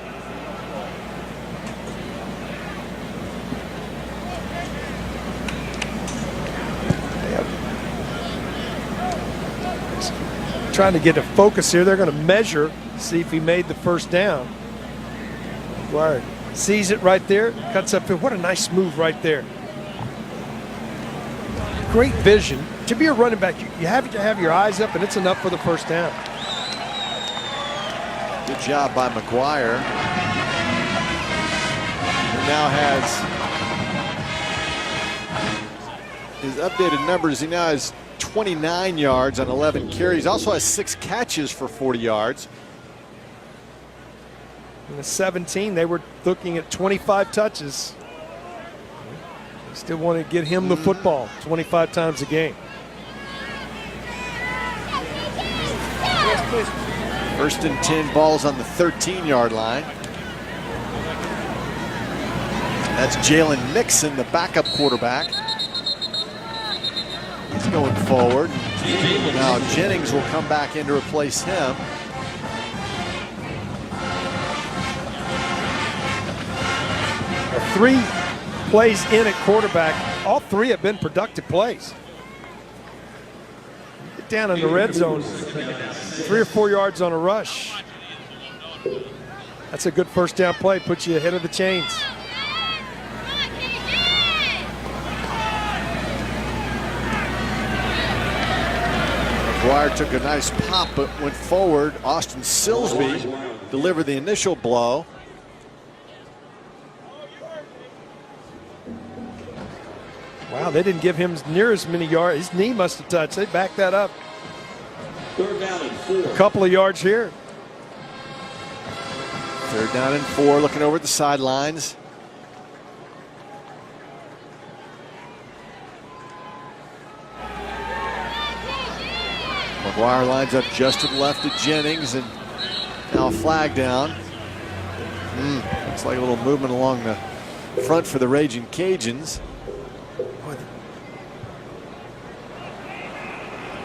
Trying to get a focus here. They're going to measure, see if he made the first down. McGuire sees it right there, cuts up. What a nice move right there. Great vision. To be a running back, you have to have your eyes up, and it's enough for the first down. Good job by McGuire. He now has his updated numbers. He now has 29 yards on 11 carries. Also has 6 catches for 40 yards. In the 17, they were looking at 25 touches. They still want to get him the football 25 times a game. First and 10, balls on the 13-yard line. That's Jalen Nixon, the backup quarterback. He's going forward. Now Jennings will come back in to replace him. Three plays in at quarterback. All three have been productive plays. Get down in the red zone. 3 or 4 yards on a rush. That's a good first down play. Puts you ahead of the chains. McGuire took a nice pop but went forward. Austin Silsby delivered the initial blow. Wow, they didn't give him near as many yards. His knee must have touched. They backed that up. Third down and 4. A couple of yards here. Third down and 4, looking over at the sidelines. McGuire lines up just to the left of Jennings, and now a flag down. Looks like a little movement along the front for the Raging Cajuns.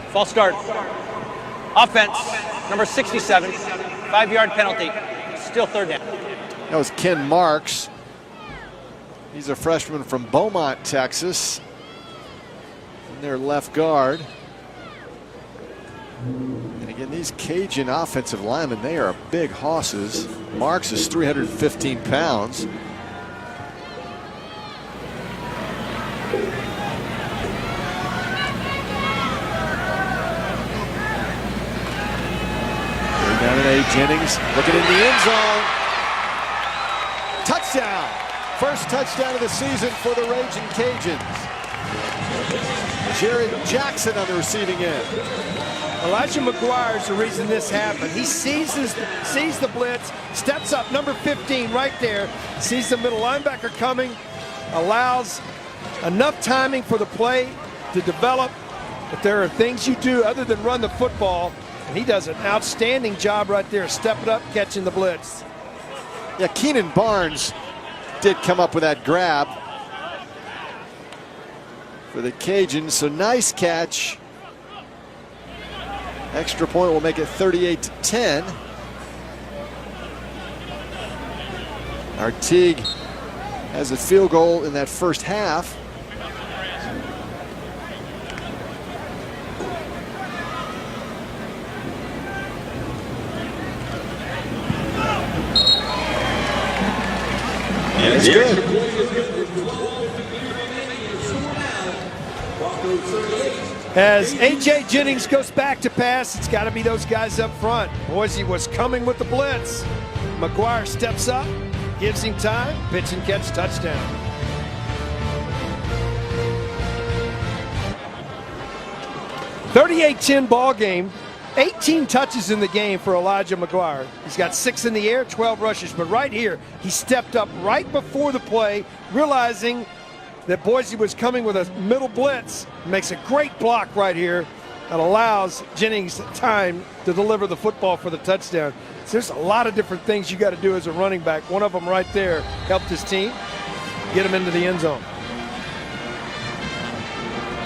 False start. Offense, number 67, 5-yard penalty. Still third down. That was Ken Marks. He's a freshman from Beaumont, Texas. And their left guard. And again, these Cajun offensive linemen, they are big hosses. Marks is 315 pounds. Down at 8, Jennings looking in the end zone. Touchdown! First touchdown of the season for the Raging Cajuns. Jared Jackson on the receiving end. Elijah McGuire is the reason this happened. He sees the blitz, steps up, number 15 right there, sees the middle linebacker coming, allows enough timing for the play to develop. But there are things you do other than run the football. And he does an outstanding job right there, stepping up, catching the blitz. Yeah, Keenan Barnes did come up with that grab. for the Cajuns. So nice catch. Extra point will make it 38-10. Artigue has a field goal in that first half. And it's good. As A.J. Jennings goes back to pass, it's got to be those guys up front. Boise was coming with the blitz. McGuire steps up, gives him time, pitch and catch, touchdown. .38-10 ball game. 18 touches in the game for Elijah McGuire. He's got 6 in the air, 12 rushes. But right here, he stepped up right before the play, realizing that Boise was coming with a middle blitz. Makes a great block right here that allows Jennings time to deliver the football for the touchdown. So there's a lot of different things you got to do as a running back. One of them right there helped his team get him into the end zone.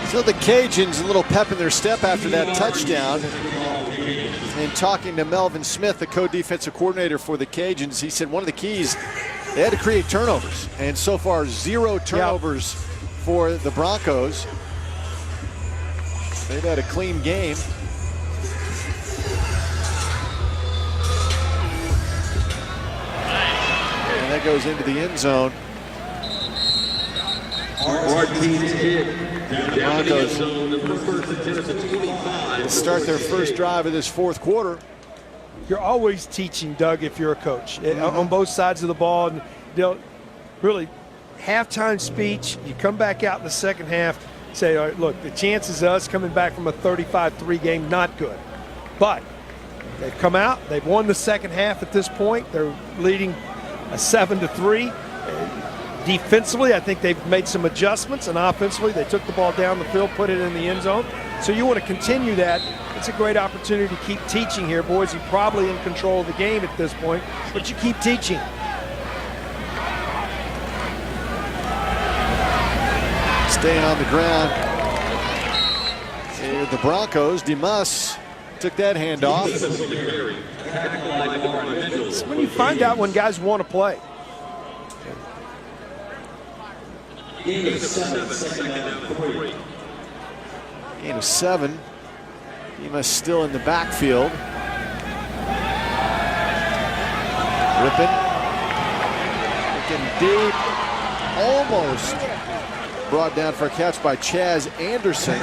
So the Cajuns a little pep in their step after that touchdown. And talking to Melvin Smith, the co-defensive coordinator for the Cajuns, he said one of the keys, they had to create turnovers. And so far, 0 turnovers for the Broncos. They've had a clean game. And that goes into the end zone. The Broncos will start their first drive of this fourth quarter. You're always teaching, Doug, if you're a coach, on both sides of the ball. And they'll really halftime speech. You come back out in the second half, say, all right, look, the chances of us coming back from a 35-3 game, not good. But they've come out, they've won the second half at this point. They're leading a 7-3. Defensively, I think they've made some adjustments, and offensively, they took the ball down the field, put it in the end zone. So you want to continue that. It's a great opportunity to keep teaching here. Boise probably in control of the game at this point, but you keep teaching. Staying on the ground. And the Broncos, Demas took that handoff. It's when you find out when guys want to play. Gain of 7. Demas still in the backfield. Rippin. Looking deep. Almost brought down for a catch by Chaz Anderson.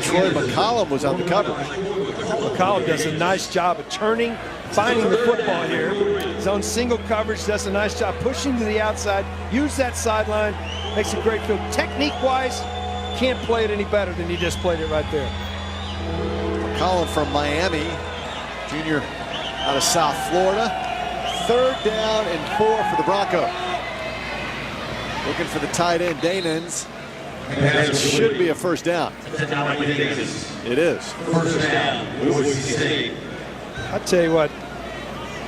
Troy McCollum was on the cover. McCollum does a nice job of turning, finding the football here. His own single coverage does a nice job pushing to the outside, use that sideline, makes a great field. Technique-wise, can't play it any better than he just played it right there. McCollum from Miami, junior out of South Florida. 3rd down and 4 for the Broncos. Looking for the tight end, Danens. It should be a first down. It is. First down, Boise State. I tell you what,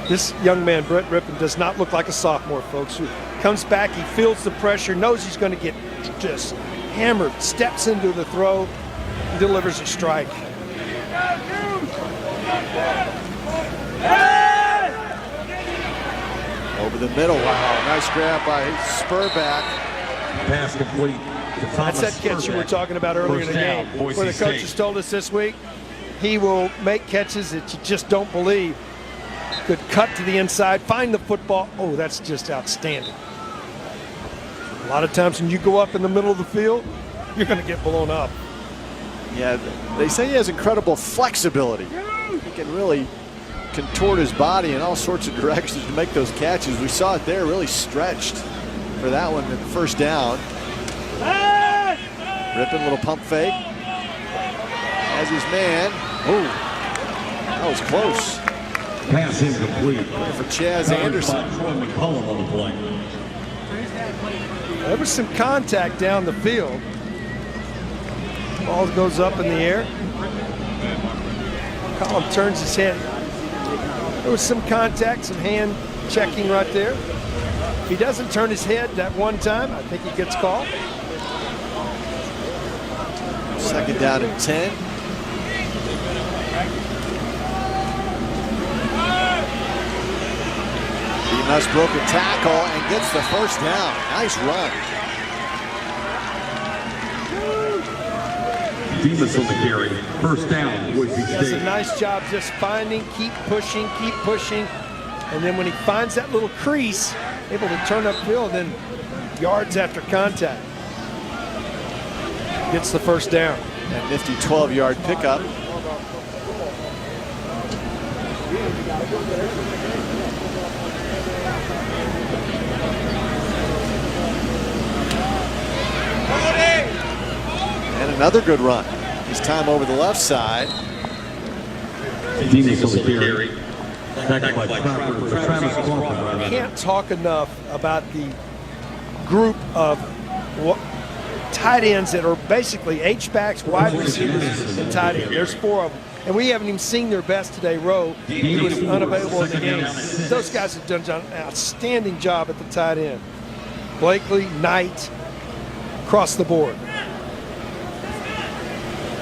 this young man, Brett Rippon, does not look like a sophomore, folks. Who comes back, he feels the pressure, knows he's going to get just hammered, steps into the throw, and delivers a strike. Over the middle, wow, nice grab by Spurback. Pass complete. That's that catch you were talking about earlier in the game, where the coaches told us this week he will make catches that you just don't believe. Good cut to the inside, find the football. Oh, that's just outstanding. A lot of times when you go up in the middle of the field, you're going to get blown up. Yeah, they say he has incredible flexibility. He can really contort his body in all sorts of directions to make those catches. We saw it there, really stretched for that one at the first down. Rippin, little pump fake. As his man. Oh, that was close. Pass incomplete. For Chaz Anderson. Troy McCollum on the play. There was some contact down the field. Ball goes up in the air. McCollum turns his head. There was some contact, some hand checking right there. If he doesn't turn his head that one time, I think he gets called. Second down and 10. Bemus broke a tackle and gets the first down. Nice run. Bemus on the carry. First down, Boise State. Does a nice job just finding, keep pushing. And then when he finds that little crease, able to turn upfield, then yards after contact. Gets the first down. That nifty 12-yard pickup. And another good run. This time over the left side. Bemus on the carry. Tackled by Crawford for Travis Crawford. Can't talk enough about the group of tight ends that are basically H-backs, wide receivers, and tight ends. There's 4 of them. And we haven't even seen their best today. Rowe, he was unavailable in the game. Those guys have done an outstanding job at the tight end. Blakely, Knight, across the board.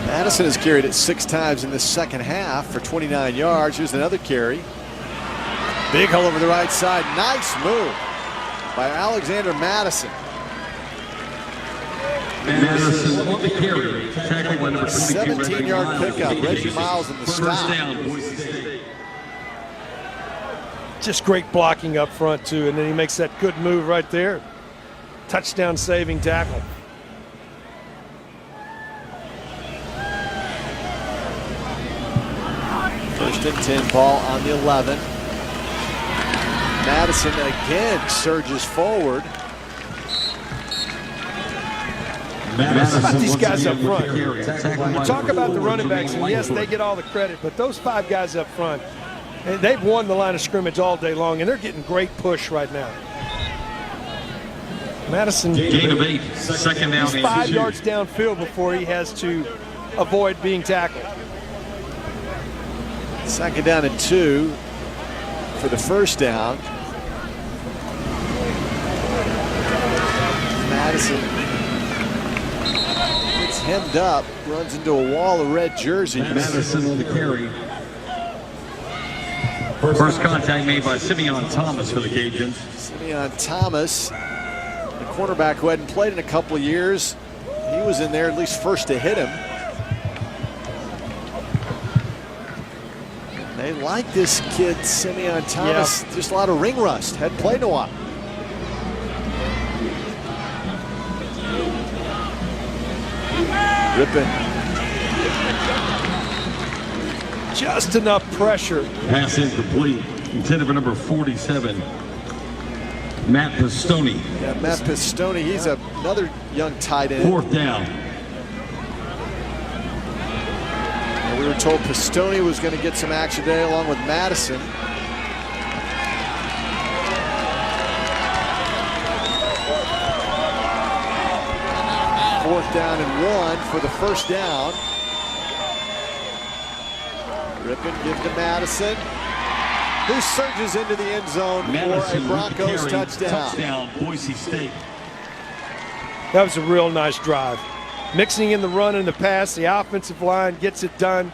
Madison has carried it 6 times in the second half for 29 yards. Here's another carry. Big hole over the right side. Nice move by Alexander Madison. Madison on the carry. Tackled by number 22. 17-yard pickup. Reggie Miles in the stop. First down, Boise State. Just great blocking up front, too. And then he makes that good move right there. Touchdown saving tackle. First and 10, ball on the 11. Madison again surges forward. How about these guys up front? You talk about the running backs, and yes, they get all the credit, but those 5 guys up front, and they've won the line of scrimmage all day long, and they're getting great push right now. Madison, Gain of 8. Second down. he's 5 yards downfield before he has to avoid being tackled. Second down and 2 for the first down. Madison gets hemmed up, runs into a wall of red jerseys. Madison on the carry. First contact made by Simeon Thomas for the Cajuns. Simeon Thomas, the cornerback who hadn't played in a couple of years. He was in there at least first to hit him. They like this kid, Simeon Thomas. Yep. Just a lot of ring rust. Hadn't played in a while. Rippin. Just enough pressure. Pass incomplete. Intended for number 47, Matt Pistone. Yeah, Matt Pistone. He's another young tight end. Fourth down. We were told Pistone was going to get some action today along with Madison. Fourth down and 1 for the first down. Rippin gives to Madison, who surges into the end zone for a Broncos touchdown. Touchdown, Boise State. That was a real nice drive. Mixing in the run and the pass, the offensive line gets it done.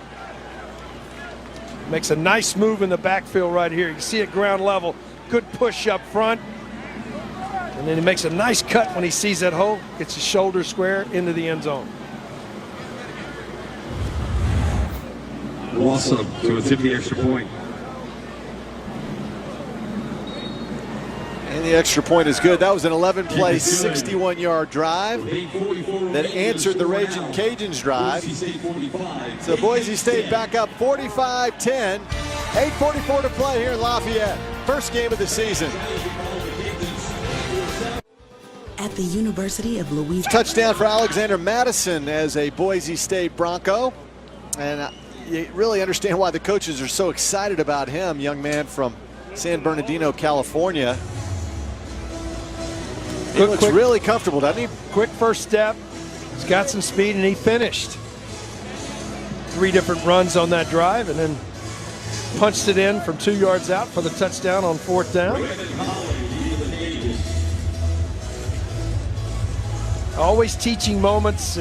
Makes a nice move in the backfield right here. You can see it ground level. Good push up front. And then he makes a nice cut when he sees that hole. Gets his shoulder square into the end zone. Awesome. So it's in the extra point. And the extra point is good. That was an 11-play, 61-yard drive that answered the Raging Cajuns drive. So Boise State back up 45-10. 8:44 to play here in Lafayette. First game of the season. At the University of Louisiana. Touchdown for Alexander Madison as a Boise State Bronco. And you really understand why the coaches are so excited about him, young man from San Bernardino, California. He looks really comfortable, doesn't he? Quick first step. He's got some speed, and he finished. 3 different runs on that drive, and then punched it in from 2 yards out for the touchdown on 4th down. Always teaching moments.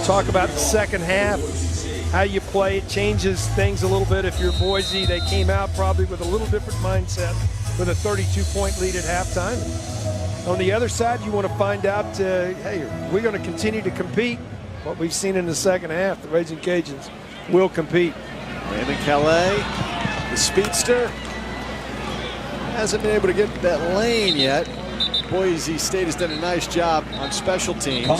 Talk about the second half, how you play. It changes things a little bit. If you're Boise, they came out probably with a little different mindset with a 32-point lead at halftime. On the other side, you want to find out, hey, we're going to continue to compete. What we've seen in the second half, the Raging Cajuns will compete. Raymond Calais, the speedster, hasn't been able to get that lane yet. Boise State has done a nice job on special teams. You know,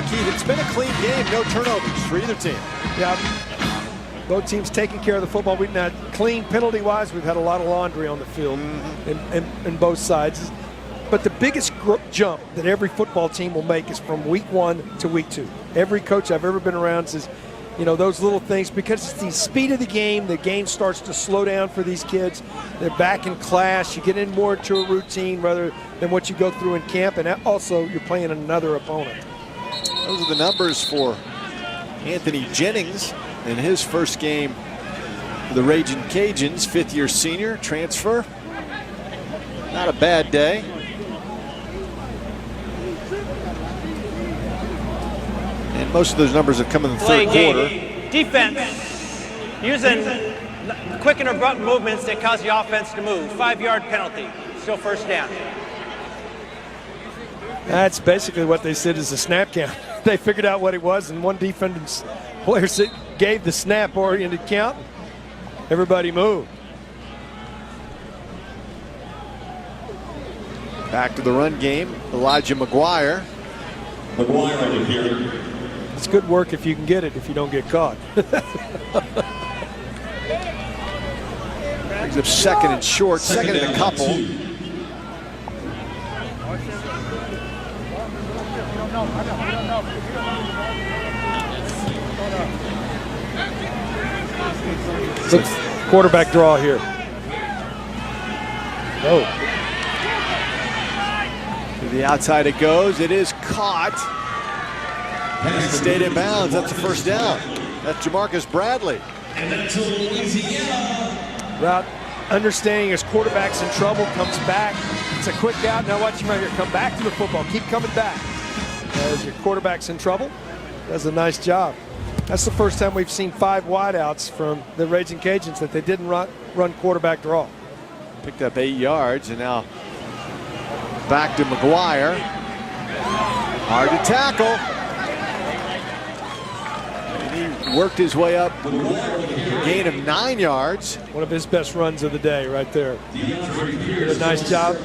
Keith, it's been a clean game, no turnovers for either team. Yeah, both teams taking care of the football. We've not clean penalty-wise. We've had a lot of laundry on the field in both sides. But the biggest jump that every football team will make is from week 1 to week 2. Every coach I've ever been around says, you know, those little things, because it's the speed of the game starts to slow down for these kids. They're back in class. You get in more into a routine rather than what you go through in camp. And also, you're playing another opponent. Those are the numbers for Anthony Jennings in his first game for the Raging Cajuns, fifth-year senior, transfer. Not a bad day. And most of those numbers have come in the third quarter. Defense using quick and abrupt movements that cause the offense to move. 5-yard penalty, still first down. That's basically what they said is the snap count. They figured out what it was, and one defensive player gave the snap-oriented count. Everybody moved. Back to the run game, Elijah McGuire. It's good work if you can get it, if you don't get caught. Brings up second and short, second and a couple. Look, quarterback draw here. Oh. To the outside it goes. It is caught. And it stayed in bounds. That's a first down. That's Jamarcus Bradley. Route understanding his quarterback's in trouble, comes back. It's a quick out. Now watch him right here. Come back to the football. Keep coming back. As your quarterback's in trouble, does a nice job. That's the first time we've seen 5 wideouts from the Raging Cajuns that they didn't run quarterback draw. Picked up 8 yards, and now back to McGuire. Hard to tackle. And he worked his way up, a gain of 9 yards. One of his best runs of the day right there. Did a nice job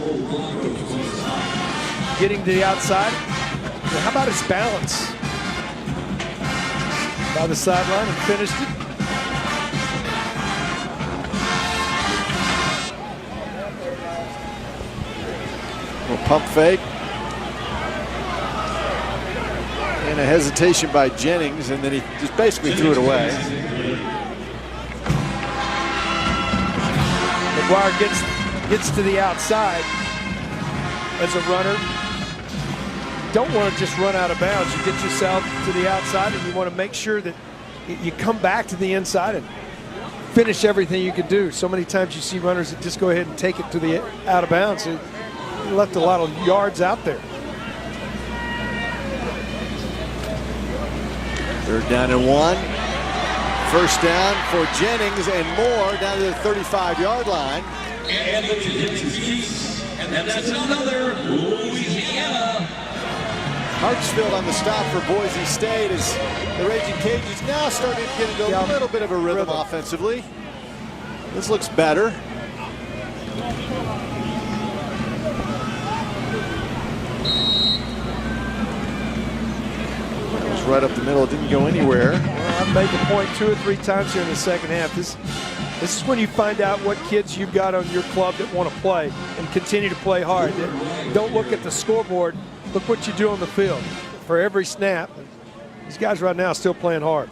getting to the outside. And how about his balance? By the sideline and finished it. Little pump fake. And a hesitation by Jennings, and then he just basically threw it away. McGuire gets to the outside as a runner. Don't want to just run out of bounds. You get yourself to the outside, and you want to make sure that you come back to the inside and finish everything you can do. So many times you see runners that just go ahead and take it to the out of bounds. It left a lot of yards out there. Third down and 1. First down for Jennings and more down to the 35-yard line. And that's another Louisiana. Hartsfield on the stop for Boise State as the Raging Cajuns now starting to get into a little bit of a rhythm offensively. This looks better. That was right up the middle. It didn't go anywhere. Well, I've made the point 2 or 3 times here in the second half. This is when you find out what kids you've got on your club that want to play and continue to play hard. Don't look at the scoreboard. Look what you do on the field for every snap. These guys right now are still playing hard.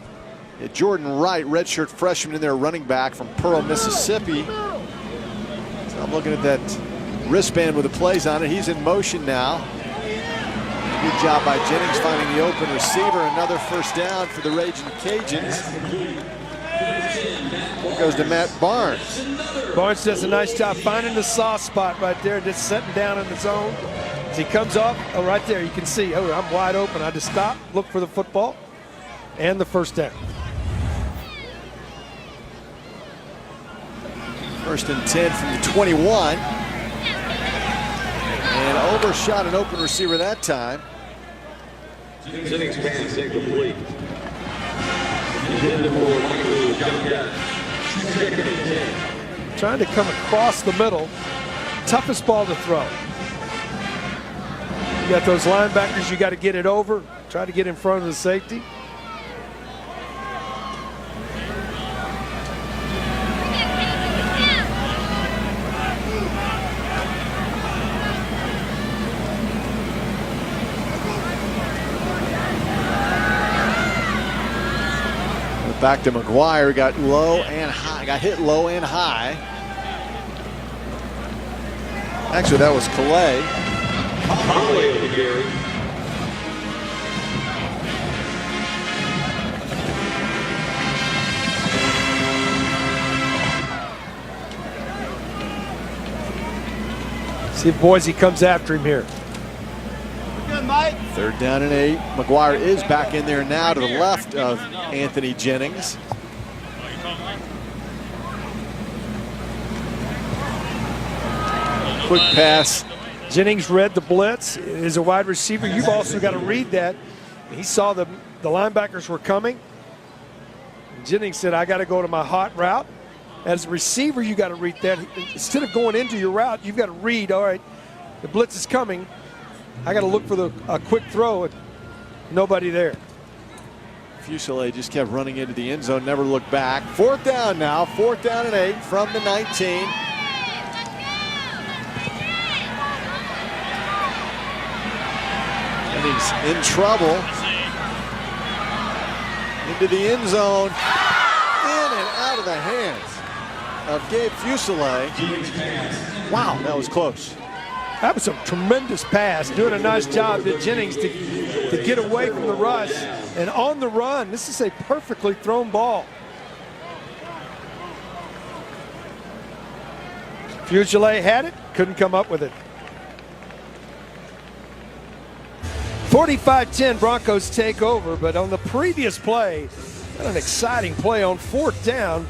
Yeah, Jordan Wright, redshirt freshman in there, running back from Pearl, Mississippi. So I'm looking at that wristband with the plays on it. He's in motion now. Good job by Jennings finding the open receiver. Another first down for the Raging Cajuns. It goes to Matt Barnes. Barnes does a nice job finding the soft spot right there, just sitting down in the zone. As he comes off, oh, right there, you can see, oh, I'm wide open. I just stop, look for the football, and the first down. 1st and 10 from the 21. And overshot an open receiver that time. Jennings pass incomplete. Trying to come across the middle. Toughest ball to throw. You got those linebackers, you got to get it over, try to get in front of the safety. Back to McGuire, got low and high, got hit low and high. Actually, that was Calais. See if Boise comes after him here. 3rd down and 8. McGuire is back in there now to the left of Anthony Jennings. Quick pass. Jennings read the blitz. As a wide receiver, you've also got to read that. He saw the linebackers were coming. Jennings said, I got to go to my hot route. As a receiver, you got to read that. Instead of going into your route, you've got to read, all right, the blitz is coming. I got to look for a quick throw, and nobody there. Fuselier just kept running into the end zone, never looked back. 4th down now, 4th down and 8 from the 19. And he's in trouble. Into the end zone, in and out of the hands of Gabe Fuselier. Wow, that was close. That was a tremendous pass, doing a nice job to Jennings to get away from the rush. And on the run, this is a perfectly thrown ball. Fuselier had it, couldn't come up with it. 45-10, Broncos take over, but on the previous play, an exciting play on 4th down.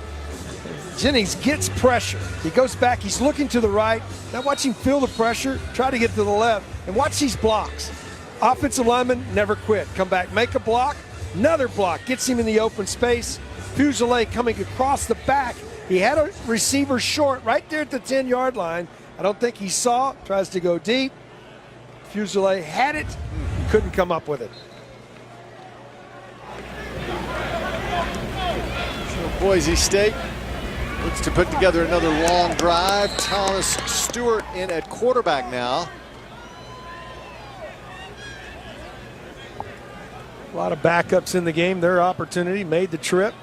Jennings gets pressure. He goes back, he's looking to the right. Now watch him feel the pressure, try to get to the left, and watch these blocks. Offensive lineman never quit. Come back, make a block, another block, gets him in the open space. Fuselier coming across the back. He had a receiver short right there at the 10-yard line. I don't think he saw, tries to go deep. Fuselier had it, couldn't come up with it. So Boise State looks to put together another long drive. Thomas Stewart in at quarterback now. A lot of backups in the game. Their opportunity, made the trip.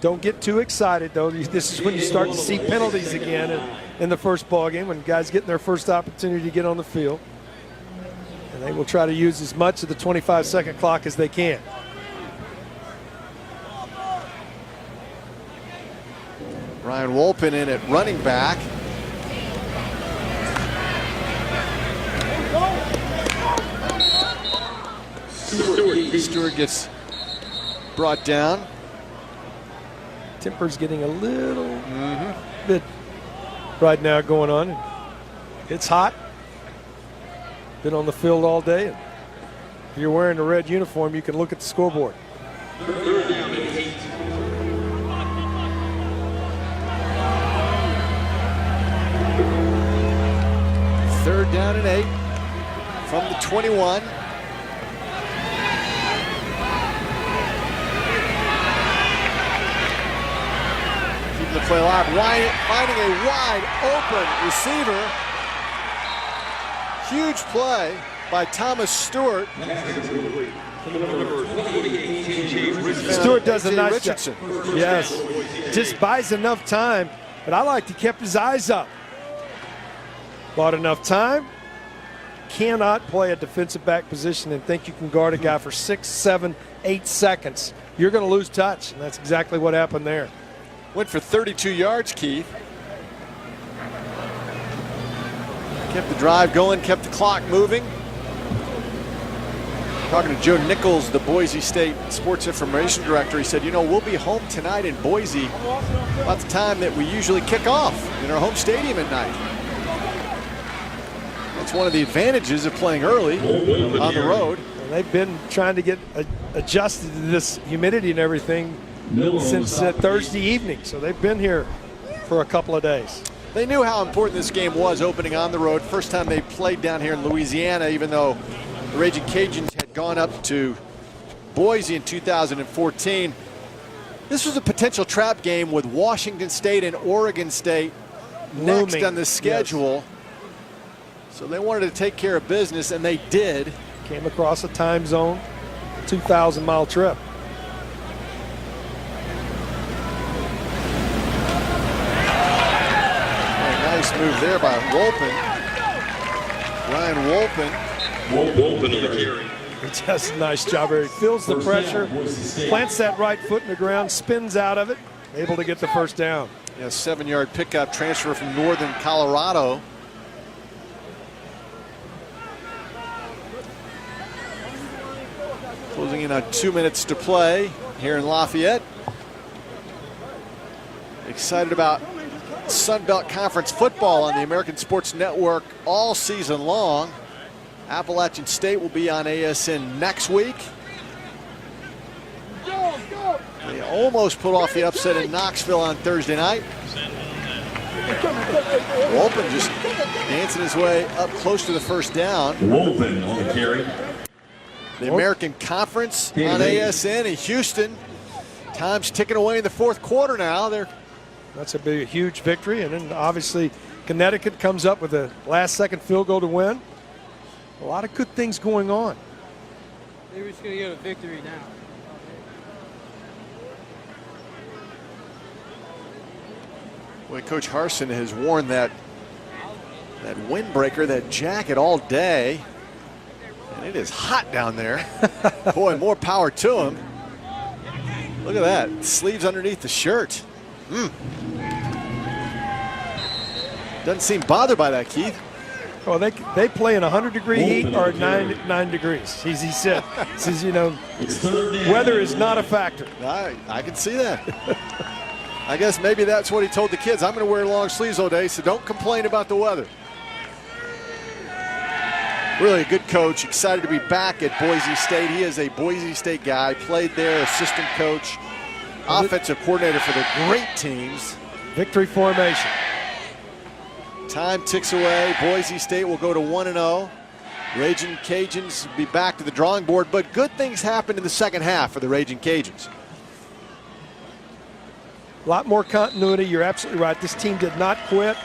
Don't get too excited, though. This is when you start to see penalties again in the first ball game, when guys get their first opportunity to get on the field. And they will try to use as much of the 25-second clock as they can. Ryan Wolpen in at running back. Stewart gets brought down. Temper's getting a little bit right now going on. It's hot. Been on the field all day. And if you're wearing a red uniform, you can look at the scoreboard. 3rd down and 8 from the 21. Keeping the play alive. Finding a wide open receiver. Huge play by Thomas Stewart. Stewart does a nice job. Yes, just buys enough time, but I liked he kept his eyes up. Bought enough time. Cannot play a defensive back position and think you can guard a guy for 6, 7, 8 seconds you're going to lose touch, and that's exactly what happened there. Went for 32 yards, Keith. Kept the drive going, kept the clock moving. Talking to Joe Nichols, the Boise State Sports Information Director, he said, you know, we'll be home tonight in Boise about the time that we usually kick off in our home stadium at night. That's one of the advantages of playing early on the road. And they've been trying to get adjusted to this humidity and everything since Thursday evening, so they've been here for a couple of days. They knew how important this game was opening on the road. First time they played down here in Louisiana, even though the Raging Cajuns had gone up to Boise in 2014. This was a potential trap game with Washington State and Oregon State next on the schedule. Yes. So they wanted to take care of business, and they did. Came across a time zone, 2,000-mile trip. Nice move there by Wolpen. Ryan Wolpen. Wolpen on the carry. He does a nice job here. He feels the pressure, plants that right foot in the ground, spins out of it, able to get the first down. Yeah, 7-yard pickup, transfer from Northern Colorado. Closing in on 2 minutes to play here in Lafayette. Excited about Sun Belt Conference football on the American Sports Network all season long. Appalachian State will be on ASN next week. They almost pulled off the upset in Knoxville on Thursday night. Wolpen just dancing his way up close to the first down. Wolpen on the carry. The American Conference on ASN in Houston. Time's ticking away in the fourth quarter now. That's a huge victory, and then obviously Connecticut comes up with a last-second field goal to win. A lot of good things going on. They were just going to get a victory now. Boy, Coach Harsin has worn that windbreaker, that jacket all day. And it is hot down there. Boy, more power to him. Look at that. Sleeves underneath the shirt. Doesn't seem bothered by that, Keith. Well, they play in 100-degree heat or 9 degrees. He said, says, you know, weather is not a factor. I can see that. I guess maybe that's what he told the kids. I'm going to wear long sleeves all day, so don't complain about the weather. Really a good coach. Excited to be back at Boise State. He is a Boise State guy. Played there, assistant coach, offensive coordinator for the great teams. Victory formation. Time ticks away. Boise State will go to 1-0. Raging Cajuns will be back to the drawing board, but good things happened in the second half for the Raging Cajuns. A lot more continuity. You're absolutely right. This team did not quit.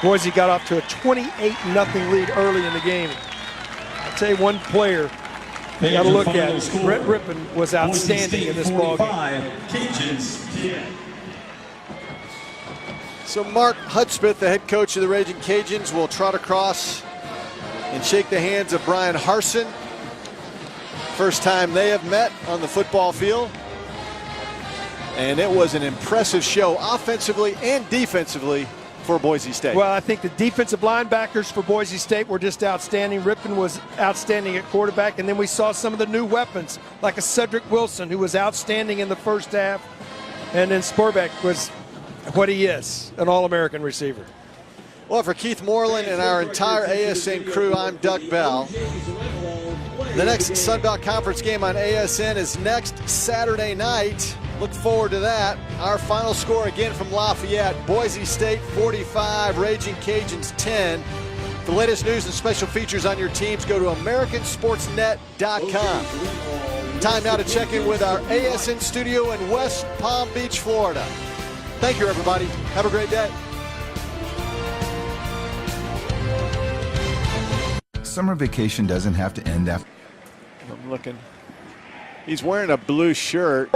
Boise got off to a 28-0 lead early in the game. I'll tell you one player you got to look at. Brett Rippon was outstanding in this ballgame. So Mark Hudspeth, the head coach of the Raging Cajuns, will trot across and shake the hands of Brian Harsin. First time they have met on the football field. And it was an impressive show offensively and defensively for Boise State. Well, I think the defensive linebackers for Boise State were just outstanding. Rippon was outstanding at quarterback, and then we saw some of the new weapons, like a Cedric Wilson, who was outstanding in the first half, and then Sporbeck was what he is, an All-American receiver. Well, for Keith Moreland and our entire ASN crew, I'm Doug Bell. The next Sun Belt Conference game on ASN is next Saturday night. Look forward to that. Our final score again from Lafayette, Boise State 45, Raging Cajuns 10. For the latest news and special features on your teams, go to AmericanSportsNet.com. Time now to check in with our ASN studio in West Palm Beach, Florida. Thank you, everybody. Have a great day. Summer vacation doesn't have to end after. I'm looking. He's wearing a blue shirt.